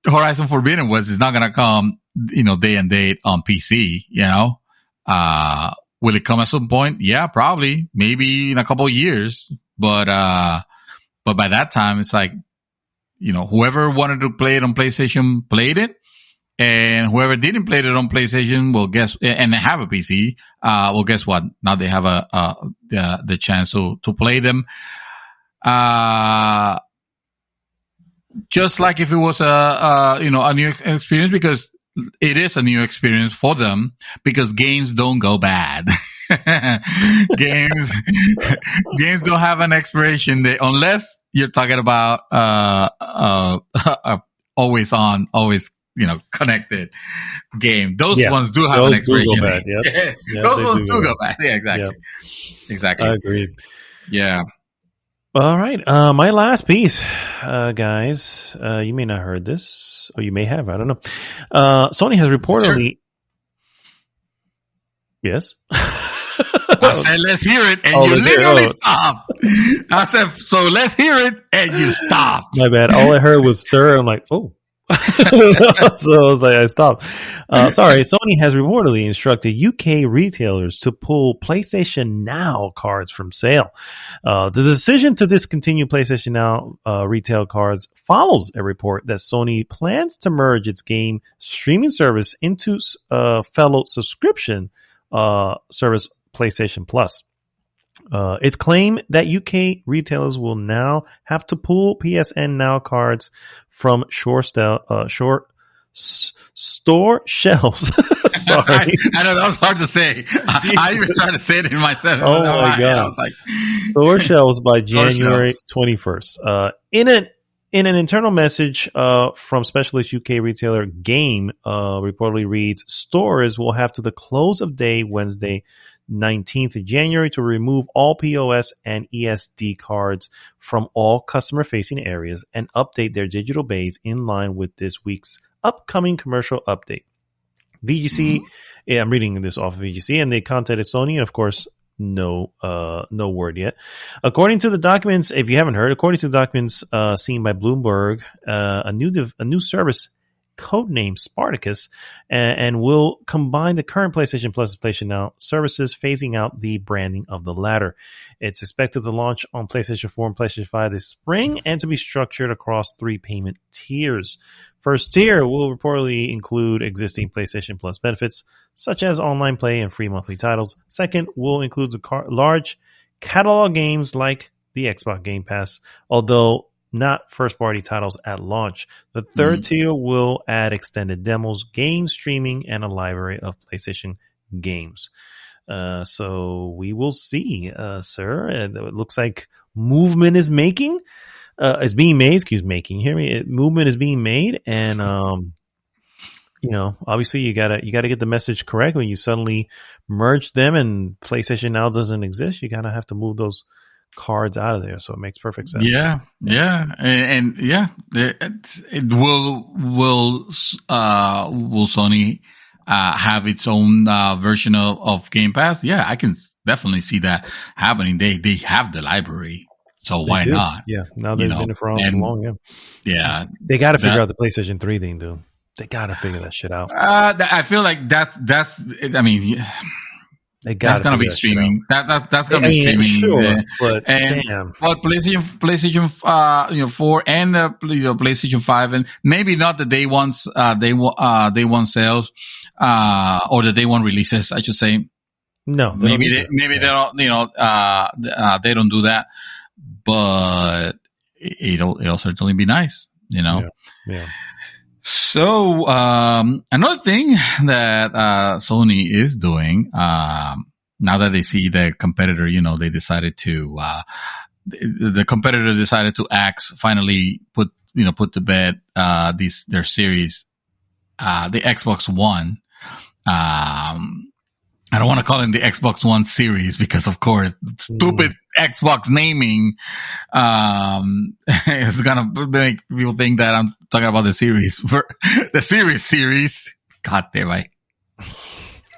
Horizon Forbidden West is not going to come, day and date on PC, will it come at some point? Yeah, probably, maybe in a couple of years. But by that time, it's like, whoever wanted to play it on PlayStation played it. And whoever didn't play it on PlayStation and they have a PC, guess what? Now they have the chance to play them. Just like if it was a new experience, because it is a new experience for them, because games don't go bad. games don't have an expiration date unless you're talking about, always on, always, connected game. Those ones do have an expiration date. Yep. Those ones do go bad. Yeah, exactly. Yep. Exactly. I agree. Yeah. All right. My last piece, guys, you may not have heard this, or you may have, I don't know. Sony has reportedly... Yes? I said, let's hear it, and you literally stopped. I said, so let's hear it, and you stopped. My bad. All I heard was sir. I'm like, oh. So I was like, I stopped. Sorry. Sony has reportedly instructed UK retailers to pull PlayStation Now cards from sale. The decision to discontinue PlayStation Now retail cards follows a report that Sony plans to merge its game streaming service into fellow subscription service PlayStation Plus. It's claimed that UK retailers will now have to pull PSN Now cards from store shelves. Sorry. I know that was hard to say. I even tried to say it in myself. Oh my God. I was like, store shelves by January 21st. In an internal message from specialist UK retailer Game, reportedly reads, stores will have to the close of day Wednesday, 19th of January, to remove all POS and ESD cards from all customer-facing areas and update their digital bays in line with this week's upcoming commercial update. VGC, I'm reading this off of VGC, and they contacted Sony, and of course, no word yet. According to the documents, if you haven't heard, according to the documents seen by Bloomberg, a new service codenamed Spartacus and will combine the current PlayStation Plus and PlayStation Now services, phasing out the branding of the latter. It's expected to launch on PlayStation 4 and PlayStation 5 this spring and to be structured across 3 payment tiers. First tier will reportedly include existing PlayStation Plus benefits, such as online play and free monthly titles. Second will include the large catalog games like the Xbox Game Pass, although not first-party titles at launch. The third tier will add extended demos, game streaming, and a library of PlayStation games. So we will see, sir. And it looks like movement is being made. Excuse me. Can you hear me? Movement is being made, and obviously you gotta get the message correct. When you suddenly merge them and PlayStation Now doesn't exist, you gotta have to move those cards out of there, so it makes perfect sense. And it will Sony have its own version of Game Pass? Yeah, I can definitely see that happening. They have the library, so why not? Yeah, now they've been it for so long. Yeah. They got to figure out the PlayStation 3 thing, dude. They gotta figure that shit out. I feel like that's. I mean, that's gonna be streaming. That's gonna be streaming. Sure, but and damn. But PlayStation, 4 and PlayStation 5, and maybe not the day ones, day one sales, or the day one releases, I should say. No, maybe they don't. They don't do that, but it'll certainly be nice. Yeah. So, another thing that, Sony is doing, now that they see their competitor, they decided to, the competitor decided to finally put to bed, their series, the Xbox One. I don't want to call it the Xbox One series because, of course, stupid Xbox naming, is gonna make people think that I'm talking about the series the series. God damn it.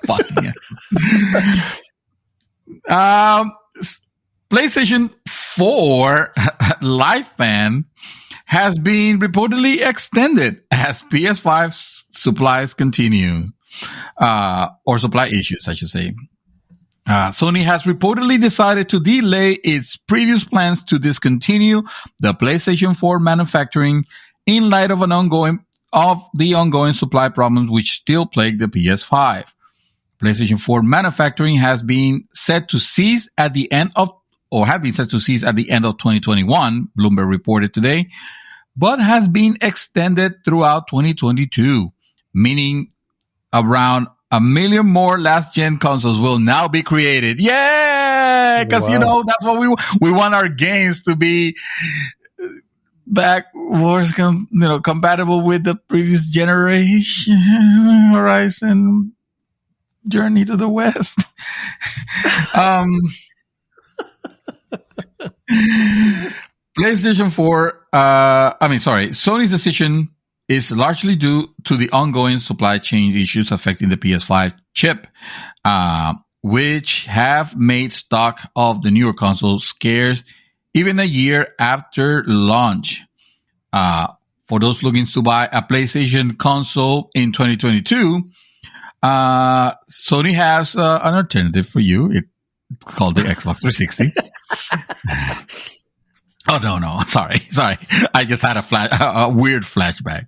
Fucking yeah. PlayStation 4 lifespan has been reportedly extended as PS5 supplies continue. Or supply issues, I should say. Sony has reportedly decided to delay its previous plans to discontinue the PlayStation 4 manufacturing in light of the ongoing supply problems which still plague the PS5. PlayStation 4 manufacturing has been set to cease at the end of 2021, Bloomberg reported today, but has been extended throughout 2022, meaning around 1 million more last-gen consoles will now be created. Yeah! Because, that's what we want our games to be backwards, compatible with the previous generation. Horizon Journey to the West. PlayStation 4, Sony's decision is largely due to the ongoing supply chain issues affecting the PS5 chip, which have made stock of the newer console scarce even a year after launch. For those looking to buy a PlayStation console in 2022, Sony has an alternative for you. It's called the Xbox 360. Oh, no. Sorry. I just had a weird flashback.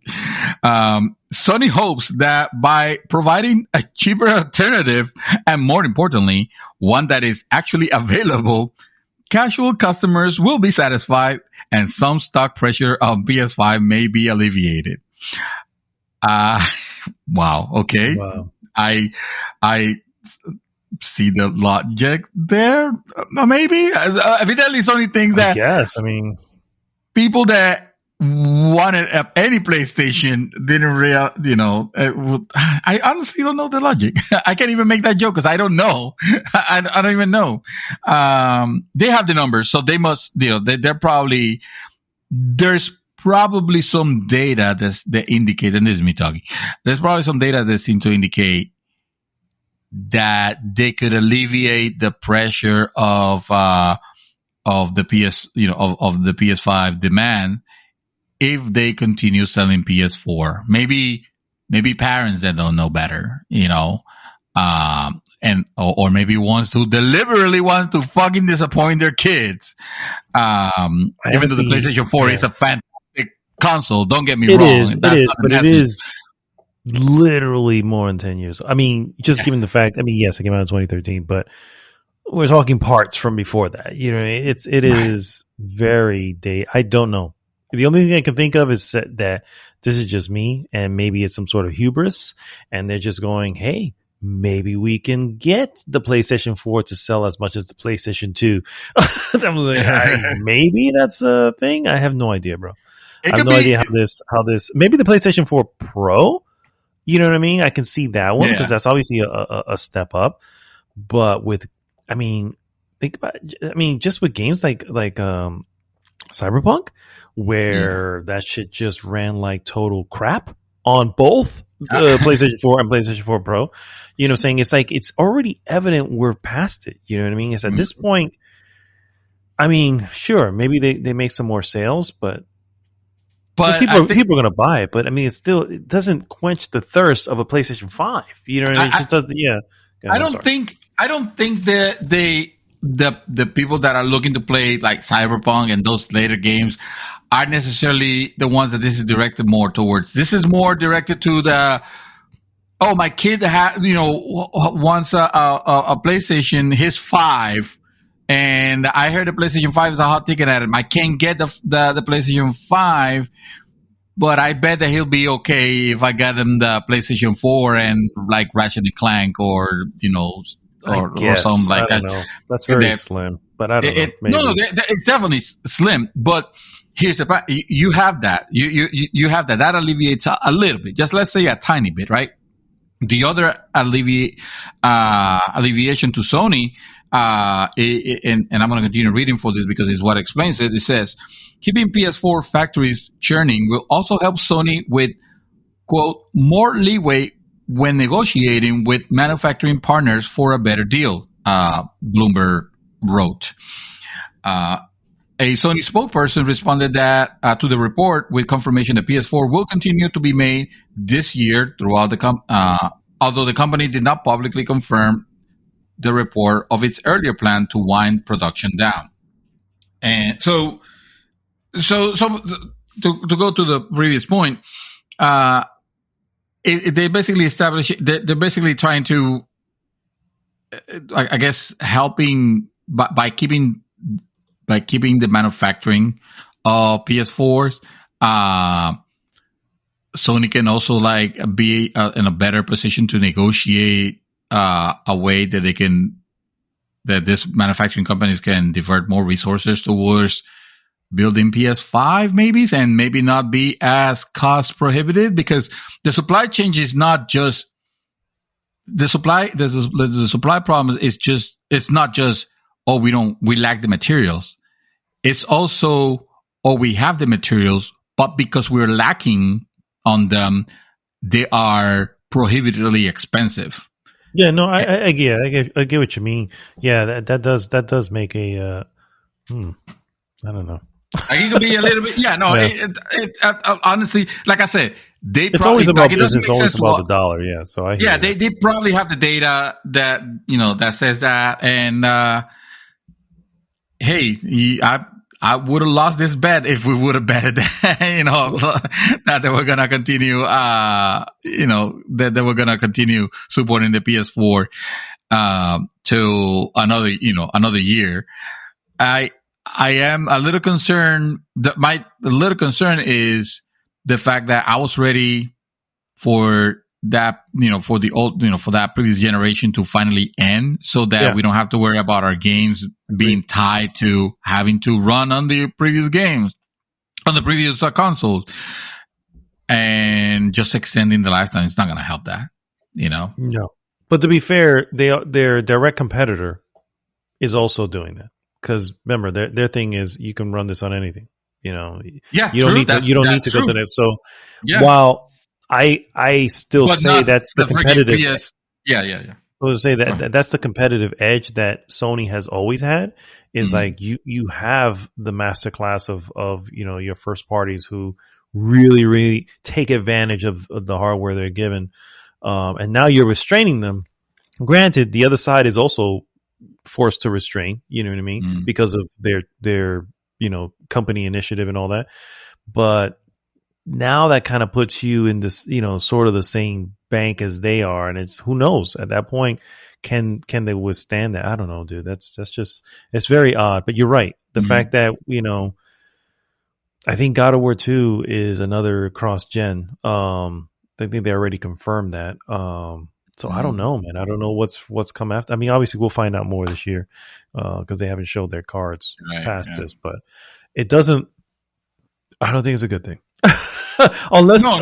Sony hopes that by providing a cheaper alternative and, more importantly, one that is actually available, casual customers will be satisfied and some stock pressure on PS5 may be alleviated. Wow. Okay. Wow. I see the logic there. Maybe evidently Sony thinks that. Yes, people that wanted any PlayStation didn't I honestly don't know the logic. I can't even make that joke because I don't know. I don't even know. They have the numbers, so they must. They're probably. There's probably some data that indicate, and this is me talking. There's probably some data that seem to indicate that they could alleviate the pressure of the PS, of the PS5 demand if they continue selling PS4. Maybe parents that don't know better, or maybe ones who deliberately want to fucking disappoint their kids. Even though the PlayStation 4 is a fantastic console, don't get me wrong. It is literally more than 10 years. Given the fact, yes, it came out in 2013, but we're talking parts from before that. It is very I don't know. The only thing I can think of is that this is just me, and maybe it's some sort of hubris, and they're just going, hey, maybe we can get the PlayStation 4 to sell as much as the PlayStation 2. I was like, maybe that's a thing. I have no idea, bro. I have no idea how this, maybe the PlayStation 4 Pro, you know what I mean? I can see that one because that's obviously a step up, but think about, just with games like Cyberpunk, where that shit just ran like total crap on both PlayStation 4 and PlayStation 4 Pro. You know what I'm saying? It's like, it's already evident we're past it. You know what I mean? It's at this point, sure, maybe they make some more sales, but But people are going to buy it, but I mean, it doesn't quench the thirst of a PlayStation 5. You know what I mean? It just doesn't. Yeah. I don't think that the people that are looking to play like Cyberpunk and those later games are necessarily the ones that this is directed more towards. This is more directed to my kid wants a PlayStation, his 5, and I heard the PlayStation 5 is a hot ticket at him. I can't get the PlayStation 5, but I bet that he'll be okay if I get him the PlayStation 4 and like Ratchet and Clank or something like that. Know. That's very slim, but I don't know. Maybe. No, it's definitely slim. But here's the fact: you have that. You have that. That alleviates a little bit. Just let's say a tiny bit, right? The other alleviation to Sony, and I'm going to continue reading for this because it's what explains it. It says, keeping PS4 factories churning will also help Sony with, quote, more leeway when negotiating with manufacturing partners for a better deal, Bloomberg wrote. A Sony spokesperson responded that to the report with confirmation that PS4 will continue to be made this year throughout although the company did not publicly confirm the report of its earlier plan to wind production down. And so to go to the previous point, they basically they're basically trying to, I guess, helping by keeping the manufacturing of PS4s. Sony can also be in a better position to negotiate a way that this manufacturing companies can divert more resources towards building PS5 and maybe not be as cost prohibitive, because the supply chain is not just the supply problem it's not just we lack the materials. It's also we have the materials, but because we're lacking on them, they are prohibitively expensive. Yeah, no, I get what you mean. Yeah, that does make a I don't know. It could be a little bit. Yeah, no. Yeah. Honestly, like I said, it's always about business. Always about the dollar. Yeah. So I hear they probably have the data that that says that. And hey, I would have lost this bet if we would have betted that that they were gonna continue. That they were gonna continue supporting the PS4 till another year. I am a little concerned. My little concern is the fact that I was ready for that, for the old, for that previous generation to finally end, so that we don't have to worry about our games being tied to having to run on the previous games, on the previous consoles, and just extending the lifetime. It's not going to help that, No. But to be fair, their direct competitor is also doing that. Because remember, their thing is you can run this on anything. You don't need to go to that. So while I still say that's the competitive. Yeah. I was say that's the competitive edge that Sony has always had. Is like you have the masterclass of your first parties who really, really take advantage of the hardware they're given, and now you're restraining them. Granted, the other side is also forced to restrain, you know what I mean? Because of their company initiative and all that. But now that kind of puts you in this, sort of the same bank as they are. And it's, who knows at that point, can they withstand that? I don't know, dude. That's just, it's very odd, but you're right. The fact that, I think God of War 2 is another cross gen. I think they already confirmed that. So I don't know, man. I don't know what's come after. I mean, obviously we'll find out more this year because they haven't showed their cards past this. But it doesn't. I don't think it's a good thing, unless I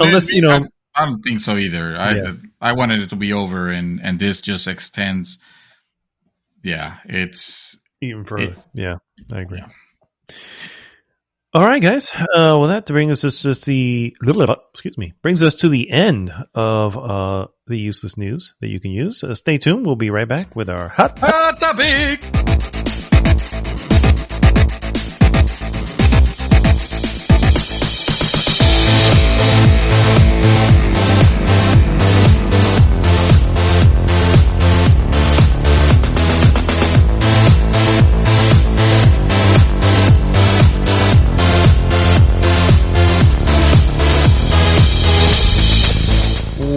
don't think so either. I wanted it to be over, and this just extends. Yeah, it's even further. I agree. Yeah. All right, guys. Well, that brings us to the end of the useless news that you can use. Stay tuned. We'll be right back with our hot topic.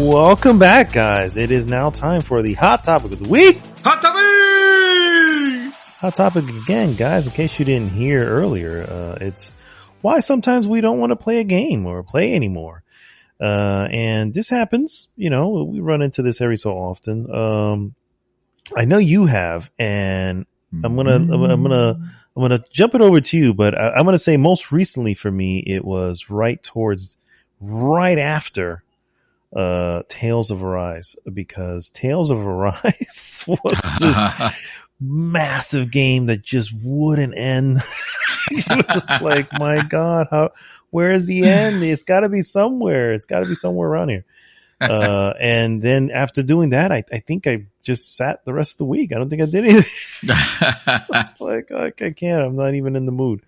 Welcome back, guys. It is now time for the hot topic of the week. Hot topic! Hot topic again, guys. In case you didn't hear earlier, it's why sometimes we don't want to play a game or play anymore. And this happens. You know, we run into this every so often. I know you have, and I'm gonna jump it over to you. But I'm gonna say most recently for me, it was right after Tales of Arise, because Tales of Arise was this massive game that just wouldn't end. It was just like, my God, where is the end? It's got to be somewhere. It's got to be somewhere around here. And then after doing that, I think I just sat the rest of the week. I don't think I did anything. I was like, I can't. I'm not even in the mood.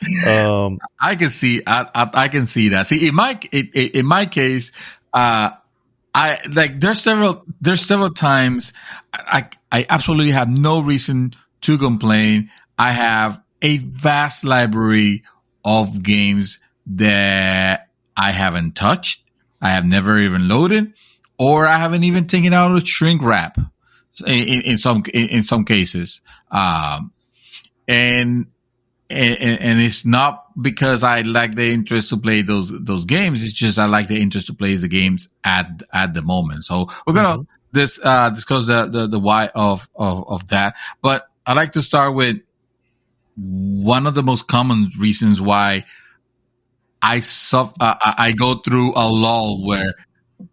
I can see that. See, in my case, I like there's several times I absolutely have no reason to complain. I have a vast library of games that I haven't touched, I have never even loaded, or I haven't even taken out a shrink wrap in some cases. And it's not because I lack the interest to play those games. It's just I like the interest to play the games at the moment. So we're gonna discuss the why of that. But I like to start with one of the most common reasons why I go through a lull where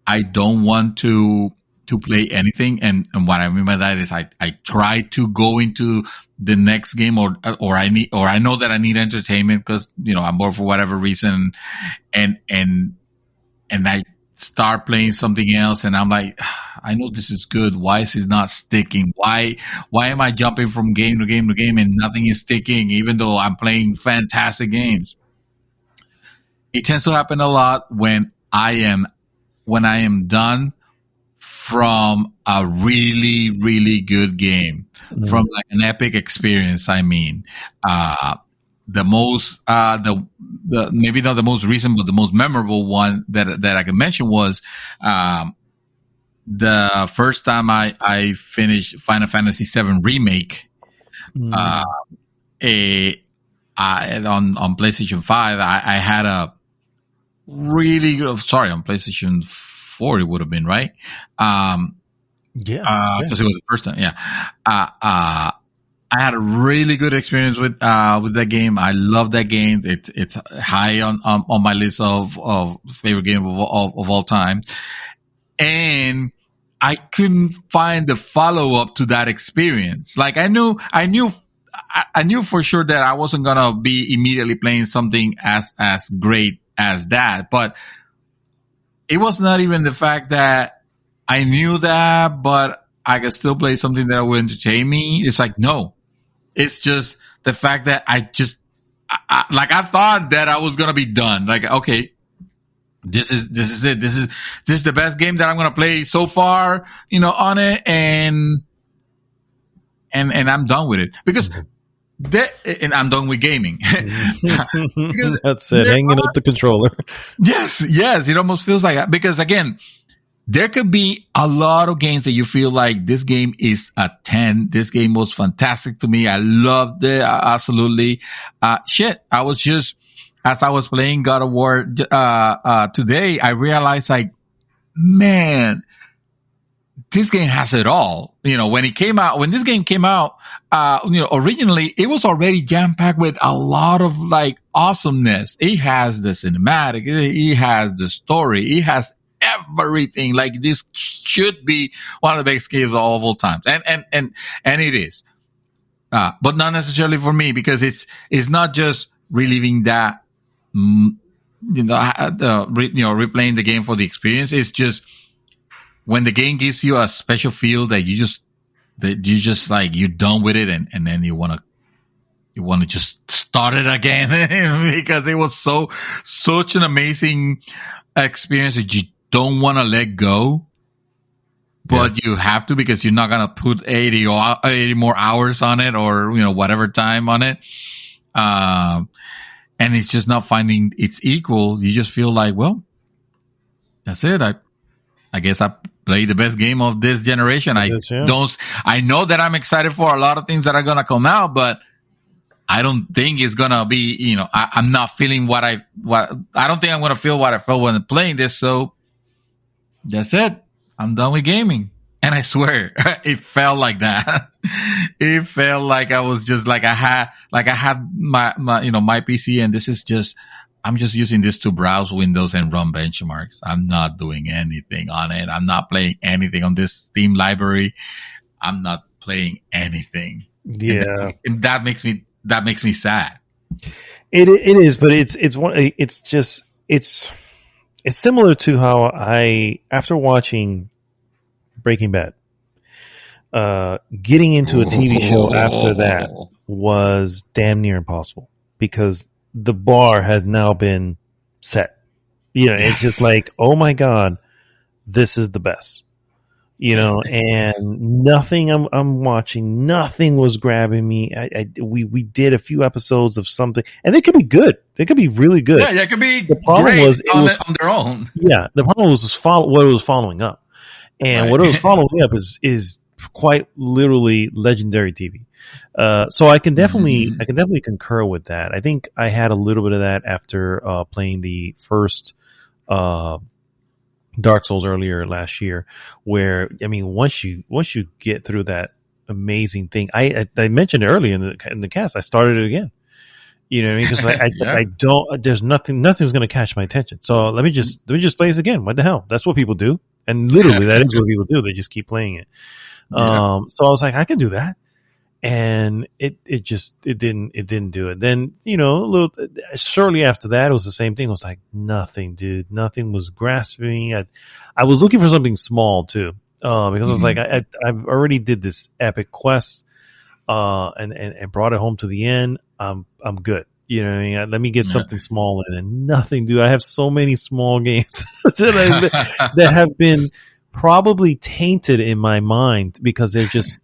I don't want to play anything, and what I mean by that is I try to go into the next game, or I know that I need entertainment because, you know, I'm bored for whatever reason, and I start playing something else, and I'm like, I know this is good. Why is this not sticking? Why am I jumping from game to game to game and nothing is sticking, even though I'm playing fantastic games? It tends to happen a lot when I am done from a really, really good game, from like an epic experience. I mean, the maybe not the most recent, but the most memorable one that I can mention was, the first time I finished Final Fantasy VII Remake, on PlayStation 5, I had a really good, on PlayStation 4 it would have been, right? Because it was the first time. Yeah. I had a really good experience with that game. I love that game. It's high on my list of favorite game of all time. And I couldn't find the follow up to that experience. Like I knew for sure that I wasn't gonna be immediately playing something as great as that, but it was not even the fact that I knew that, but I could still play something that would entertain me. It's like, no, it's just the fact that I thought that I was going to be done. Like, okay, this is it. This is the best game that I'm going to play so far, you know, on it. And I'm done with it because and I'm done with gaming. That's it. Hanging up the controller. Yes. It almost feels like that because, again, there could be a lot of games that you feel like this game is a 10. This game was fantastic to me. I loved it. Absolutely. I was just, as I was playing God of War today, I realized, like, man, this game has it all. You know, when this game came out, you know, originally it was already jam packed with a lot of like awesomeness. It has the cinematic, it has the story, it has everything. Like, this should be one of the best games of all times, and it is. But not necessarily for me, because it's not just reliving that, replaying the game for the experience. It's just when the game gives you a special feel that you just like, you're done with it, and then you want to just start it again because it was such an amazing experience that you don't want to let go, but you have to, because you're not going to put 80 more hours on it, or, you know, whatever time on it. And it's just not finding its equal. You just feel like, well, that's it. I guess I played the best game of this generation. I know that I'm excited for a lot of things that are going to come out, but I don't think it's going to be, I'm not feeling I don't think I'm going to feel what I felt when playing this. So that's it. I'm done with gaming. And I swear it felt like that. It felt like I was just I had my my PC, and I'm just using this to browse windows and run benchmarks. I'm not doing anything on it. I'm not playing anything on this Steam library. I'm not playing anything. Yeah. And that makes me sad. It is, but it's similar to how after watching Breaking Bad, getting into a TV show after that was damn near impossible because the bar has now been set. It's just like, oh my God, this is the best. And nothing I'm watching, nothing was grabbing me. We did a few episodes of something, and they could be good. They could be really good. Yeah, it could be. The problem great was on their own. Yeah, the problem was what it was following up, and what it was following up is quite literally legendary TV. So I can definitely concur with that. I think I had a little bit of that after playing the first Dark Souls earlier last year, where once you get through that amazing thing, I mentioned earlier in the cast, I started it again. Because I don't. There's nothing's going to catch my attention. So let me just play this again. What the hell? That's what people do, and literally that is what people do. They just keep playing it. So I was like, I can do that. And it didn't do it. Then, shortly after that, it was the same thing. It was like nothing, dude. Nothing was grasping. I was looking for something small too, because I was like, I've already did this epic quest, and brought it home to the end. I'm good. Let me get something small and nothing, dude. I have so many small games that have been probably tainted in my mind because they're just,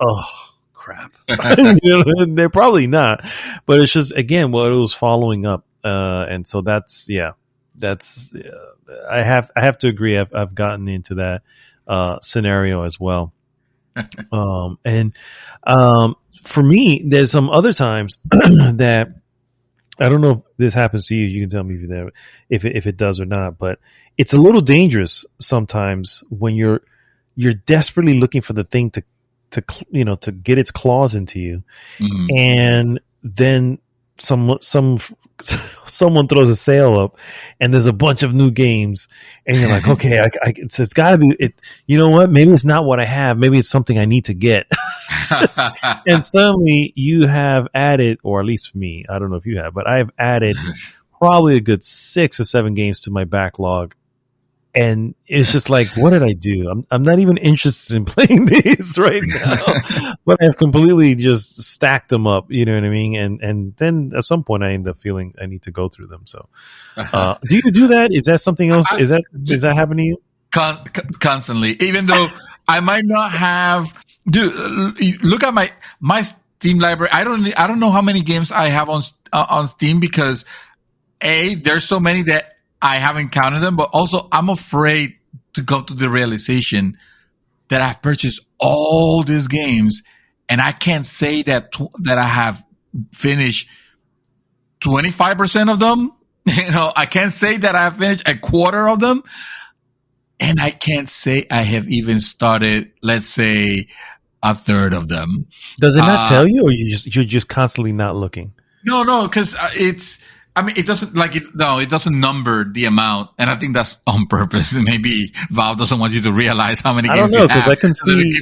crap. They're probably not, but it's just, again, what it was following up. And so I have to agree. I've gotten into that, scenario as well. For me, there's some other times that I don't know if this happens to you. You can tell me if it does or not, but it's a little dangerous sometimes when you're desperately looking for the thing to get its claws into you, and then someone throws a sale up, and there's a bunch of new games, and you're like, okay, it's got to be it. You know what? Maybe it's not what I have. Maybe it's something I need to get. And suddenly you have added, or at least for me, I don't know if you have, but I've added probably a good 6 or 7 games to my backlog. And it's just like, what did I do? I'm not even interested in playing these right now, but I've completely just stacked them up. You know what I mean? And then at some point I end up feeling I need to go through them. So, do you do that? Is that something else? Is that happening to you? Constantly, even though I might not have, dude, look at my Steam library. I don't know how many games I have on Steam because there's so many that I haven't counted them, but also I'm afraid to come to the realization that I've purchased all these games and I can't say that I have finished 25% of them. I can't say that I have finished a quarter of them. And I can't say I have even started, let's say, a third of them. Does it not tell you, or you're just constantly not looking? No, because it doesn't it doesn't number the amount, and I think that's on purpose. Maybe Valve doesn't want you to realize how many games you have. Because I can see.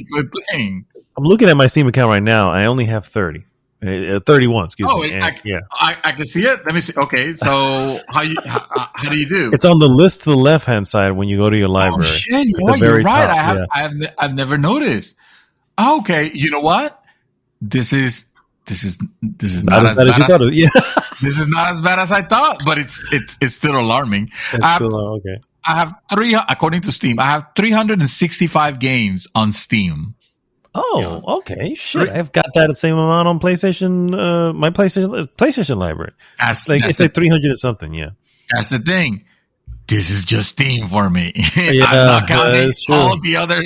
Playing. I'm looking at my Steam account right now. I only have 31. Excuse me. I can see it. Let me see. Okay, so how do you do? It's on the list to the left hand side when you go to your library. Oh shit! You're right. I've never noticed. Okay, you know what? This is not as bad as you thought. Yeah. This is not as bad as I thought, but it's still alarming. Okay. I have according to Steam, I have 365 games on Steam. Oh, okay. Shit, I've got that same amount on PlayStation. My PlayStation library. It's like 300 or something. Yeah, that's the thing. this is just Steam for me. Yeah, I'm not counting all the other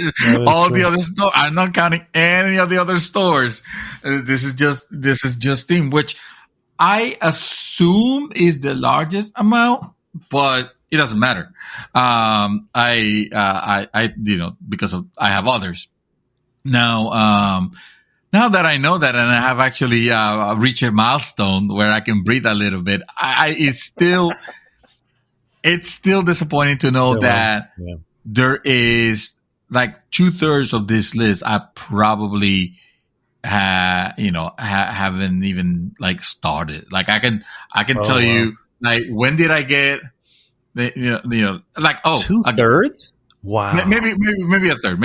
stores. I'm not counting any of the other stores. This is just Steam, which I assume is the largest amount, but it doesn't matter. I because I have others now. Now that I know that, and I have actually reached a milestone where I can breathe a little bit, it's still disappointing to know that there is like 2/3 of this list I probably haven't even like started. Like I can tell you, like, when did I get like 2/3? Wow. Maybe a third.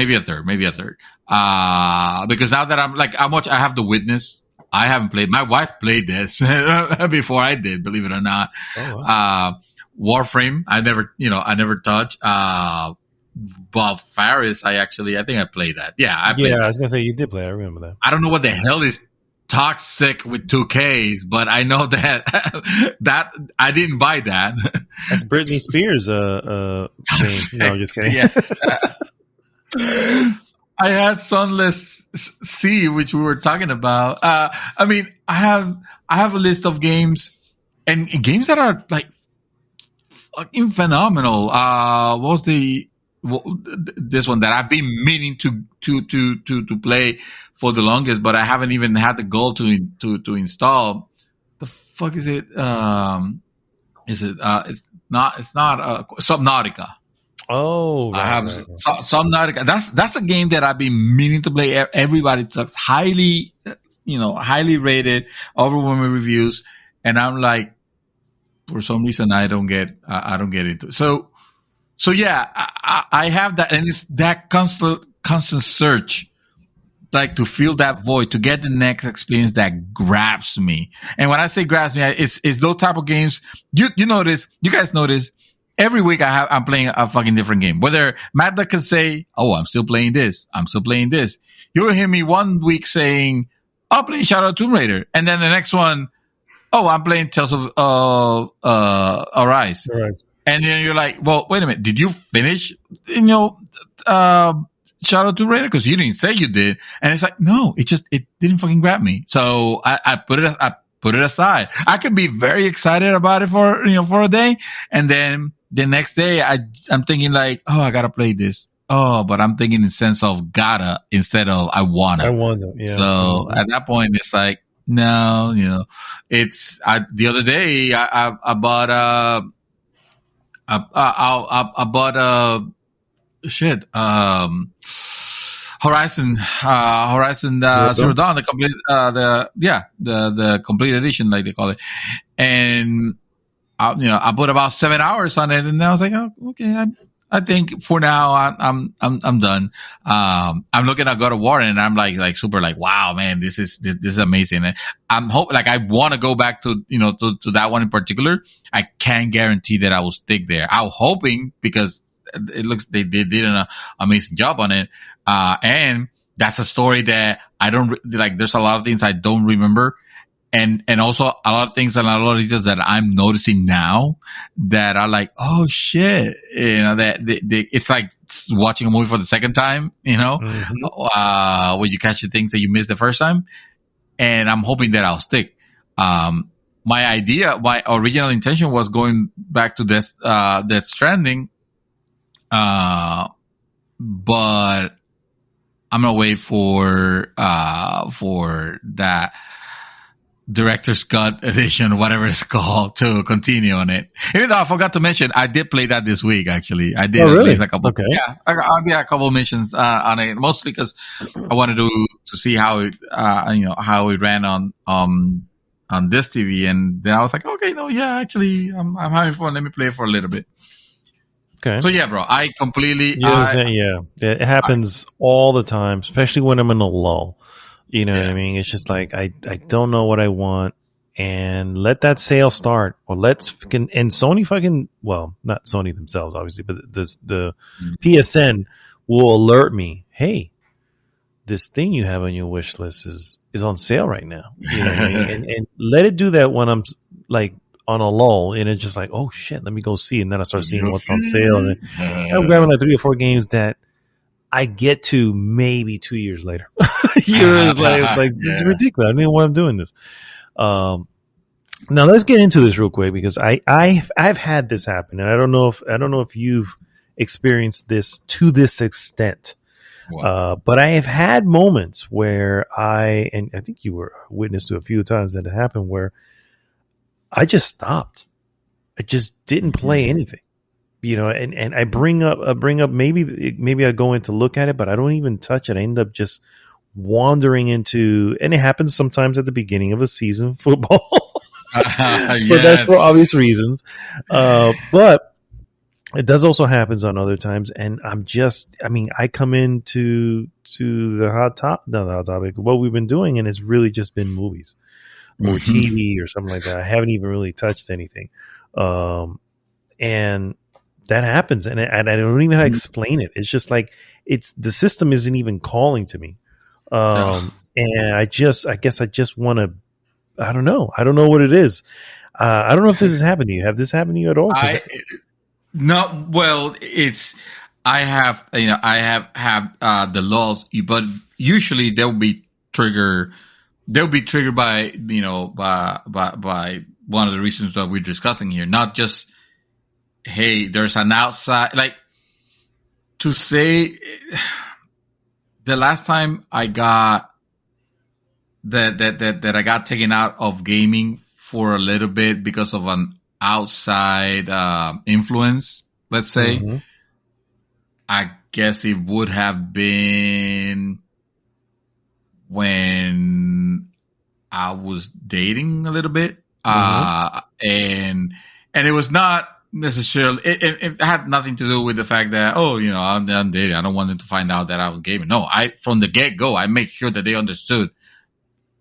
Because now that I have The Witness. I haven't played. My wife played this before I did, believe it or not. Oh, wow. Warframe, I never touched. Bob Faris, I think I played that. Yeah, I played. Yeah, I was gonna say you did play. I remember that. I don't know what the hell is toxic with 2Ks, but I know that that I didn't buy that. That's Britney Spears. Game. No, I'm just kidding. Yes. I had Sunless Sea, which we were talking about. I mean, I have a list of games and games that are like fucking phenomenal. What was this one that I've been meaning to play for the longest, but I haven't even had the goal to install. The fuck is it? It's not Subnautica. Oh, right, I have Subnautica. That's a game that I've been meaning to play. Everybody talks highly rated, overwhelming reviews, and I'm like, for some reason I don't get into it. So yeah, I have that, and it's that constant search, like to fill that void, to get the next experience that grabs me. And when I say grabs me, it's those type of games. You guys notice. Every week I'm playing a fucking different game. Whether Matt can say, "Oh, I'm still playing this. I'm still playing this." You'll hear me one week saying, "I'll play Shadow of Tomb Raider," and then the next one, "Oh, I'm playing Tales of Arise." Right. And then you're like, "Well, wait a minute. Did you finish, Shadow of Tomb Raider? Because you didn't say you did." And it's like, no, it didn't fucking grab me. So I put it aside. I could be very excited about it for a day, and then the next day I'm thinking like, oh, I gotta play this. Oh, but I'm thinking in the sense of gotta instead of I wanna. Yeah. So at that point, it's like, no, the other day I bought Horizon Zero Dawn, the complete the complete edition, like they call it, and I put about 7 hours on it, and I was like, oh, okay, I think for now I'm done. I'm looking at God of War, and I'm like super like, wow, man, this is amazing. And I'm I want to go back to to that one in particular. I can't guarantee that I will stick there. I'm hoping, because it looks they did an amazing job on it. And that's a story that I don't like. There's a lot of things I don't remember. And also a lot of things and a lot of details that I'm noticing now that are like, oh shit, that it's like watching a movie for the second time, Mm-hmm. when you catch the things that you missed the first time. And I'm hoping that I'll stick. My original intention was going back to Death Stranding. But I'm gonna wait for that director's cut edition, whatever it's called, to continue on it. Even though I forgot to mention, I did play that this week. Actually, I did at least a couple. Okay. Yeah, I did a couple missions on it, mostly because I wanted to see how it how it ran on this TV, and then I was like, okay, no, yeah, actually, I'm having fun. Let me play it for a little bit. Okay. So yeah, bro, I completely. It happens all the time, especially when I'm in a lull. You know what I mean? It's just like I don't know what I want, and let that sale start, or and Sony fucking, well, not Sony themselves obviously, but the PSN will alert me, hey, this thing you have on your wish list is on sale right now. You know what I mean? And let it do that when I'm like on a lull, and it's just like, oh shit, let me go see. And then I start seeing what's on sale, and then I'm grabbing like 3 or 4 games that I get to maybe 2 years later. It's like this is ridiculous. I don't know why I'm doing this. Now let's get into this real quick, because I've had this happen, and I don't know if you've experienced this to this extent. Wow. But I have had moments where and I think you were witness to a few times that it happened, where I just stopped. I just didn't play anything, and I bring up maybe I go in to look at it, but I don't even touch it. I end up just wandering into, and it happens sometimes at the beginning of a season of football, but that's for obvious reasons. But it does also happens on other times, and I come into the hot topic, what we've been doing, and it's really just been movies or TV or something like that. I haven't even really touched anything. And that happens, and I don't even know how to explain it. It's just like, the system isn't even calling to me. And I guess I just want to, I don't know what it is. I don't know if this has happened to you. Have this happened to you at all? No, well, I have the laws, but usually they'll be triggered by, by one of the reasons that we're discussing here. Not just, hey, there's an outside, like, to say, the last time I got that I got taken out of gaming for a little bit because of an outside influence, let's say, I guess it would have been when I was dating a little bit, and it was not necessarily, it had nothing to do with the fact that, I'm dating, I don't want them to find out that I was gaming. No, from the get-go, I make sure that they understood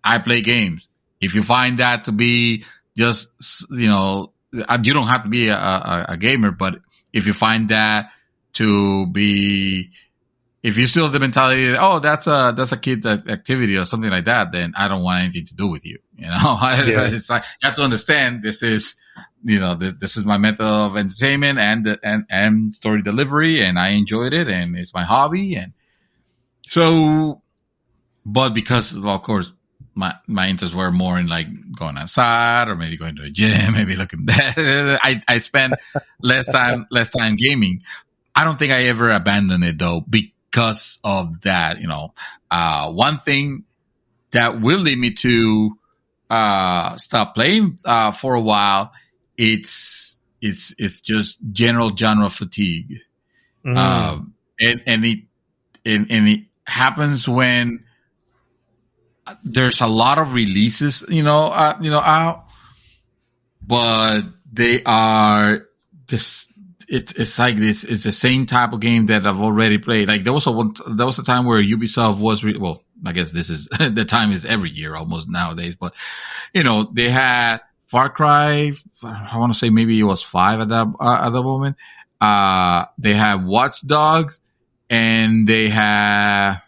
I play games. If you find that to be just, you don't have to be a gamer, but if you find that to be, if you still have the mentality that, that's a kid activity or something like that, then I don't want anything to do with you. It's like, you have to understand, this is, this is my method of entertainment and story delivery, and I enjoyed it, and it's my hobby. And so, but because, well, of course, my interests were more in like going outside or maybe going to a gym, maybe looking back. I spent less time gaming. I don't think I ever abandoned it though because of that. One thing that will lead me to stop playing for a while, it's just general genre fatigue. And it happens when there's a lot of releases, out, but they are this. It's like this. It's the same type of game that I've already played. Like there was a time where Ubisoft was I guess this is the time is every year almost nowadays, but they had Far Cry. I want to say maybe it was 5 at the moment. They had Watch Dogs, and they had.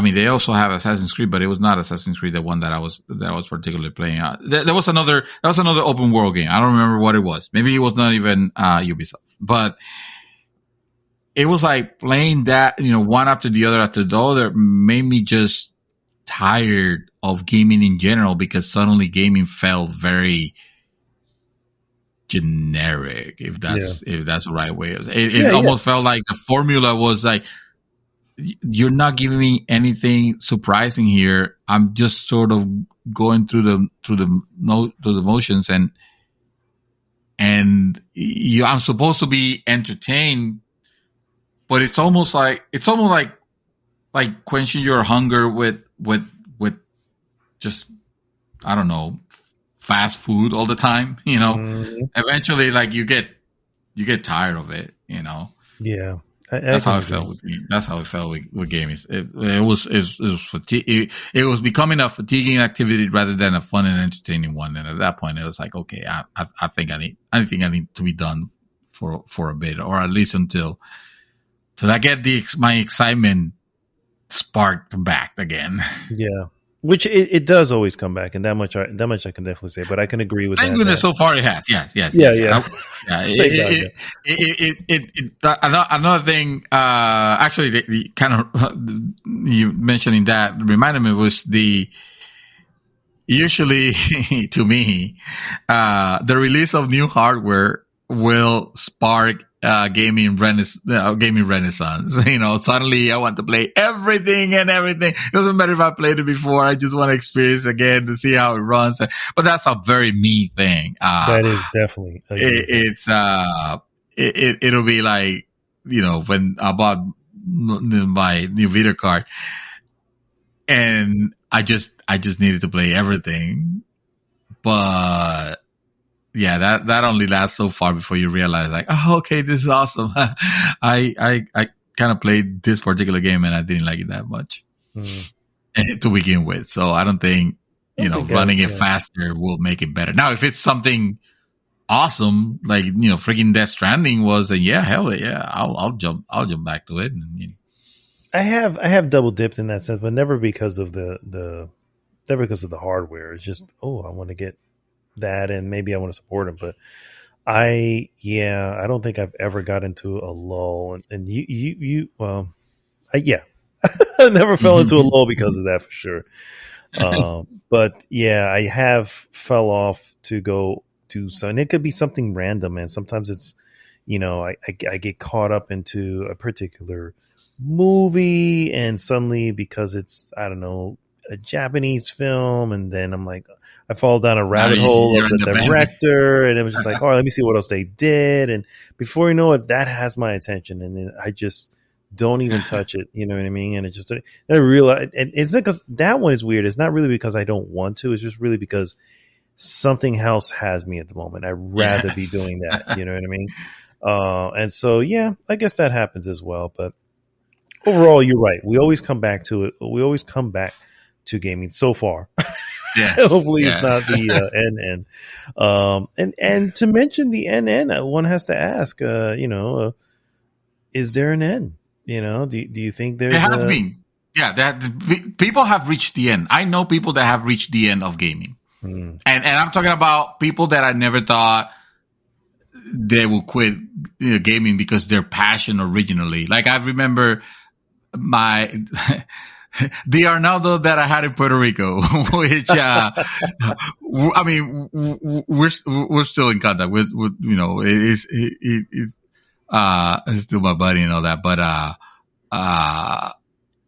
They also have Assassin's Creed, but it was not Assassin's Creed, the one that I was particularly playing. There was another open world game. I don't remember what it was. Maybe it was not even Ubisoft, but it was like playing that, one after the other made me just tired of gaming in general, because suddenly gaming felt very generic, if that's the right way. It almost felt like the formula was like, you're not giving me anything surprising here. I'm just sort of going through the motions, and I'm supposed to be entertained, but it's almost like quenching your hunger with just, I don't know, fast food all the time. Eventually, like you get tired of it. Yeah. That's how it felt with me. That's how it felt with gaming. It was fatigue. It was becoming a fatiguing activity rather than a fun and entertaining one. And at that point, it was like, okay, I think I need to be done for a bit, or at least until I get my excitement sparked back again. Yeah. Which it does always come back, and that much I can definitely say. But I can agree with Thank that. goodness, so far it has. Yes. Yeah. Yeah. Thank God, Another thing. Actually, the kind of you mentioning that reminded me was usually to me, the release of new hardware will spark gaming renaissance. Suddenly I want to play everything and everything. Doesn't matter if I played it before. I just want to experience again to see how it runs. But that's a very me thing. that is definitely it'll be like, when I bought my new video card and I just needed to play everything. But yeah, that only lasts so far before you realize, like, oh, okay, this is awesome. I kind of played this particular game and I didn't like it that much to begin with. So I don't think, running it faster will make it better. Now, if it's something awesome, like, freaking Death Stranding was, then yeah, hell yeah, I'll jump back to it. I have double dipped in that sense, but never because of the hardware. It's just, I want to get that, and maybe I want to support him. But I don't think I've ever got into a lull, and I never fell into a lull because of that for sure. But yeah, I have fell off to go to something. It could be something random, and sometimes it's, I get caught up into a particular movie, and suddenly, because it's, I don't know, a Japanese film, and then I'm like, I fall down a rabbit hole of the director, and it was just like, let me see what else they did, and before you know it, that has my attention, and then I just don't even touch it. You know what I mean? And it just, I realize, and it's not because that one is weird. It's not really because I don't want to. It's just really because something else has me at the moment. I'd rather be doing that. You know what I mean? And so, yeah, I guess that happens as well. But overall, you're right. We always come back to it. We always come back to gaming so far. Yes. Hopefully it's not the NN. And to mention the NN, one has to ask, is there an N? Do you think there's? It has been. Yeah, that people have reached the end. I know people that have reached the end of gaming. And I'm talking about people that I never thought they will quit gaming because their passion originally. Like, I remember the Arnaldo that I had in Puerto Rico, which I mean, we're still in contact with it's still my buddy and all that, but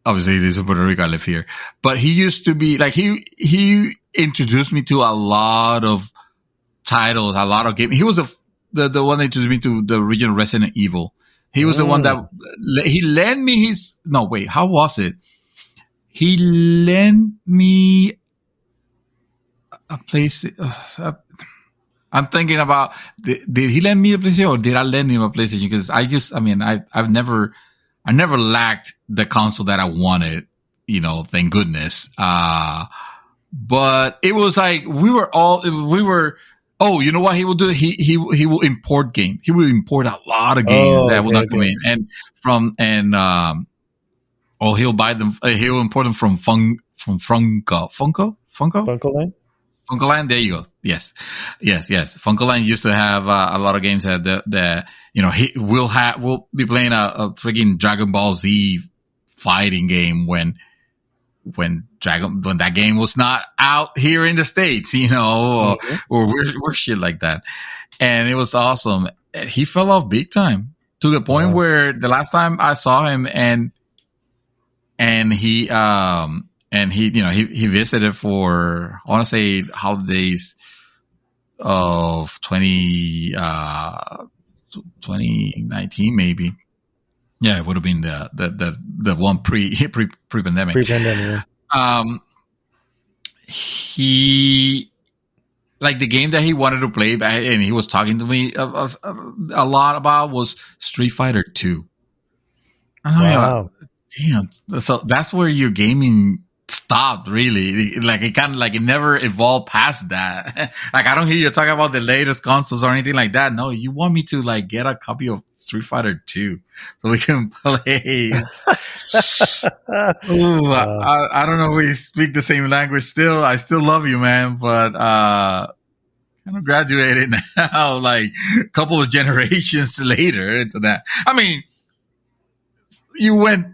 obviously he's in Puerto Rico. I live here, but he used to be like, he introduced me to a lot of titles, a lot of games. He was the one that introduced me to the original Resident Evil. He was the one that he lent me his. No, wait, how was it? He lent me a PlayStation. I'm thinking about, did he lend me a PlayStation or did I lend him a PlayStation? Because I've never lacked the console that I wanted, thank goodness. But it was like, oh, you know what he will do? He will import games. He will import a lot of games that will not come in. He'll buy them. He'll import them from Funko Land. Funkoland, there you go. Yes. Funkoland used to have a lot of games that we'll be playing a freaking Dragon Ball Z fighting game when that game was not out here in the States, or we're shit like that. And it was awesome. He fell off big time to the point where the last time I saw him and he visited for, I want to say, holidays of 2019 maybe. Yeah, it would have been the one pre-pandemic. Pre-pandemic. Yeah. He, like, the game that he wanted to play, and he was talking to me a lot about, was Street Fighter 2. Wow. Damn. So that's where your gaming stopped really. Like it kind of like it never evolved past that. Like I don't hear you talking about the latest consoles or anything like that. No, you want me to like get a copy of Street Fighter 2 so we can play. Ooh, I don't know if we speak the same language still. I still love you, man, but kind of graduated now, like a couple of generations later into that. I mean, you went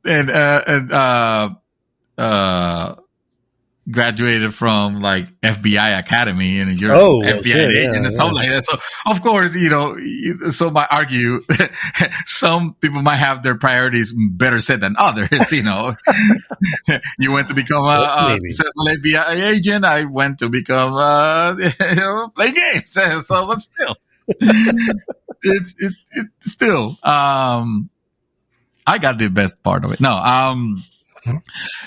and graduated from like FBI Academy and you're FBI agent and stuff like that. So of course, some might argue some people might have their priorities better set than others, You went to become a successful FBI agent. I went to become, play games. So, but still, it's still, I got the best part of it.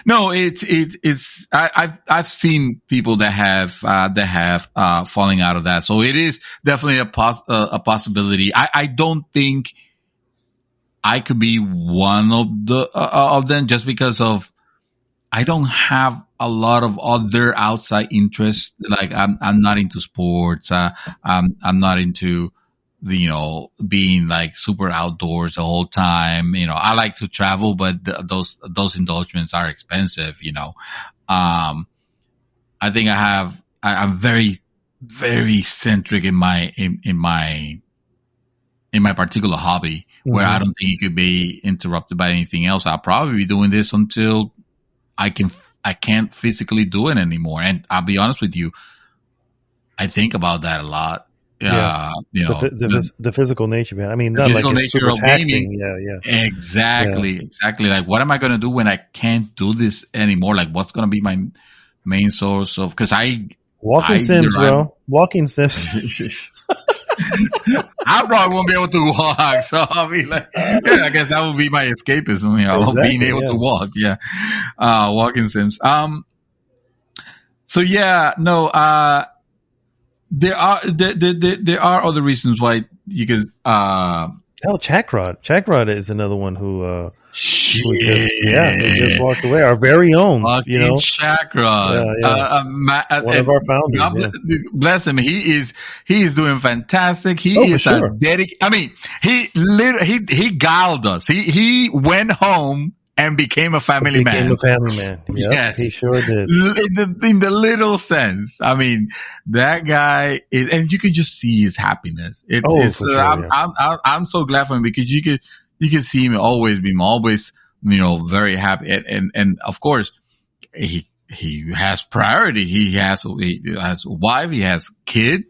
No, it's I've seen people that have falling out of that. So it is definitely a possibility. I don't think I could be one of them just because of I don't have a lot of other outside interests. Like I'm not into sports. I'm not into being like super outdoors the whole time. I like to travel, but those indulgements are expensive, I think I'm very, very centric in my particular hobby where I don't think it could be interrupted by anything else. I'll probably be doing this until I can't physically do it anymore. And I'll be honest with you, I think about that a lot. The physical nature, man. I mean, not like it's super taxing. Yeah. Exactly. Like, what am I going to do when I can't do this anymore? Like, what's going to be my main source of? Because walking sims, bro. Walking sims. I probably won't be able to walk, so I'll be like, I guess that would be my escapism. Being able to walk. Yeah, walking sims. So yeah, no. There are other reasons why you could. Chackrod. Chackrod is another one who just walked away. Our very own, Chackrod. One of our founders. Bless him. He is doing fantastic. He is a dedicated. I mean, he guiled us. He went home and became a family man. Yep, yes, he sure did. In the little sense, I mean, that guy is, and you can just see his happiness. I'm so glad for him because you can see him always very happy, and of course, he has priority. He has a wife. He has kid.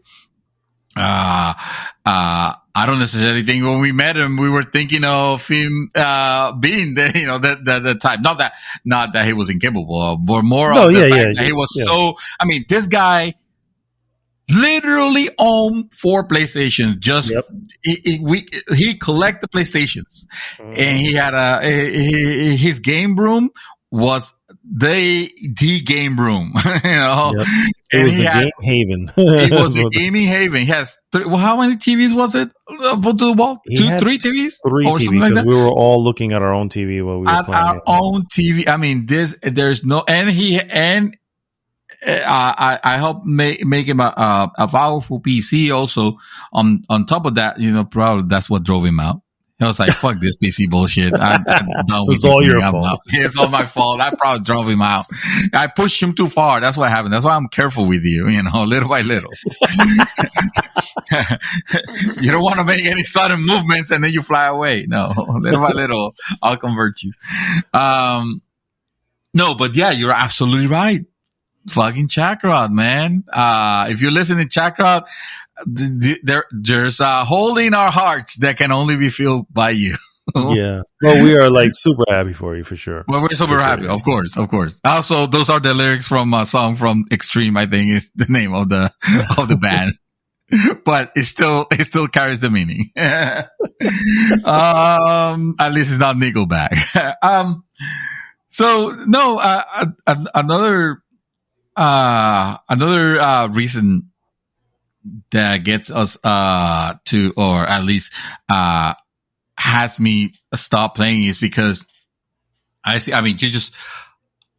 I don't necessarily think when we met him, we were thinking of him, being the type. Not that he was incapable, but more of the fact that he was so, I mean, this guy literally owned 4 PlayStations. He collected PlayStations and he had his game room was the game room, It was the game haven. It was the gaming haven. He has how many TVs was it? Put to the wall? 3 TVs? 3 TVs, because we were all looking at our own TV while we were playing. Our own TV. I mean, there's no, I helped make him a powerful PC also. On top of that, probably that's what drove him out. I was like, fuck this PC bullshit. I'm done with it's all your fault. It's all my fault. I probably drove him out. I pushed him too far. That's what happened. That's why I'm careful with you, little by little. You don't want to make any sudden movements and then you fly away. No, little by little, I'll convert you. No, but yeah, you're absolutely right. Fucking Chackrod, man. If you're listening, Chackrod, there's a hole in our hearts that can only be filled by you. Yeah. Well, we are like super happy for you for sure. Well, we're super happy, of course. Also, those are the lyrics from a song from Extreme, I think is the name of the band. But it still carries the meaning. At least it's not Nickelback. So no, another reason that gets us to, or at least has me stop playing is because I see. I mean,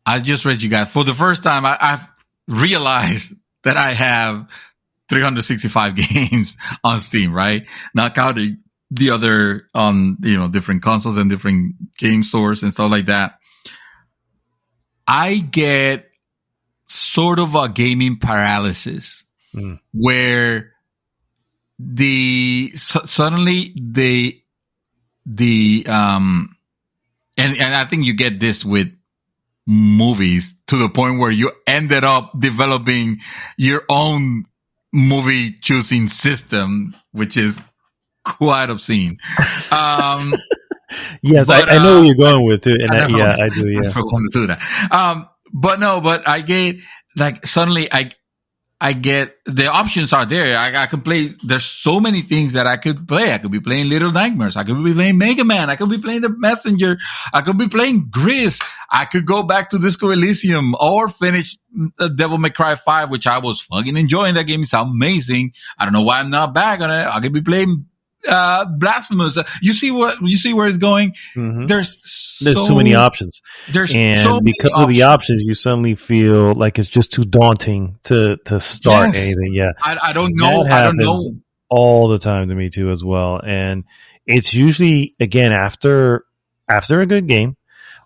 I just read you guys for the first time. I've realized that I have 365 games on Steam, right? Not counting the other, different consoles and different game stores and stuff like that. I get sort of a gaming paralysis where suddenly and I think you get this with movies to the point where you ended up developing your own movie choosing system, which is quite obscene. Yes, but, I know where you're going with it, and I do. Yeah, I want to do that. But I get like suddenly I get the options are there. I could play. There's so many things that I could play. I could be playing Little Nightmares. I could be playing Mega Man. I could be playing The Messenger. I could be playing Gris. I could go back to Disco Elysium or finish Devil May Cry 5, which I was fucking enjoying. That game is amazing. I don't know why I'm not back on it. I could be playing Blasphemous. You see where it's going? Mm-hmm. There's too many options. Because of the options, you suddenly feel like it's just too daunting to start anything. Yeah. I don't know. That happens all the time to me too as well. And it's usually again after a good game,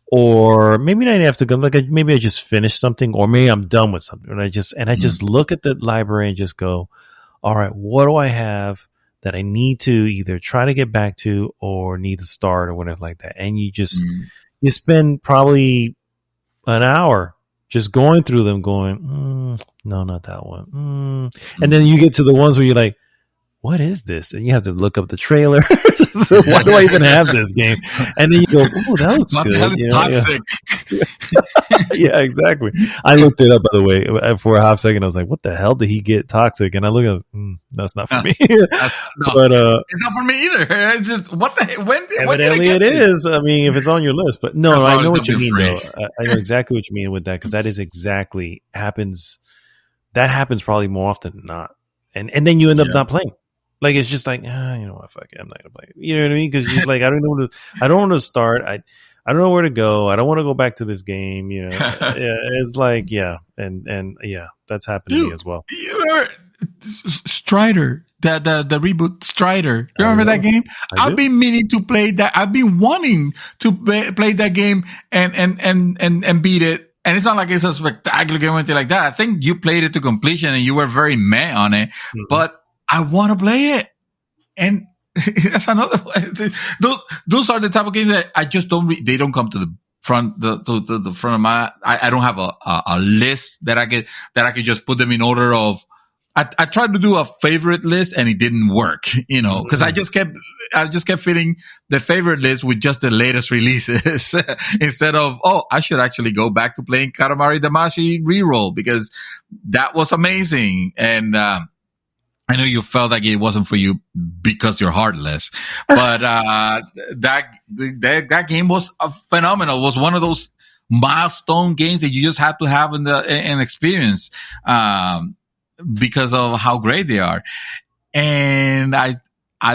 or maybe not after good, like maybe I just finished something, or maybe I'm done with something, and I just look at the library and just go, all right, what do I have that I need to either try to get back to or need to start or whatever like that. And you just, you spend probably an hour just going through them going, no, not that one. And then you get to the ones where you're like, what is this? And you have to look up the trailer. So why do I even have this game? And then you go, oh, that looks good. You know, toxic. Yeah, exactly. I looked it up, by the way, for a half second. I was like, what the hell did he get toxic? And I look at that's not for me. But it's not for me either. It's just, what the heck? Evidently it is. I mean, if it's on your list. But no, I know what you mean, though. I know exactly what you mean with that, because that is exactly happens. That happens probably more often than not. And then you end up not playing. Like, it's just like, you know what, fuck it, I'm not gonna play it. You know what I mean? Because you're like, I don't want to start. I don't know where to go. I don't want to go back to this game. You know, it's like, and that's happened to me as well. You remember Strider, the reboot Strider? You remember that game? I've been meaning to play that. I've been wanting to play that game and beat it. And it's not like it's a spectacular game or anything like that. I think you played it to completion and you were very meh on it, but I want to play it. And that's another one. Those are the type of games that I just they don't come to the front, the front of my, I don't have a list that I could just put them in order of, I tried to do a favorite list and it didn't work, you know, cause I just kept fitting the favorite list with just the latest releases instead of, I should actually go back to playing Katamari Damacy Reroll because that was amazing. And, I know you felt like it wasn't for you because you're heartless, but that game was phenomenal. It was one of those milestone games that you just have to have in an experience because of how great they are. And I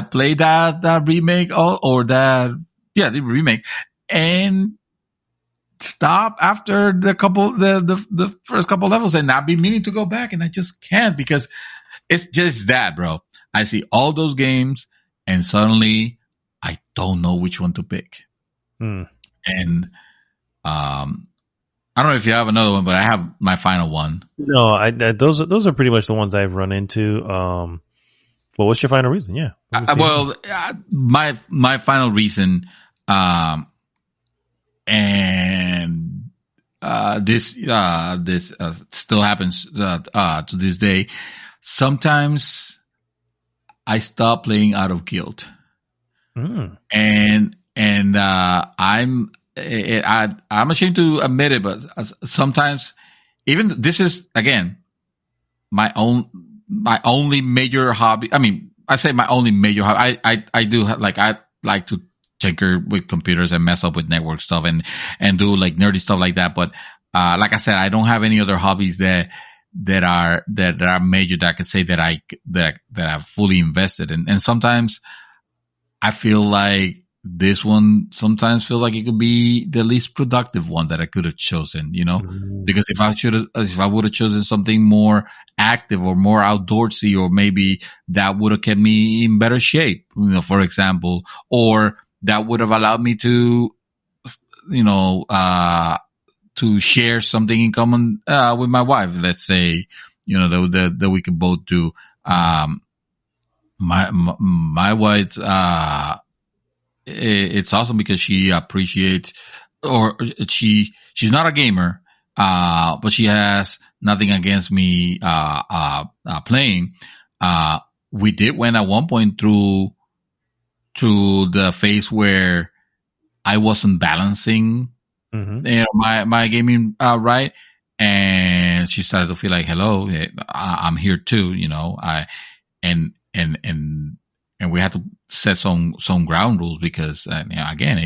played that remake the remake and stop after the first couple levels, and I've been meaning to go back and I just can't because it's just that, bro. I see all those games and suddenly I don't know which one to pick. And I don't know if you have another one, but I have my final one. No, those are pretty much the ones I've run into. Well, what's your final reason? Yeah. My final reason, and this still happens to this day. Sometimes I stop playing out of guilt, and I'm ashamed to admit it, but sometimes even this is again my only major hobby. I mean, I say my only major hobby. I do I like to tinker with computers and mess up with network stuff and do like nerdy stuff like that. But like I said, I don't have any other hobbies that are major that I could say that I've fully invested in. And sometimes I feel like this one sometimes feel like it could be the least productive one that I could have chosen, because if I would have chosen something more active or more outdoorsy, or maybe that would have kept me in better shape, for example, or that would have allowed me to, to share something in common, with my wife, let's say, that we could both do. My wife, it's awesome because she appreciates, or she's not a gamer, but she has nothing against me, playing. We did went at one point through the phase where I wasn't balancing, my gaming, right. And she started to feel like, hello, I'm here too, and we had to set some ground rules because, again,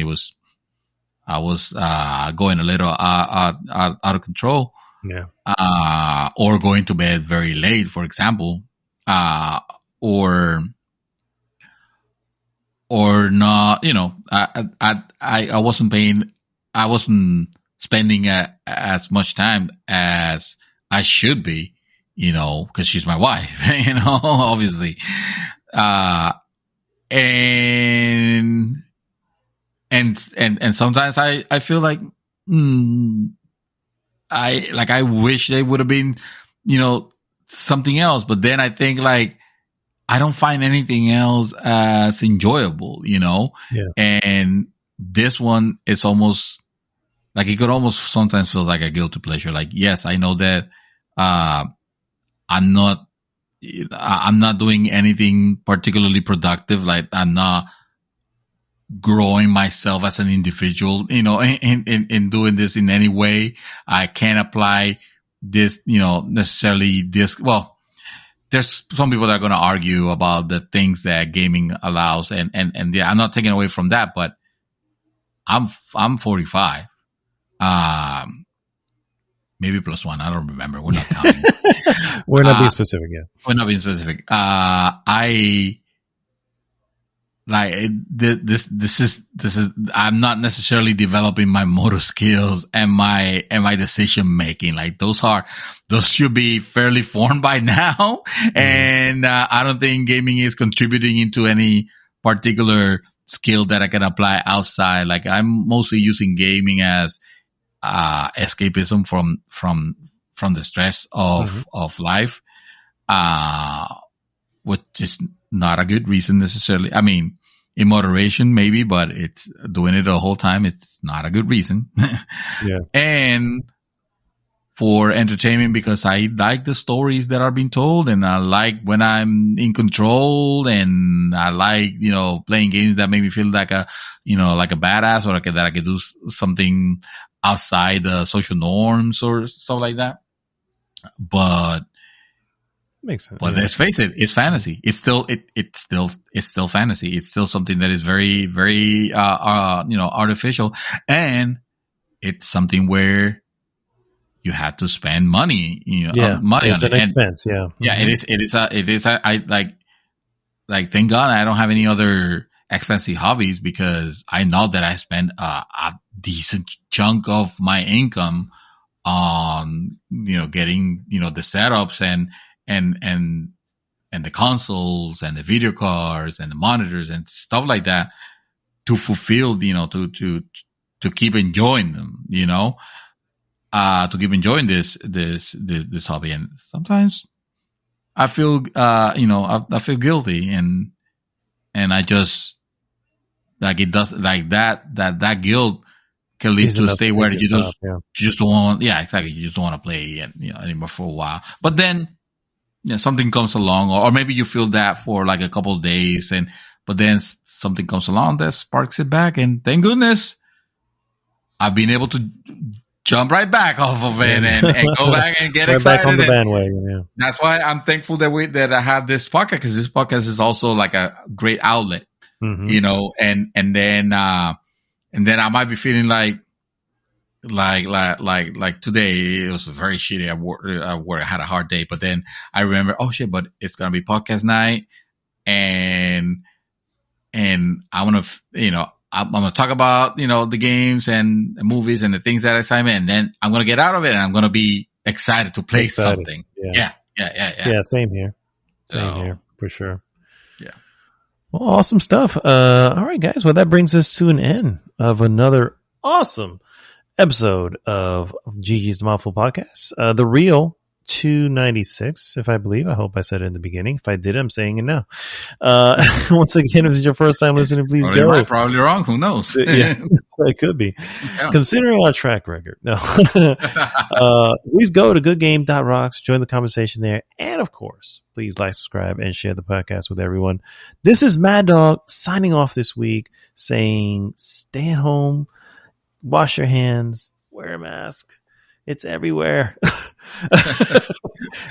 I was going a little out of control. Yeah. Or going to bed very late, for example, or not, I wasn't spending as much time as I should be, because she's my wife, obviously. And sometimes I feel like, I wish they would have been, something else, but then I think like, I don't find anything else as enjoyable, Yeah. and this one is almost like, it could almost sometimes feel like a guilty pleasure. Like, yes, I know that, I'm not doing anything particularly productive. Like, I'm not growing myself as an individual, in doing this in any way. I can't apply this, necessarily this. Well, there's some people that are going to argue about the things that gaming allows, and yeah, I'm not taking away from that, but I'm 45. Maybe plus one. I don't remember. We're not counting. We're not being specific yet. We're not being specific. This is, I'm not necessarily developing my motor skills and my decision making. Like, those should be fairly formed by now. And, I don't think gaming is contributing into any particular skill that I can apply outside. Like, I'm mostly using gaming as, escapism from the stress of life, which is not a good reason necessarily. I mean, in moderation maybe, but it's doing it the whole time. It's not a good reason. Yeah. And for entertainment, because I like the stories that are being told, and I like when I'm in control, and I like, playing games that make me feel like a badass, or that I could do something outside the social norms or stuff like that. But makes sense. But let's face it, it's fantasy. It's still fantasy. It's still something that is very, very, artificial, and it's something where you have to spend money, money it's on an it. expense. And, it is. I like, thank God I don't have any other expensive hobbies, because I know that I spend a decent chunk of my income on, getting, the setups and the consoles and the video cards and the monitors and stuff like that, to fulfill, to keep enjoying them, to keep enjoying this hobby. And sometimes I feel, I feel guilty, and I just, like, it does, like that guilt can lead to a state where you just don't want, exactly. You just don't want to play anymore for a while. But then, something comes along, or maybe you feel that for like a couple of days, but then something comes along that sparks it back, and thank goodness I've been able to jump right back off of it and go back and get excited. Back on the bandwagon. Yeah. That's why I'm thankful that I have this podcast, because this podcast is also like a great outlet, and then I might be feeling like today it was very shitty at work. I had a hard day, but then I remember, oh shit, but it's going to be podcast night, and I want to, I'm going to talk about, the games and the movies and the things that excite me. And then I'm going to get out of it and I'm going to be excited to play something. Yeah. Yeah. Same here. Same here for sure. Yeah. Well, awesome stuff. All right, guys. Well, that brings us to an end of another awesome episode of Gigi's Mouthful podcast. The real 296, if I believe. I hope I said it in the beginning. If I did, I'm saying it now. Once again, if this is your first time listening, please probably go. Right, probably wrong. Who knows? Yeah, it could be. Yeah. Considering our track record. No. Please go to goodgame.rocks, join the conversation there. And of course, please like, subscribe, and share the podcast with everyone. This is Mad Dog signing off this week saying stay at home, wash your hands, wear a mask. It's everywhere.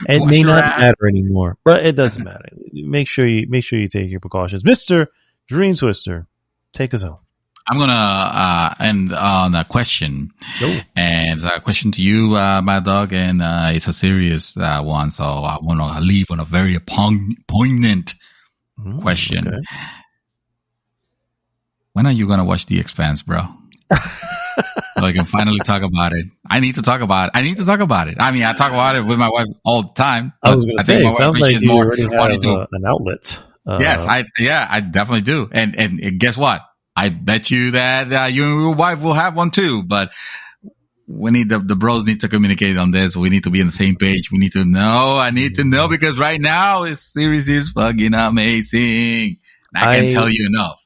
It may not matter anymore, but it doesn't matter. Make sure you take your precautions. Mr. Dream Twister, take us home. I'm gonna end on a question, and a question to you, Mad Dog, and it's a serious one. So I want to leave on a very poignant question. Okay. When are you gonna watch The Expanse, bro? So I can finally talk about it. I need to talk about it. I mean, I talk about it with my wife all the time. I was going to say, it sounds like you already have an outlet. Yes, I definitely do. And guess what? I bet you that you and your wife will have one too. But we need the bros need to communicate on this. We need to be on the same page. We need to know. I need to know because right now this series is fucking amazing. I can't tell you enough.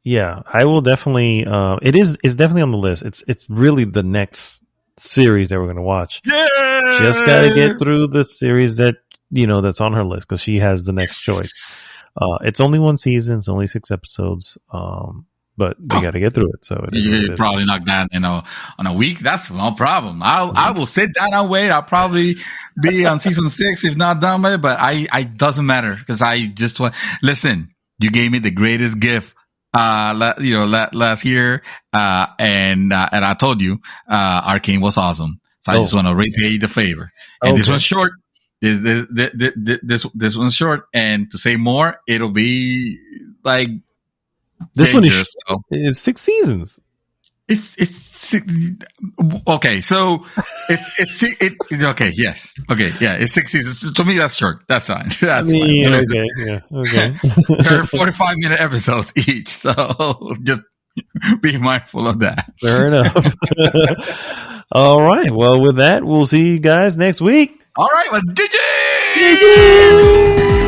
Yeah, I will definitely. It's definitely on the list. It's really the next series that we're going to watch. Yeah, just got to get through the series that that's on her list because she has the next choice. It's only one season. It's only 6 episodes. But we got to get through it. So you probably knock that on a week. That's no problem. I will sit down and wait. I'll probably be on season 6 if not done with it. But I doesn't matter because I just want. Listen, you gave me the greatest gift. Last year, and I told you, Arcane was awesome. So I just want to repay the favor. And this one's short. This one's short. And to say more, it'll be like, this one is it's 6 seasons. It's okay. So it's okay. Yes. Okay. Yeah. It's 6 seasons. To me, that's short. That's fine. That's fine. Okay. Yeah. Okay. They're 45-minute episodes each. So just be mindful of that. Fair enough. All right. Well, with that, we'll see you guys next week. All right. Well, Gigi!